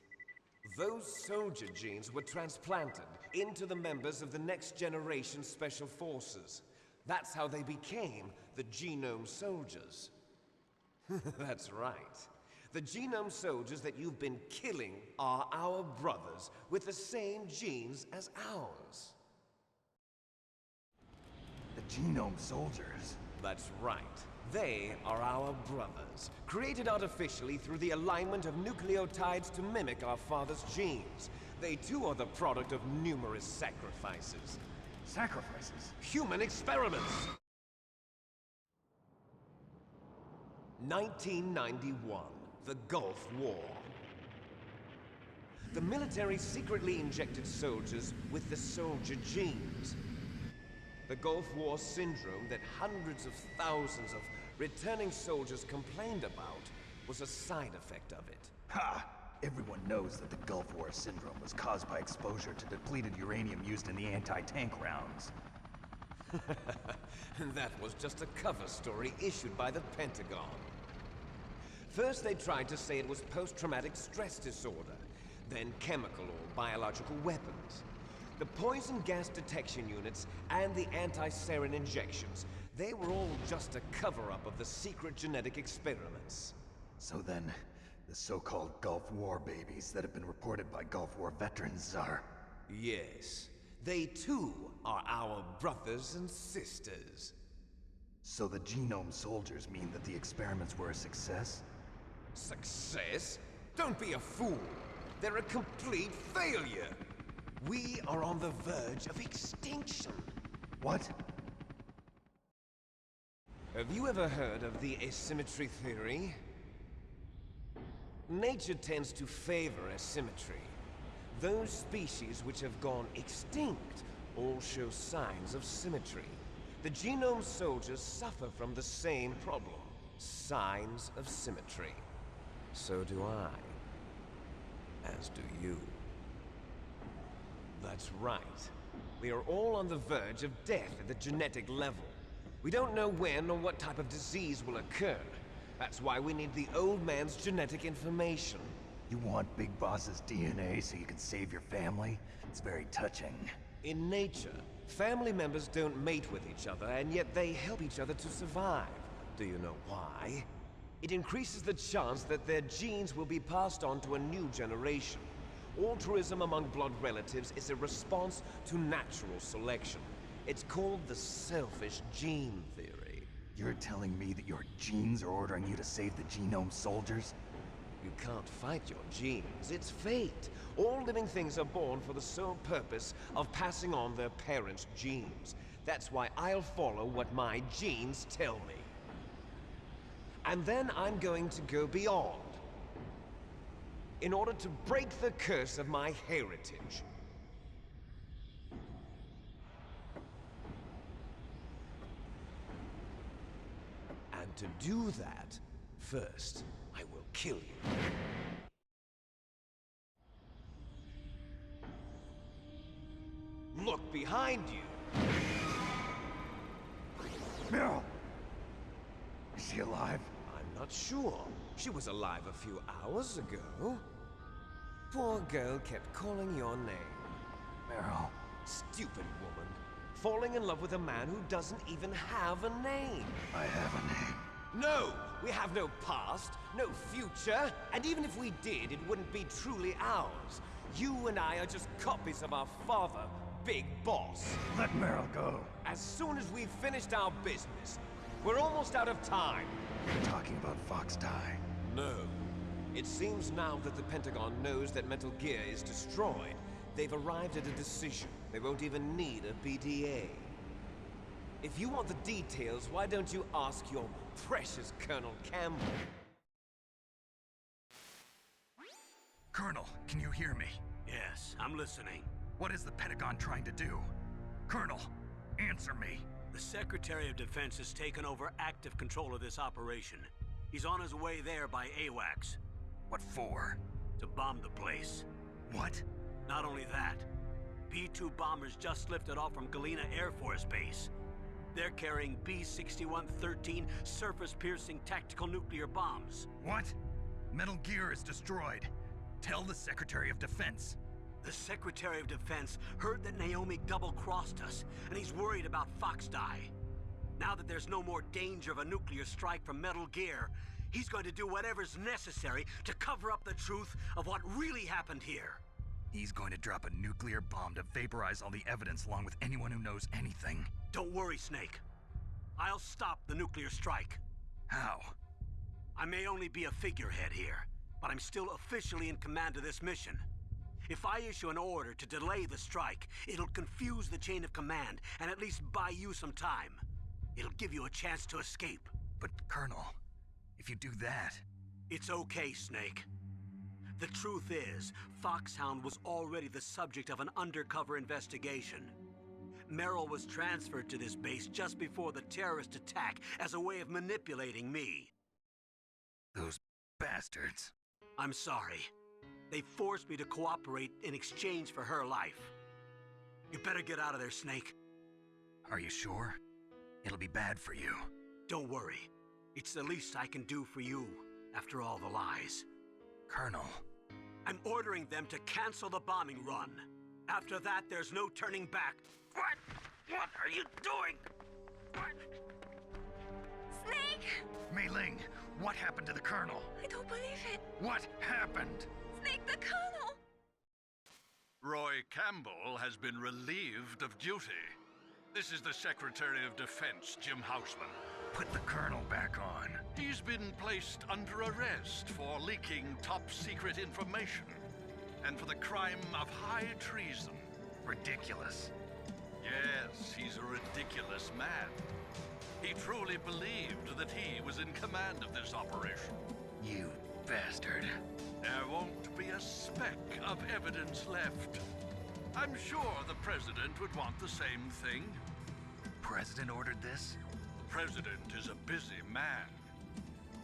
G: Those soldier genes were transplanted into the members of the next generation Special Forces. That's how they became the Genome Soldiers. That's right. The Genome Soldiers that you've been killing are our brothers with the same genes as ours.
H: The Genome Soldiers?
G: That's right. They are our brothers, created artificially through the alignment of nucleotides to mimic our father's genes. They too are the product of numerous sacrifices.
H: Sacrifices?
G: Human experiments! 1991. The Gulf War. The military secretly injected soldiers with the soldier genes. The Gulf War syndrome that hundreds of thousands of returning soldiers complained about was a side effect of it.
H: Ha! Everyone knows that the Gulf War syndrome was caused by exposure to depleted uranium used in the anti-tank rounds.
L: That was just a cover story issued by the Pentagon. First they tried to say it was post-traumatic stress disorder, then chemical or biological weapons. The poison gas detection units and the anti-sarin injections, they were all just a cover-up of the secret genetic experiments.
H: So then, the so-called Gulf War babies that have been reported by Gulf War veterans are...
L: Yes. They too are our brothers and sisters.
H: So the genome soldiers mean that the experiments were a success?
L: Success? Don't be a fool. They're a complete failure. We are on the verge of extinction.
H: What?
L: Have you ever heard of the asymmetry theory? Nature tends to favor asymmetry. Those species which have gone extinct all show signs of symmetry. The genome soldiers suffer from the same problem. Signs of symmetry. So do I. As do you. That's right. We are all on the verge of death at the genetic level. We don't know when or what type of disease will occur. That's why we need the old man's genetic information.
H: You want Big Boss's DNA so you can save your family? It's very touching.
L: In nature, family members don't mate with each other, and yet they help each other to survive. Do you know why? It increases the chance that their genes will be passed on to a new generation. Altruism among blood relatives is a response to natural selection. It's called the selfish gene theory.
H: You're telling me that your genes are ordering you to save the genome soldiers?
L: You can't fight your genes. It's fate. All living things are born for the sole purpose of passing on their parents' genes. That's why I'll follow what my genes tell me. And then I'm going to go beyond. In order to break the curse of my heritage. And to do that, first, I will kill you. Look behind you!
H: Meryl! Is she alive?
L: I'm not sure. She was alive a few hours ago. Poor girl kept calling your name.
H: Meryl.
L: Stupid woman. Falling in love with a man who doesn't even have a name.
H: I have a name.
L: No! We have no past, no future, and even if we did, it wouldn't be truly ours. You and I are just copies of our father, Big Boss.
H: Let Meryl go.
L: As soon as we've finished our business, we're almost out of time.
H: You're talking about Fox Die.
L: No. It seems now that the Pentagon knows that Metal Gear is destroyed. They've arrived at a decision. They won't even need a BDA. If you want the details, why don't you ask your precious Colonel Campbell?
M: Colonel, can you hear me?
I: Yes, I'm listening.
M: What is the Pentagon trying to do? Colonel, answer me.
I: The Secretary of Defense has taken over active control of this operation. He's on his way there by AWACS.
M: What for?
I: To bomb the place.
M: What?
I: Not only that, B-2 bombers just lifted off from Galena Air Force Base. They're carrying B-6113 surface-piercing tactical nuclear bombs.
M: What? Metal Gear is destroyed. Tell the Secretary of Defense.
I: The Secretary of Defense heard that Naomi double-crossed us, and he's worried about Fox Die. Now that there's no more danger of a nuclear strike from Metal Gear, he's going to do whatever's necessary to cover up the truth of what really happened here.
M: He's going to drop a nuclear bomb to vaporize all the evidence along with anyone who knows anything.
I: Don't worry, Snake. I'll stop the nuclear strike.
M: How?
I: I may only be a figurehead here, but I'm still officially in command of this mission. If I issue an order to delay the strike, it'll confuse the chain of command and at least buy you some time. It'll give you a chance to escape.
M: But, Colonel, if you do that...
I: It's okay, Snake. The truth is, Foxhound was already the subject of an undercover investigation. Meryl was transferred to this base just before the terrorist attack as a way of manipulating me.
M: Those bastards.
I: I'm sorry. They forced me to cooperate in exchange for her life. You better get out of there, Snake.
M: Are you sure? It'll be bad for you.
I: Don't worry. It's the least I can do for you, after all the lies.
M: Colonel.
I: I'm ordering them to cancel the bombing run. After that, there's no turning back. What? What are you doing? What?
F: Snake!
M: Mei Ling, what happened to the Colonel?
F: I don't believe it.
M: What happened?
F: Snake, the Colonel!
O: Roy Campbell has been relieved of duty. This is the Secretary of Defense, Jim Houseman.
M: Put the Colonel back on.
O: He's been placed under arrest for leaking top-secret information and for the crime of high treason.
M: Ridiculous.
O: Yes, he's a ridiculous man. He truly believed that he was in command of this operation.
M: You bastard.
O: There won't be a speck of evidence left. I'm sure the President would want the same thing.
M: President ordered this?
O: The President is a busy man.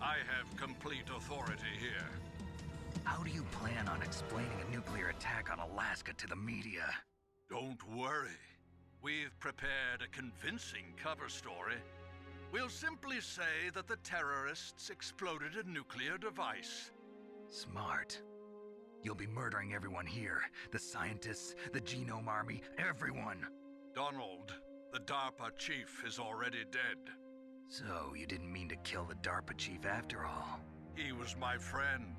O: I have complete authority here.
M: How do you plan on explaining a nuclear attack on Alaska to the media?
O: Don't worry. We've prepared a convincing cover story. We'll simply say that the terrorists exploded a nuclear device.
M: Smart. You'll be murdering everyone here. The scientists, the Genome Army, everyone.
O: Donald, the DARPA chief, is already dead.
M: So, you didn't mean to kill the DARPA chief after all?
O: He was my friend.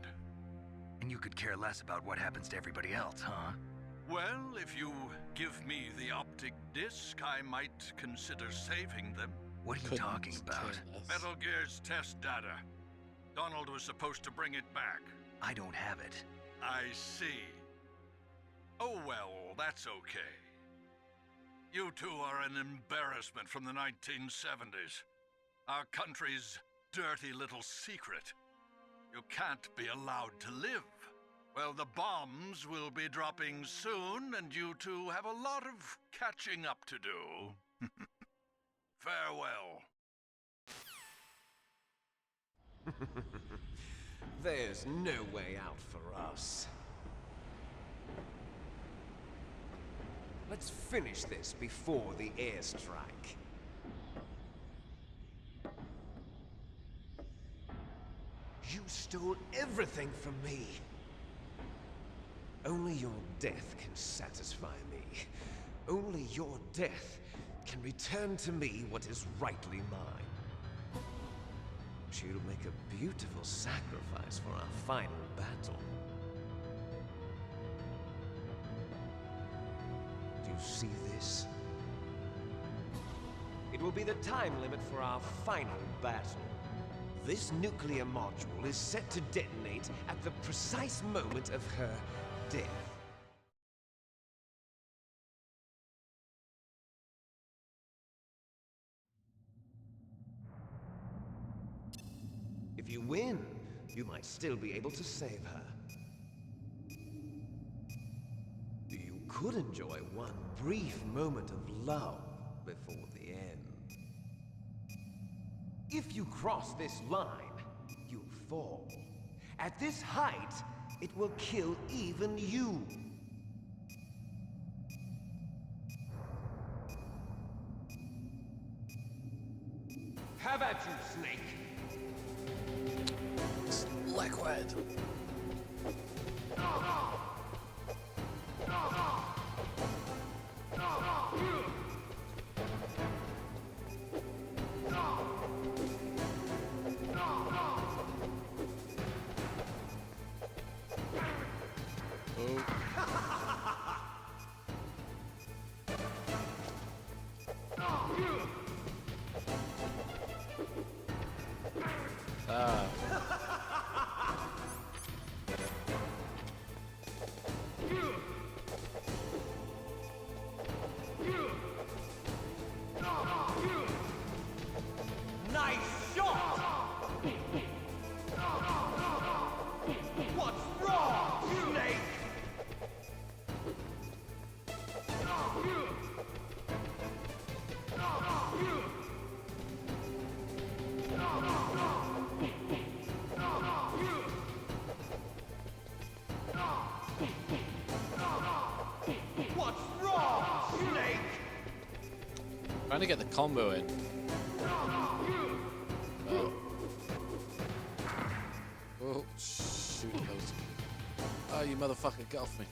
M: And you could care less about what happens to everybody else, huh?
O: Well, if you give me the optic disc, I might consider saving them.
M: What are you talking about?
O: Metal Gear's test data. Donald was supposed to bring it back.
M: I don't have it.
O: I see. Oh well, that's okay. You two are an embarrassment from the 1970s. Our country's dirty little secret. You can't be allowed to live. Well, the bombs will be dropping soon, and you two have a lot of catching up to do. Farewell.
L: There's no way out for us. Let's finish this before the airstrike. You stole everything from me. Only your death can satisfy me. Only your death can return to me what is rightly mine. But you'll make a beautiful sacrifice for our final battle. Do you see this? It will be the time limit for our final battle. This nuclear module is set to detonate at the precise moment of her death. If you win, you might still be able to save her. You could enjoy one brief moment of love before the end. If you cross this line, you'll fall. At this height, it will kill even you. Have at you, Snake.
A: Liquid. Trying to get the combo in. Oh, shoot those. Oh, you motherfucker, get off me.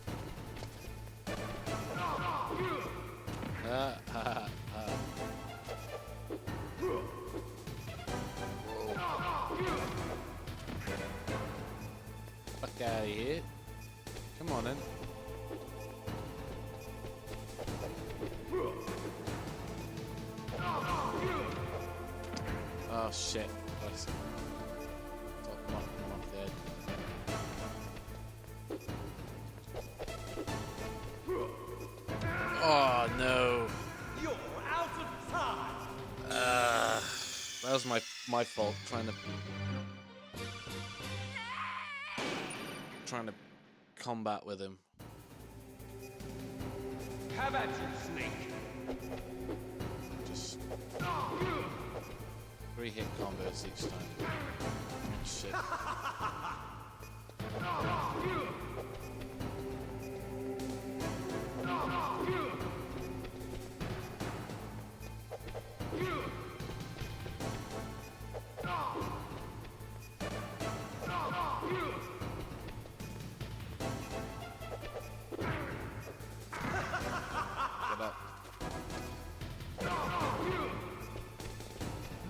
A: Fuck out of here. Come on in. Oh shit. That's... I'm off dead. Oh no.
N: You're out of time.
A: That was my fault trying to combat with him.
N: Have at you, Snake.
A: Just 3-hit combos each time. Oh, shit.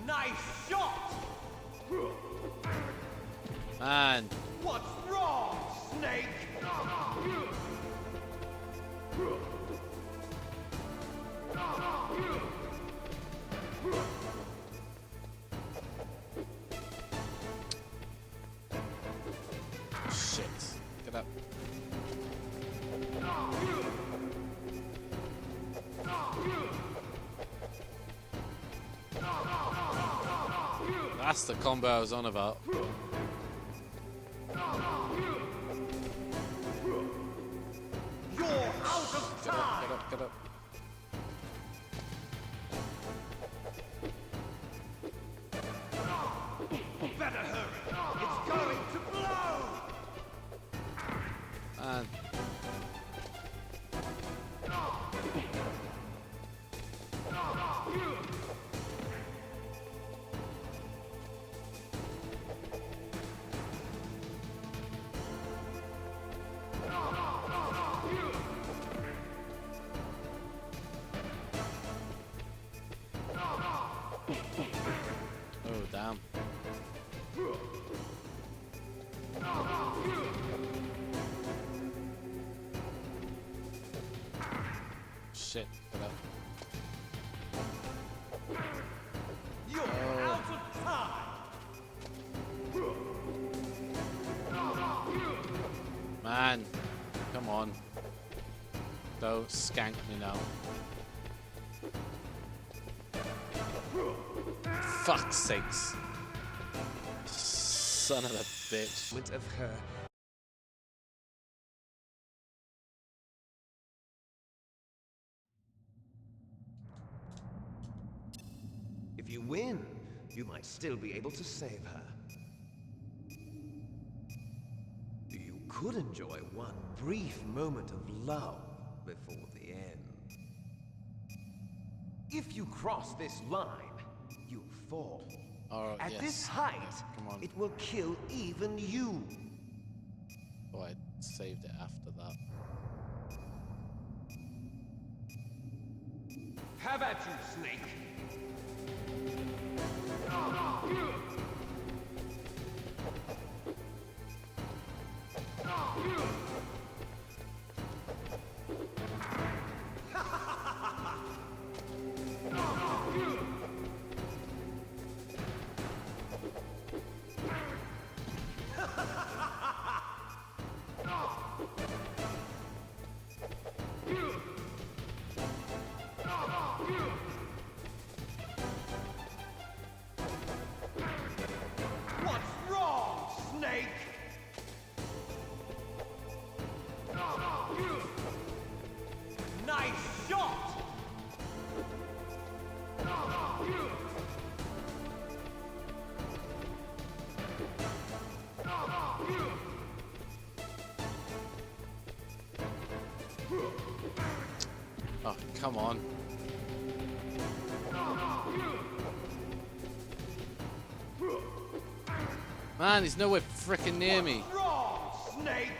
N: Nice shot.
A: Man.
N: What's wrong, Snake?
A: Shit. Get up. That's the combo I was on about.
N: You're out of time.
A: Get up, get up.
N: Better hurry. It's going to blow.
A: And oh damn. Shit, get up.
N: You're out of time.
A: Man, come on. Don't skank me now. Fuck's sakes. Son of a bitch.
L: Of her. If you win, you might still be able to save her. You could enjoy one brief moment of love before the end. If you cross this line, you'll fall. At
A: yes.
L: this height,
A: Come on.
L: it will kill even you.
A: Oh, I saved it after that.
N: Have at you, Snake. What's wrong, Snake? Nice shot!
A: Oh, come on. Man, he's nowhere freaking near me.
N: What's wrong, Snake?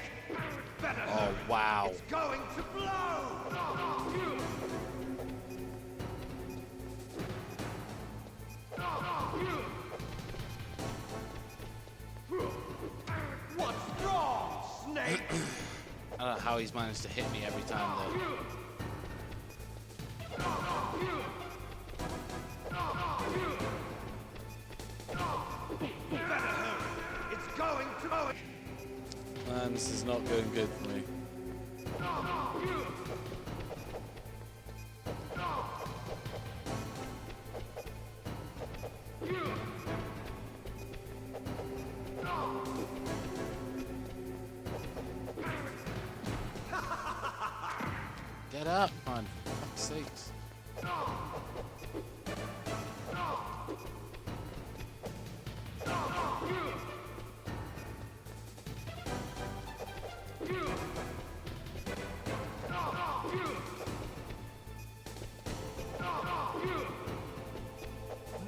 N: Better
A: Oh,
N: hurry.
A: wow.
N: It's going to blow. What's wrong, Snake?
A: I don't know how he's managed to hit me every time though.
N: Better hurry. It's going to blow.
A: Man, this is not going good for me. Get up, man. For fuck's sakes.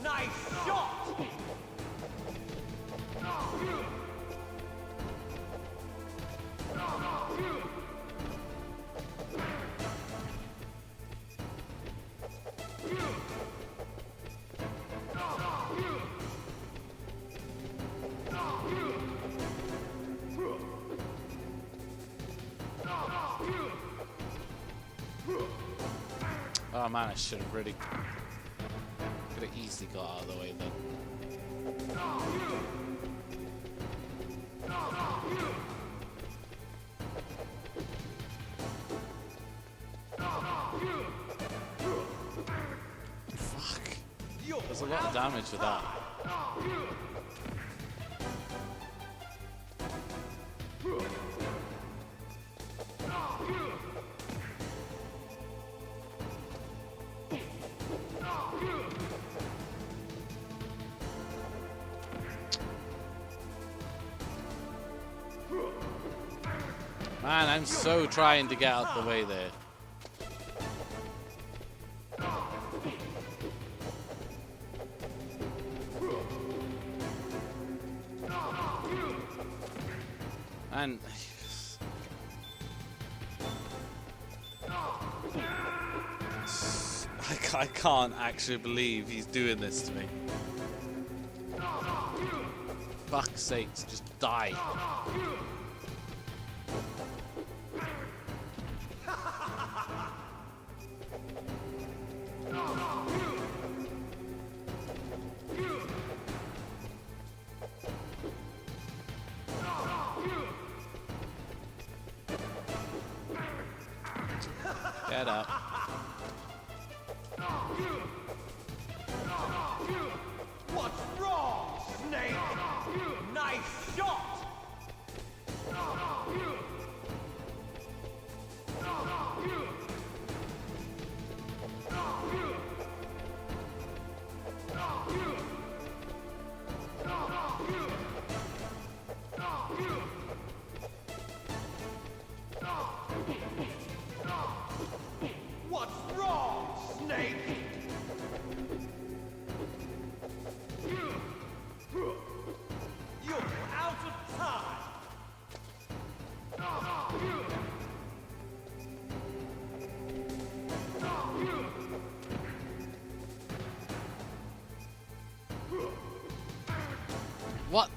N: Nice shot.
A: Oh man, I should have really could have easily got out of the way then. Fuck. There's a lot of damage with that. Man, I'm so trying to get out the way there. And I can't actually believe he's doing this to me. Fuck's sakes, just die. Get up.
N: What's wrong, Snake? Nice shot. What's wrong, Snake? You're out of time.
A: What?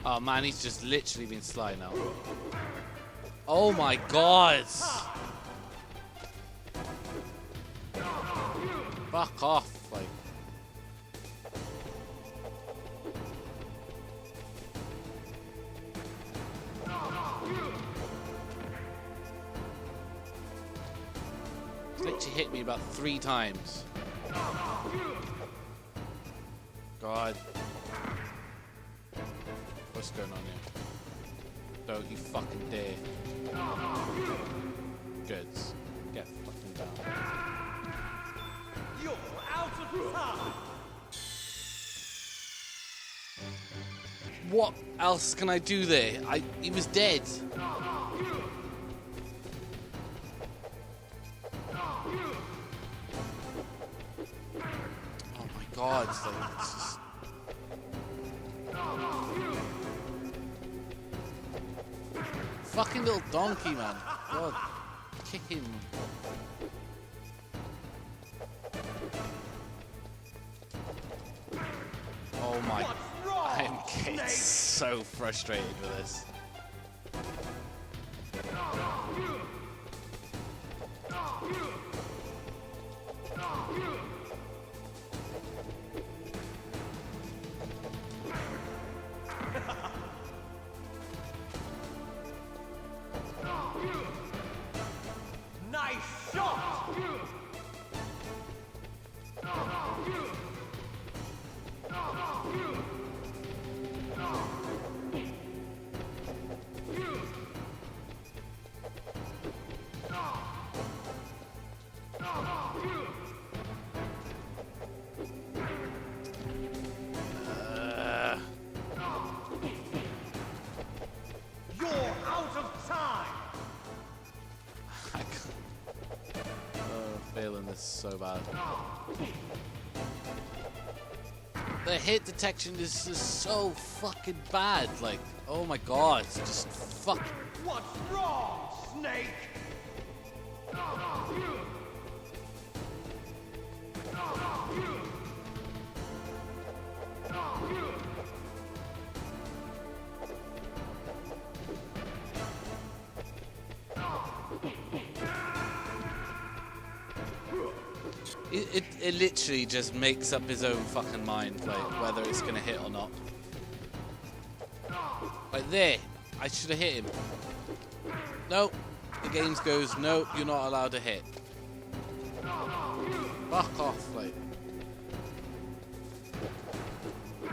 A: Oh man, he's just literally been sly now. Oh my god! Fuck off, like. He's literally hit me about 3 times. God. What's going on here? Don't you fucking dare. Good. Get fucking down.
N: You're out of time.
A: What else can I do there? He was dead. Oh my god, it's like, it's just... Fucking little donkey, man. God, kick him. Oh my, I'm getting so frustrated with this.
N: Nice shot! You're out of time!
A: Failing this so bad. The hit detection is just so fucking bad. Like, oh my god, it's just fuck.
N: What's wrong, Snake?
A: It literally just makes up his own fucking mind, like, whether it's gonna hit or not. Like there, I should have hit him. Nope. The game goes, nope, you're not allowed to hit. Fuck off, like.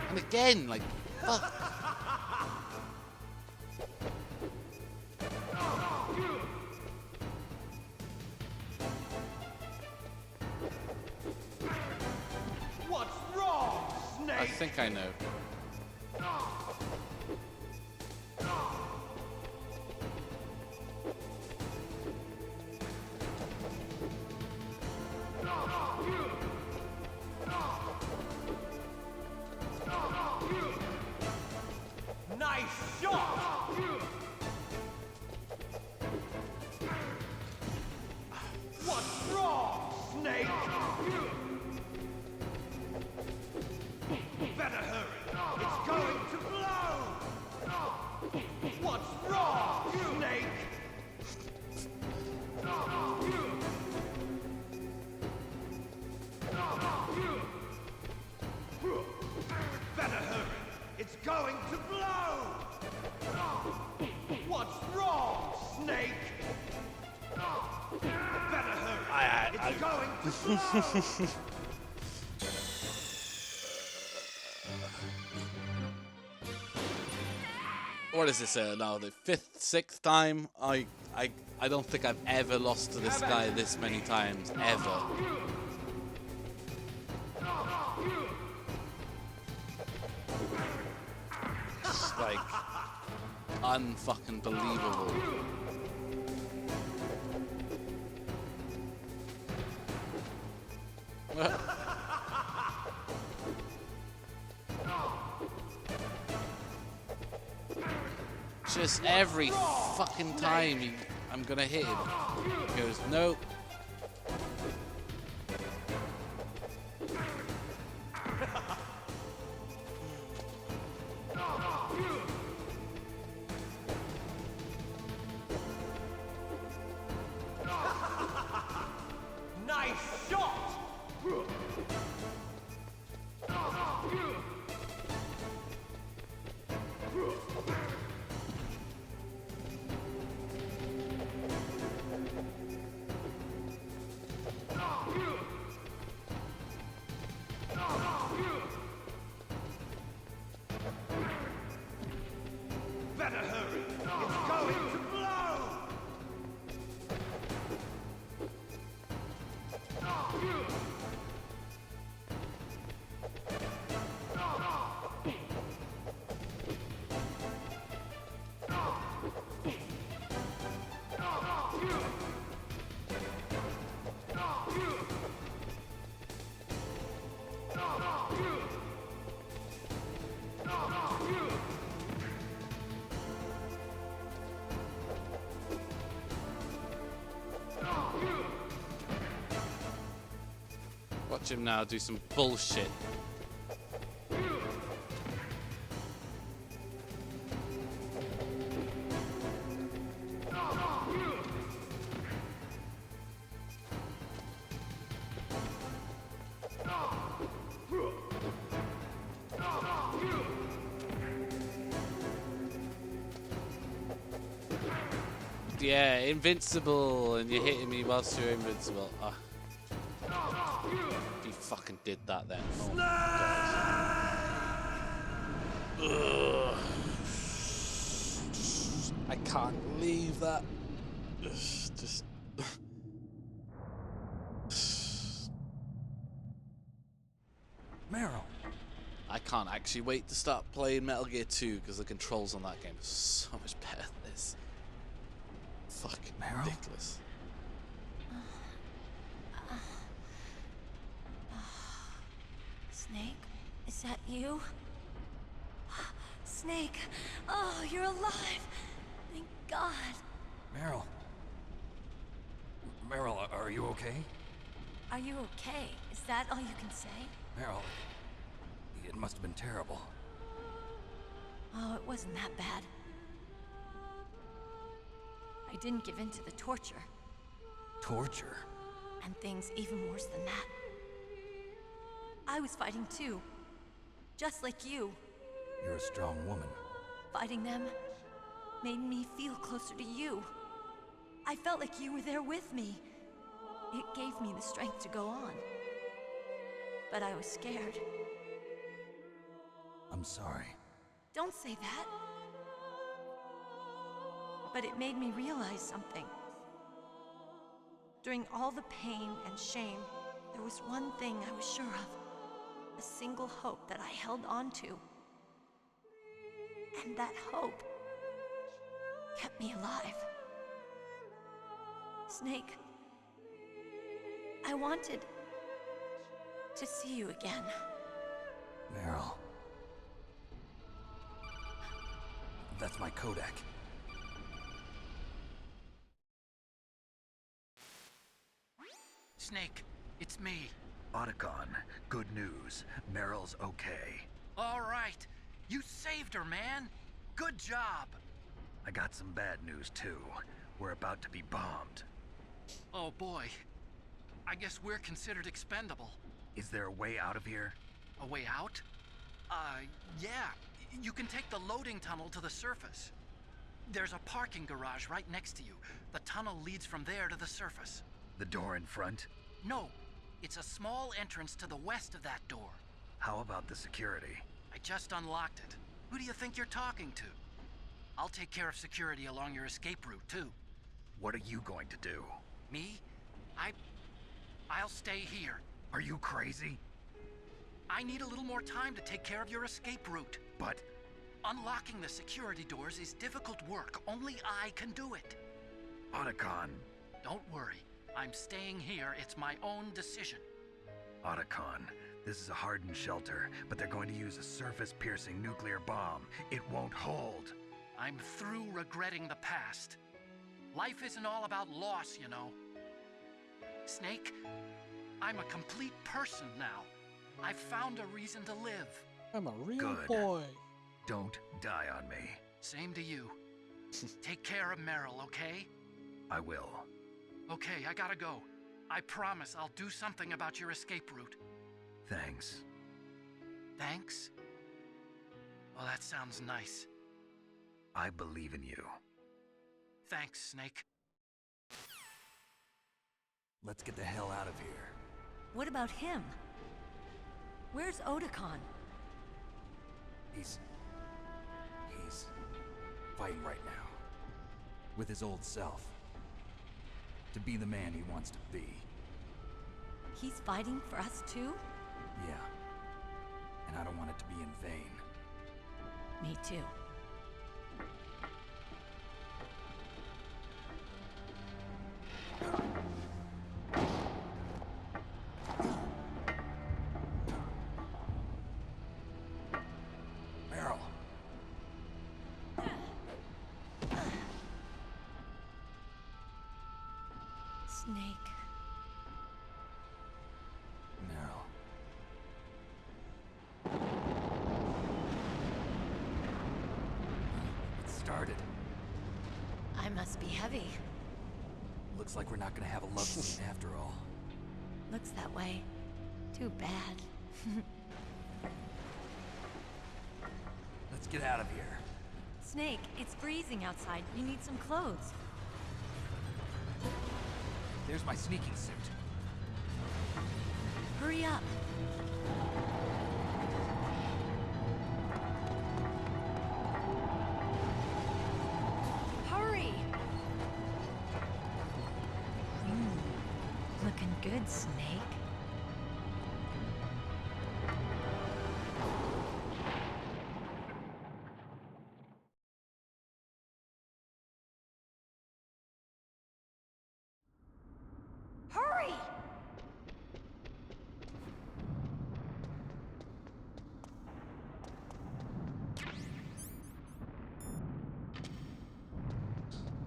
A: And again, like, fuck.
N: What's wrong, Snake?
A: I think I know.
N: Nice shot! What's wrong, Snake? Better hurry. It's going to blow! What's wrong, Snake? Better hurry. It's going to blow! What's wrong, Snake? Better hurry. It's going to blow!
A: What is this now? The fifth, sixth time? I don't think I've ever lost to this guy this many times, ever. It's like unfucking believable. Just every fucking time I'm gonna hit him, he goes, nope.
N: Nice shot!
A: watch him now do some bullshit. Yeah, invincible, and you're hitting me whilst you're invincible. Oh. If you fucking did that then. Oh my God. Ugh. I can't leave that. Just.
H: Meryl.
A: I can't actually wait to start playing Metal Gear 2 because the controls on that game are so much better than this. Fucking
H: Meryl?
A: ridiculous.
F: Snake, is that you? Snake, oh, you're alive. Thank God.
H: Meryl. Meryl, are you okay?
F: Are you okay? Is that all you can say?
H: Meryl, it must have been terrible.
F: Oh, it wasn't that bad. I didn't give in to the torture.
H: Torture?
F: And things even worse than that. I was fighting too. Just like you.
H: You're a strong woman.
F: Fighting them made me feel closer to you. I felt like you were there with me. It gave me the strength to go on. But I was scared.
H: I'm sorry.
F: Don't say that. But it made me realize something. During all the pain and shame, there was one thing I was sure of. A single hope that I held on to. And that hope kept me alive. Snake, I wanted to see you again.
H: Meryl. That's my Kodak.
B: Snake, it's me.
M: Otacon, good news. Meryl's okay.
B: All right. You saved her, man. Good job.
M: I got some bad news, too. We're about to be bombed.
B: Oh, boy. I guess we're considered expendable.
M: Is there a way out of here?
B: A way out? Yeah. You can take the loading tunnel to the surface. There's a parking garage right next to you. The tunnel leads from there to the surface.
M: The door in front?
B: No. It's a small entrance to the west of that door.
M: How about the security?
B: I just unlocked it. Who do you think you're talking to? I'll take care of security along your escape route, too.
M: What are you going to do?
B: Me? I'll stay here.
M: Are you crazy?
B: I need a little more time to take care of your escape route.
M: But...
B: Unlocking the security doors is difficult work. Only I can do it.
M: Otacon.
B: Don't worry. I'm staying here. It's my own decision.
M: Otacon, this is a hardened shelter, but they're going to use a surface-piercing nuclear bomb. It won't hold.
B: I'm through regretting the past. Life isn't all about loss, you know. Snake, I'm a complete person now. I've found a reason to live.
A: I'm a real
M: Good.
A: boy.
M: Don't die on me.
B: Same to you. Take care of Meryl, okay?
M: I will.
B: Okay, I gotta go. I promise I'll do something about your escape route.
M: Thanks.
B: Thanks? Well, that sounds nice.
M: I believe in you.
B: Thanks, Snake.
H: Let's get the hell out of here.
F: What about him? Where's Otacon?
H: He's fighting right now. With his old self. To be the man he wants to be.
F: He's fighting for us too?
H: Yeah. And I don't want it to be in vain.
F: Me too.
H: Meryl.
F: Snake.
H: Meryl.
P: must be heavy.
H: Looks like we're not gonna have a love scene after all.
P: Looks that way. Too bad.
H: Let's get out of here.
P: Snake, it's freezing outside. You need some clothes.
H: There's my sneaking suit.
P: Hurry up. Hurry! Looking good, Snake. Hurry!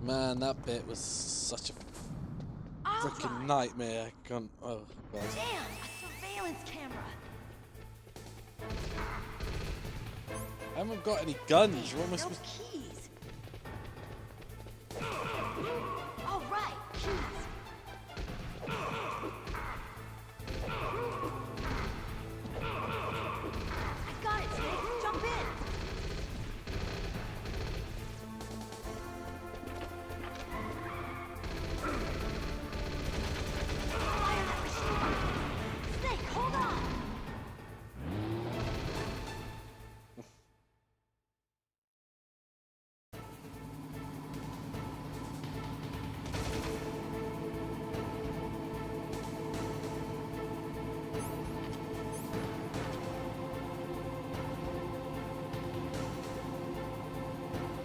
A: Man, that bit was such a freaking nightmare. I can't. Oh god.
P: Damn! A surveillance camera!
A: I haven't got any guns. What am I supposed to?
P: Keys! All right, keys! I got it, Snake! Jump in! Fire that machine gun! Snake, hold on!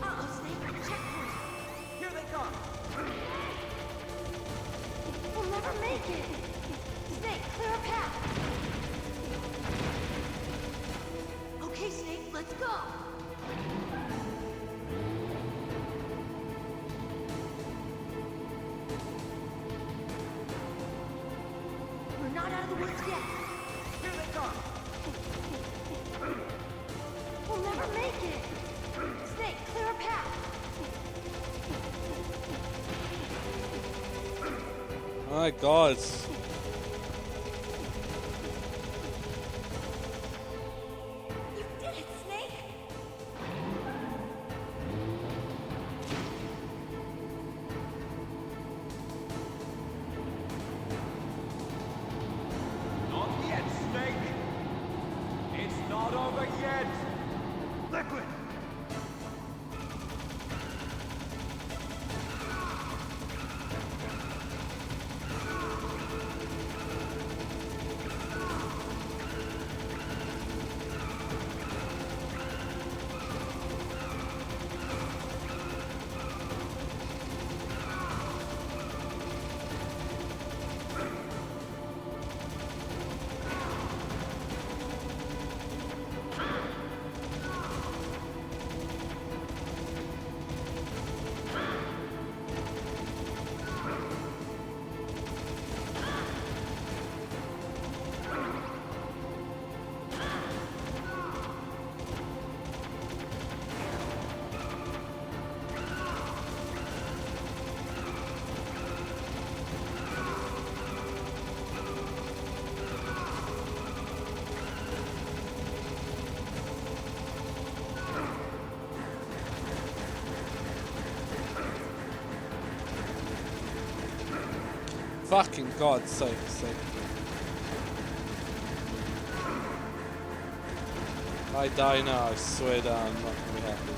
P: Uh-oh, Snake, checkpoint!
N: Here they come!
P: We'll never make it! Snake, clear a path! Okay, Snake, let's go! We're not out of the woods yet!
N: Here they come!
P: We'll never make it! Snake, clear a path!
A: My god.
P: You did it, Snake!
N: Not yet, Snake! It's not over yet! Liquid!
A: Fucking God's sake. If I die now, I swear down, I'm not gonna be happy.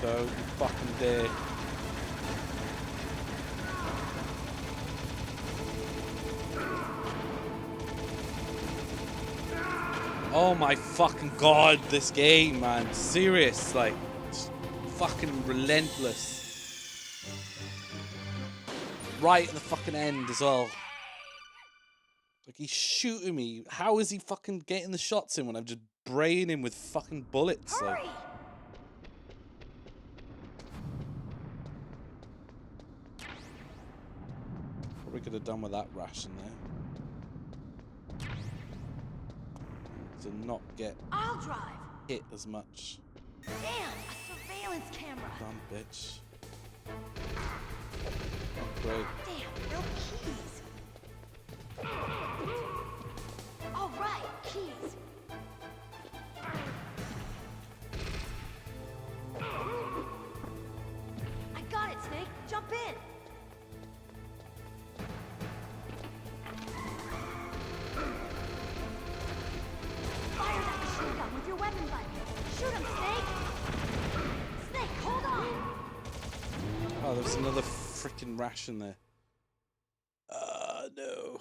A: Don't you fucking dare. Oh my fucking god, this game, man. Serious, like, fucking relentless. Right at the fucking end as well. Like, he's shooting me. How is he fucking getting the shots in when I'm just braying him with fucking bullets? Like, probably could have done with that ration there. To not get
P: I'll drive.
A: hit as much.
P: Damn, a surveillance camera.
A: Dumb bitch. Oh, great.
P: Damn, no keys. All right, keys. I got it, Snake. Jump in. Fire that machine gun with your weapon button. Shoot him, Snake. Snake, hold on.
A: Oh, there's another freaking ration there. No.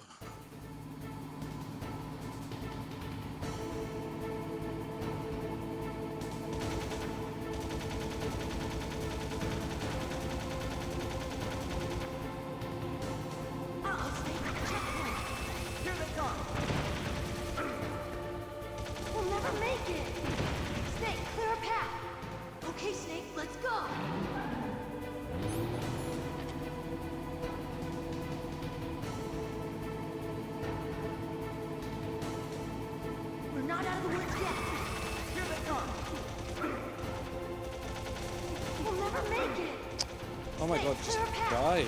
P: Uh-oh, Snake. Checkpoint.
H: Here they come!
P: We'll never make it. Snake, clear a path. Okay, Snake, let's go. We're not out of the woods yet.
H: Here they come!
P: We'll never make it.
A: Oh my god, just die.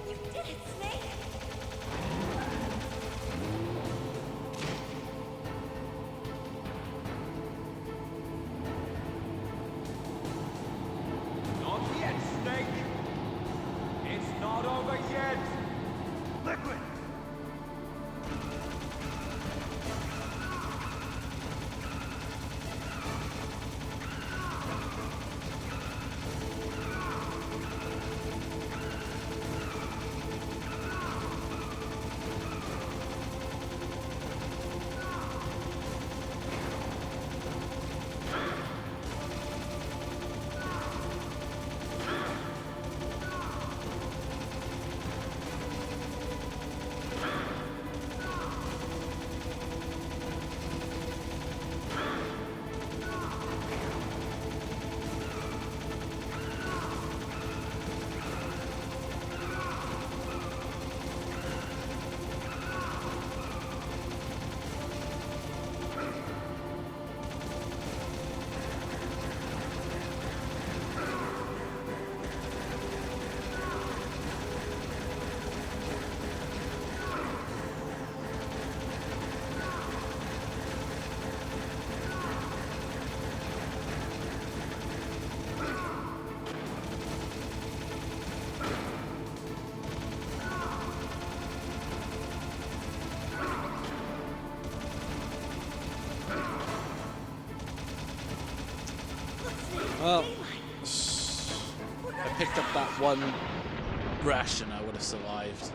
P: You did it, Snake.
N: Not yet, Snake! It's not over yet!
H: Liquid!
A: Well, I picked up that one ration, I would have survived.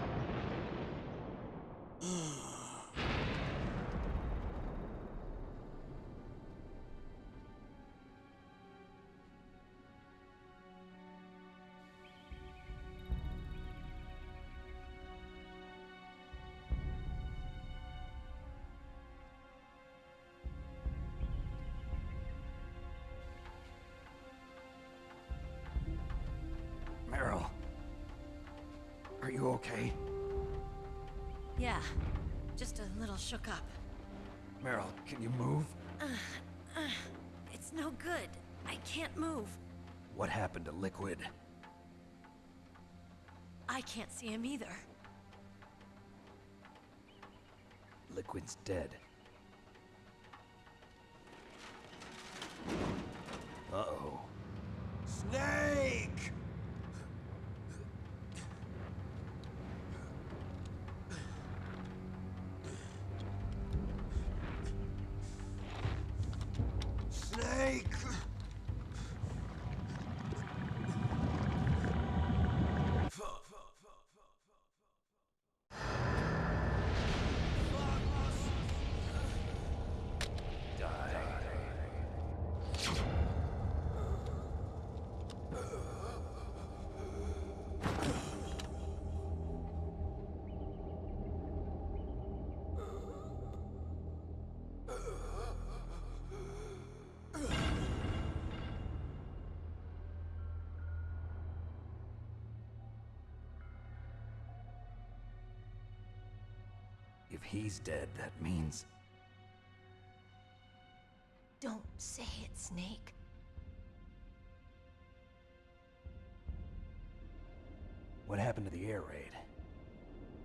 H: Meryl. Are you okay?
Q: Yeah, just a little shook up.
H: Meryl, can you move?
Q: It's no good. I can't move.
H: What happened to Liquid?
Q: I can't see him either.
H: Liquid's dead. Uh-oh.
K: Snake! Snake!
H: he's dead, that means...
P: Don't say it, Snake.
H: What happened to the air raid?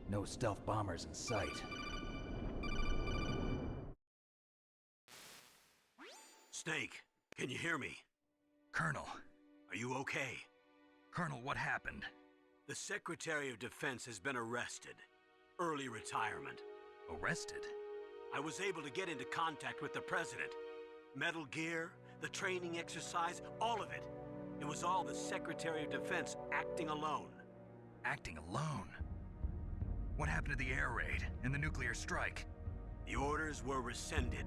H: No stealth bombers in sight.
I: Snake, can you hear me?
M: Colonel.
I: Are you okay?
M: Colonel, what happened?
I: The Secretary of Defense has been arrested. Early retirement.
M: Arrested?
I: I was able to get into contact with the President. Metal Gear, the training exercise, all of it. It was all the Secretary of Defense acting alone.
M: Acting alone? What happened to the air raid and the nuclear strike?
I: The orders were rescinded.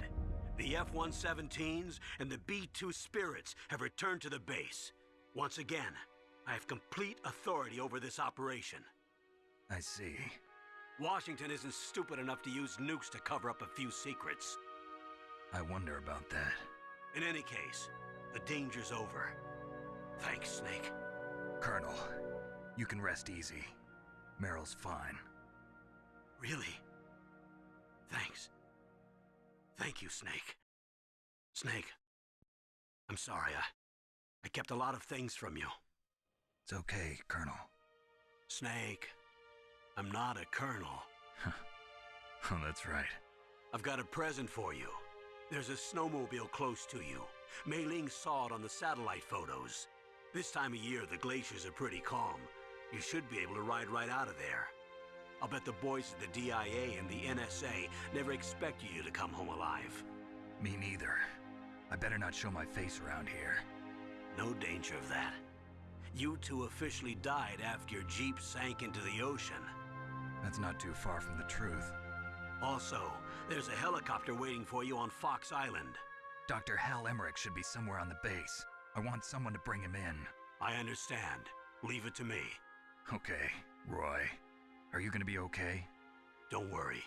I: The F-117s and the B-2 Spirits have returned to the base. Once again, I have complete authority over this operation.
M: I see.
I: Washington isn't stupid enough to use nukes to cover up a few secrets.
M: I wonder about that.
I: In any case, the danger's over. Thanks, Snake.
M: Colonel, you can rest easy. Meryl's fine.
I: Really? Thanks. Thank you, Snake. Snake, I'm sorry. I kept a lot of things from you.
M: It's okay, Colonel.
I: Snake, I'm not a colonel.
M: Oh, that's right.
I: I've got a present for you. There's a snowmobile close to you. Mei Ling saw it on the satellite photos. This time of year, the glaciers are pretty calm. You should be able to ride right out of there. I'll bet the boys at the DIA and the NSA never expected you to come home alive.
M: Me neither. I better not show my face around here.
I: No danger of that. You two officially died after your Jeep sank into the ocean.
M: That's not too far from the truth.
I: Also, there's a helicopter waiting for you on Fox Island.
M: Dr. Hal Emmerich should be somewhere on the base. I want someone to bring him in.
I: I understand. Leave it to me.
M: Okay, Roy. Are you gonna be okay?
I: Don't worry.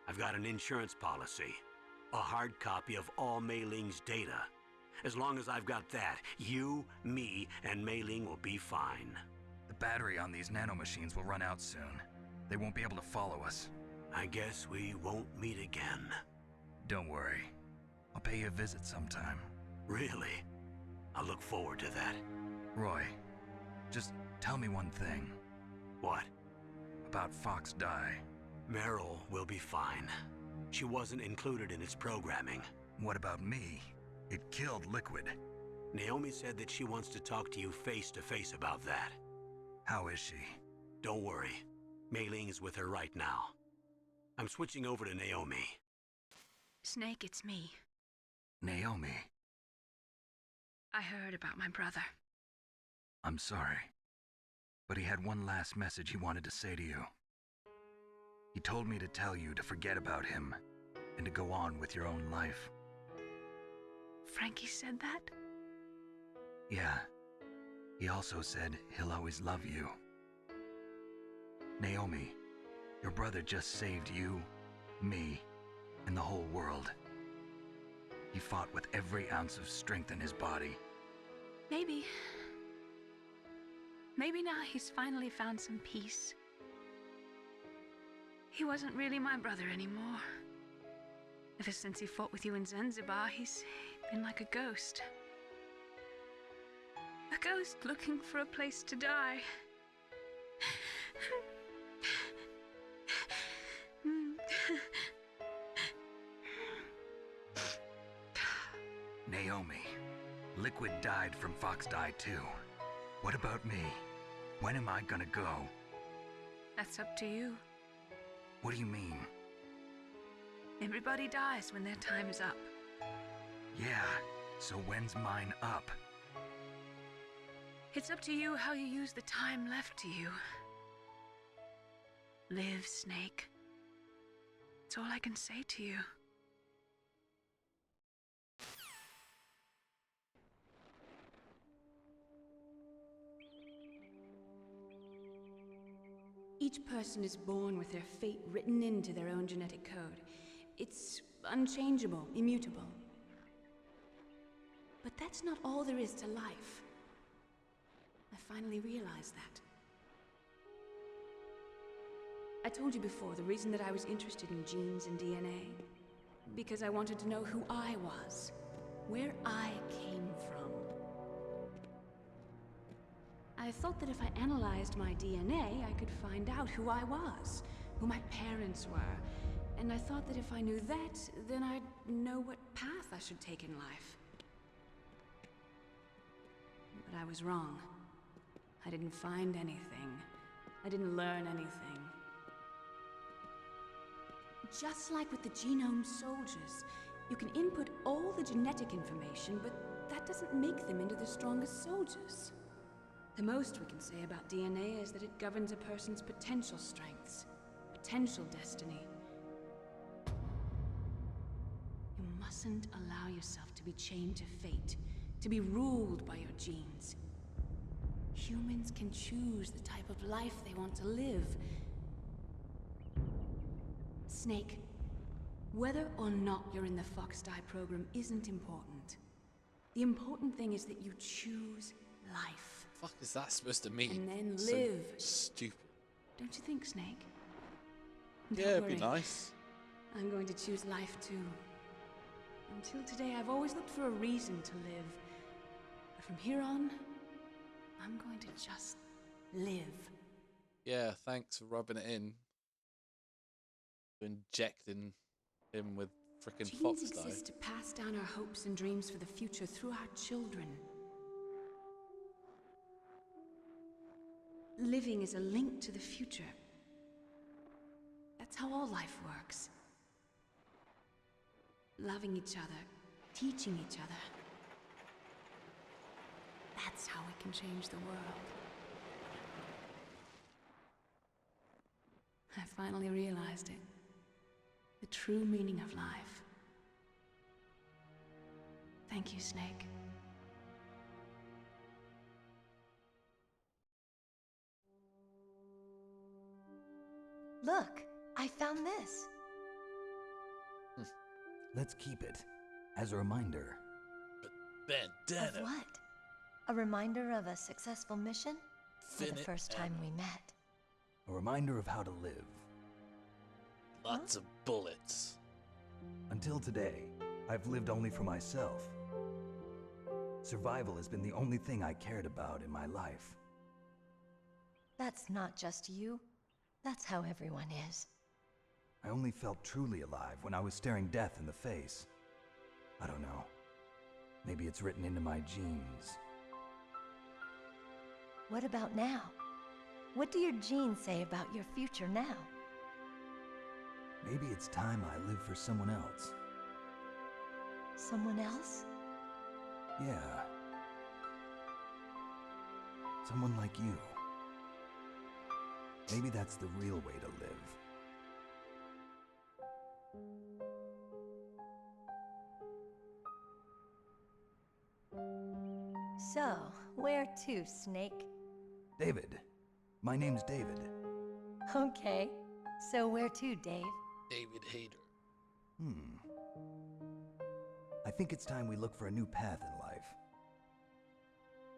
I: I've got an insurance policy. A hard copy of all Mei Ling's data. As long as I've got that, you, me, and Mei Ling will be fine.
M: The battery on these nanomachines will run out soon. They won't be able to follow us.
I: I guess we won't meet again.
M: Don't worry. I'll pay you a visit sometime.
I: Really? I look forward to that.
M: Roy, just tell me one thing.
I: What?
M: About Fox Die.
I: Meryl will be fine. She wasn't included in its programming.
M: What about me? It killed Liquid.
I: Naomi said that she wants to talk to you face to face about that.
M: How is she?
I: Don't worry. Mei Ling is with her right now. I'm switching over to Naomi.
F: Snake, it's me.
M: Naomi.
F: I heard about my brother.
M: I'm sorry. But he had one last message he wanted to say to you. He told me to tell you to forget about him and to go on with your own life.
F: Frankie said that?
M: Yeah. He also said he'll always love you. Naomi, your brother just saved you, me, and the whole world. He fought with every ounce of strength in his body.
F: Maybe now he's finally found some peace. He wasn't really my brother anymore. Ever since he fought with you in Zanzibar, he's been like a ghost. A ghost looking for a place to die.
M: Naomi, Liquid died from Fox Die too. What about me? When am I gonna go?
F: That's up to you.
M: What do you mean?
F: Everybody dies when their time's up.
M: Yeah, so when's mine up?
F: It's up to you how you use the time left to you. Live, Snake. That's all I can say to you.
R: Each person is born with their fate written into their own genetic code. It's unchangeable, immutable. But that's not all there is to life. I finally realized that. I told you before the reason that I was interested in genes and DNA. Because I wanted to know who I was, where I came from. I thought that if I analyzed my DNA, I could find out who I was, who my parents were, and I thought that if I knew that, then I'd know what path I should take in life. But I was wrong. I didn't find anything. I didn't learn anything. Just like with the genome soldiers, you can input all the genetic information, but that doesn't make them into the strongest soldiers. The most we can say about DNA is that it governs a person's potential strengths, potential destiny. You mustn't allow yourself to be chained to fate, to be ruled by your genes. Humans can choose the type of life they want to live. Snake, whether or not you're in the Fox-Die program isn't important. The important thing is that you choose life.
A: Fuck is that supposed to mean?
R: And then
A: So
R: live.
A: stupid.
R: Don't you think, Snake? Don't
A: Yeah, it'd be
R: worry.
A: nice.
R: I'm going to choose life too. Until today, I've always looked for a reason to live. But from here on, I'm going to just live.
A: Yeah, thanks for rubbing it in. Injecting him with frickin'
R: Genes
A: Fox-Die.
R: exist to pass down our hopes and dreams for the future through our children. Living is a link to the future. That's how all life works. Loving each other, teaching each other. That's how we can change the world. I finally realized it. The true meaning of life. Thank you, Snake.
P: Look, I found this.
C: Let's keep it as a reminder.
A: Bandana.
P: Of what? A reminder of a successful mission? Or the first time we met?
C: A reminder of how to live.
A: Lots of bullets.
C: Until today, I've lived only for myself. Survival has been the only thing I cared about in my life.
P: That's not just you. That's how everyone is.
C: I only felt truly alive when I was staring death in the face. I don't know. Maybe it's written into my genes.
P: What about now? What do your genes say about your future now?
C: Maybe it's time I live for someone else.
P: Someone else?
C: Yeah. Someone like you. Maybe that's the real way to live.
P: So, where to, Snake?
C: David. My name's David.
P: Okay. So where to, Dave?
A: David Hayter.
C: I think it's time we look for a new path in life.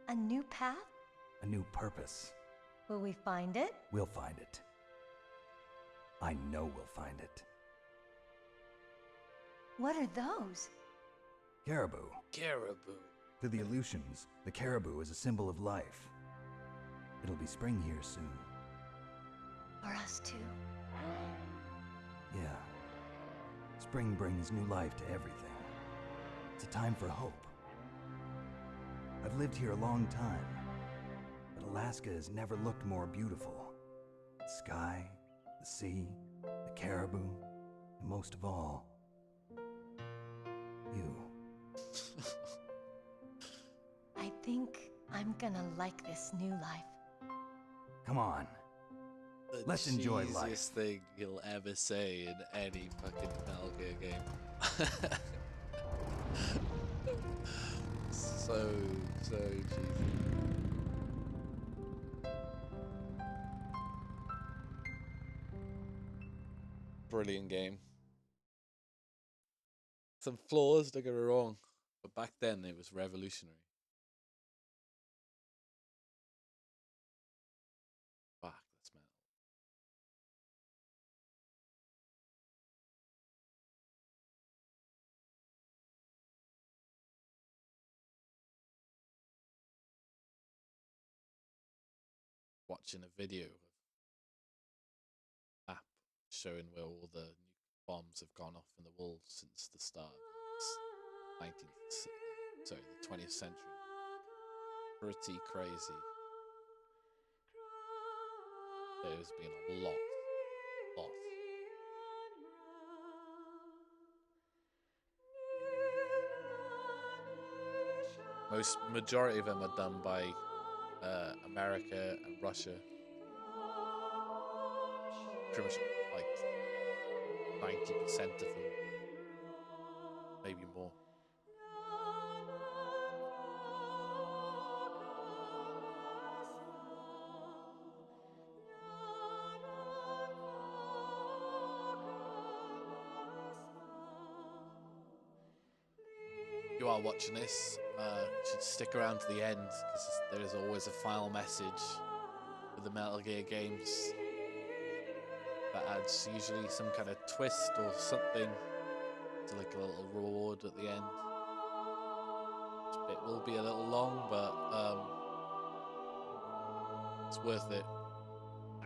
P: A new path?
C: A new purpose.
P: Will we find it?
C: We'll find it. I know we'll find it.
P: What are those?
C: Caribou.
A: Caribou.
C: To the Aleutians, the caribou is a symbol of life. It'll be spring here soon.
P: For us too.
C: Yeah. Spring brings new life to everything. It's a time for hope. I've lived here a long time, but Alaska has never looked more beautiful. The sky, the sea, the caribou, and most of all, you.
P: I think I'm gonna like this new life.
C: Come on. Let's enjoy life.
A: Cheesiest thing you'll ever say in any fucking Metal Gear game. so cheesy. Brilliant game. Some flaws, don't get me wrong, but back then it was revolutionary. watching a video of a map showing where all the nuclear bombs have gone off in the world since the start of the 20th century. Pretty crazy. There's been a lot. Majority of them are done by America and Russia. Pretty much like 90% of them, maybe more. You are watching this, you should stick around to the end because there is always a final message with the Metal Gear games that adds usually some kind of twist or something to like a little reward at the end. It will be a little long, but it's worth it.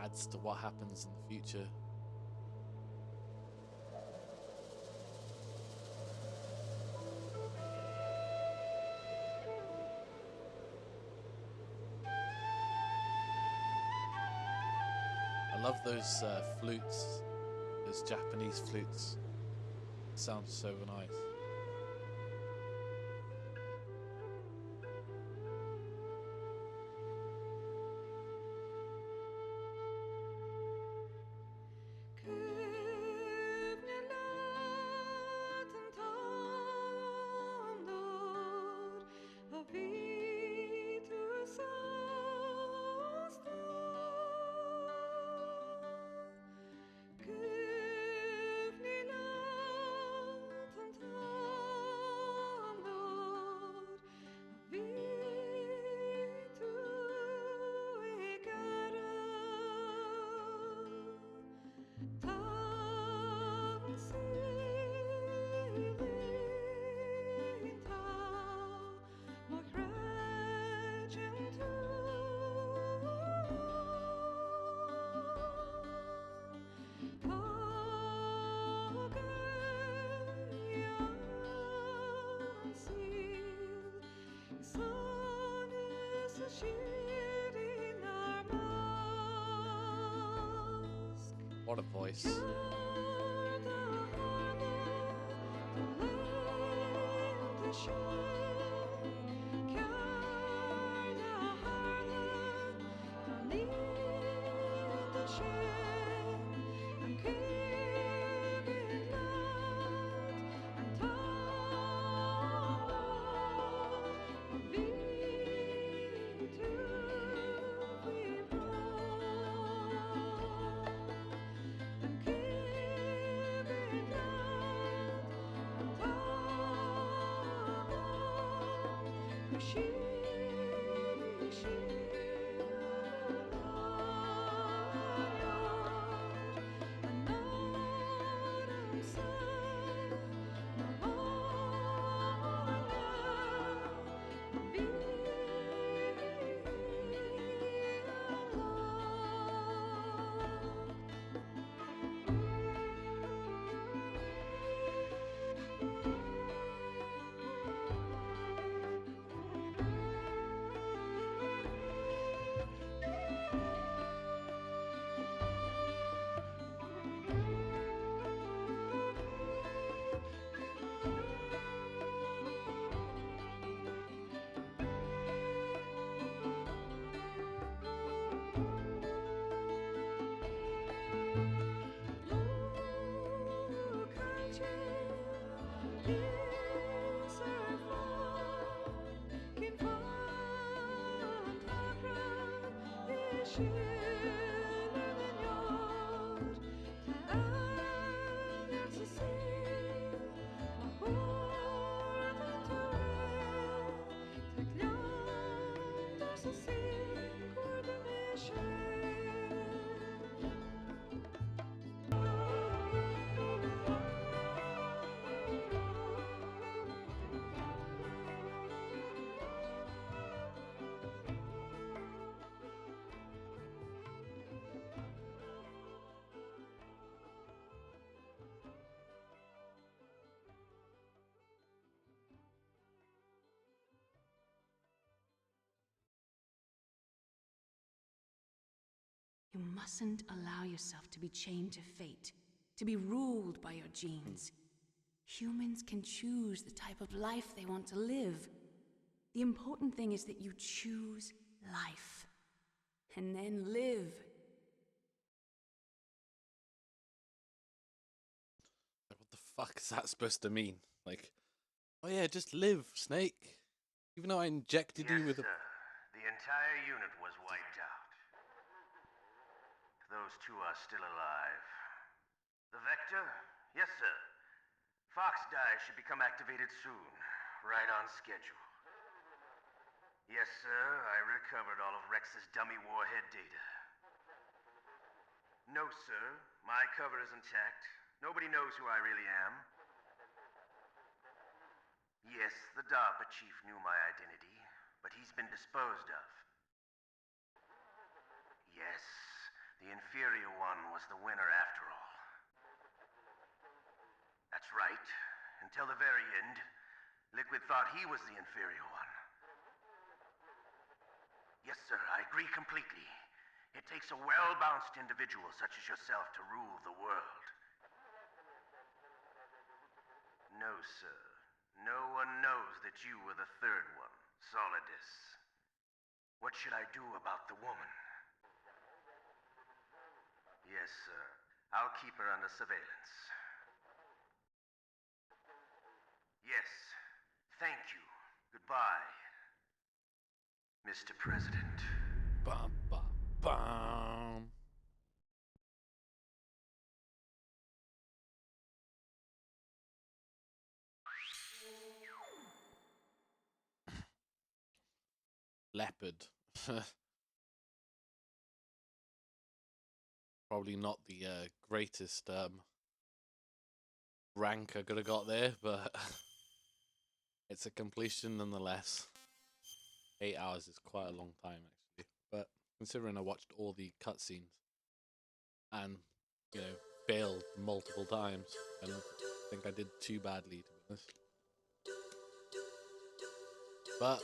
A: Adds to what happens in the future. I love those flutes, those Japanese flutes. It sounds so nice. What a voice.
R: You mustn't allow yourself to be chained to fate, to be ruled by your genes. Humans can choose the type of life they want to live. The important thing is that you choose life, and then live.
A: What the fuck is that supposed to mean? Like, oh yeah, just live, Snake. Even though I injected you with a...
K: Sir. The entire unit was wiped out. Those two are still alive. The Vector? Yes, sir. Fox Die should become activated soon. Right on schedule. Yes, sir. I recovered all of Rex's dummy warhead data. No, sir. My cover is intact. Nobody knows who I really am. Yes, the DARPA chief knew my identity, but he's been disposed of. Yes, the inferior one was the winner after all. That's right. Until the very end, Liquid thought he was the inferior one. Yes, sir, I agree completely. It takes a well-balanced individual such as yourself to rule the world. No, sir. No one knows that you were the third one, Solidus. What should I do about the woman? Yes, sir. I'll keep her under surveillance. Yes. Thank you. Goodbye, Mr. President.
A: Bum, bum, bum. Leopard. Probably not the greatest rank I could have got there, but it's a completion nonetheless. 8 hours is quite a long time, actually. But considering I watched all the cutscenes and, you know, failed multiple times, I don't think I did too badly, to be honest. But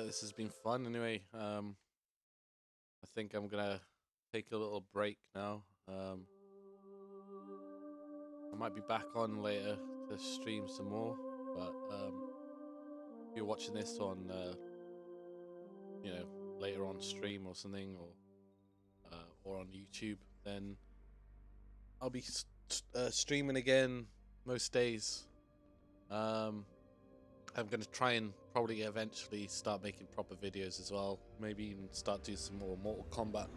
A: this has been fun anyway. I think I'm gonna take a little break now. I might be back on later to stream some more, but if you're watching this on you know, later on stream or something, or on YouTube, then I'll be streaming again most days. I'm gonna try and probably eventually start making proper videos as well. Maybe even start doing some more Mortal Kombat.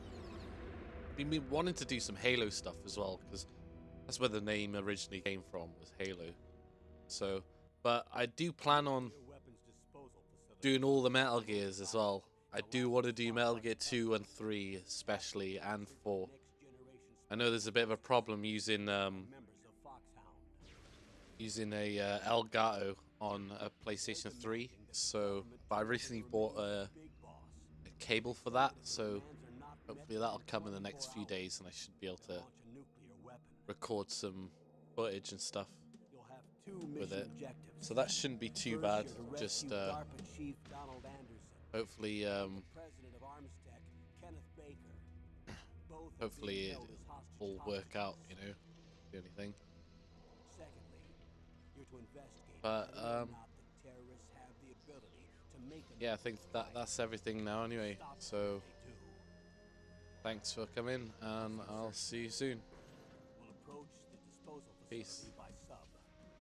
A: I've been wanting to do some Halo stuff as well, because that's where the name originally came from, was Halo. So, but I do plan on doing all the Metal Gears as well. I do want to do Metal Gear 2 and 3 especially, and 4. I know there's a bit of a problem using a Elgato on a PlayStation 3, so but I recently bought a cable for that, so hopefully that'll come in the next few days and I should be able to record some footage and stuff with it. So that shouldn't be too bad. Just hopefully hopefully it'll all work out, you know, the only thing. But yeah, I think that's everything now anyway. So thanks for coming, and I'll see you soon. Peace.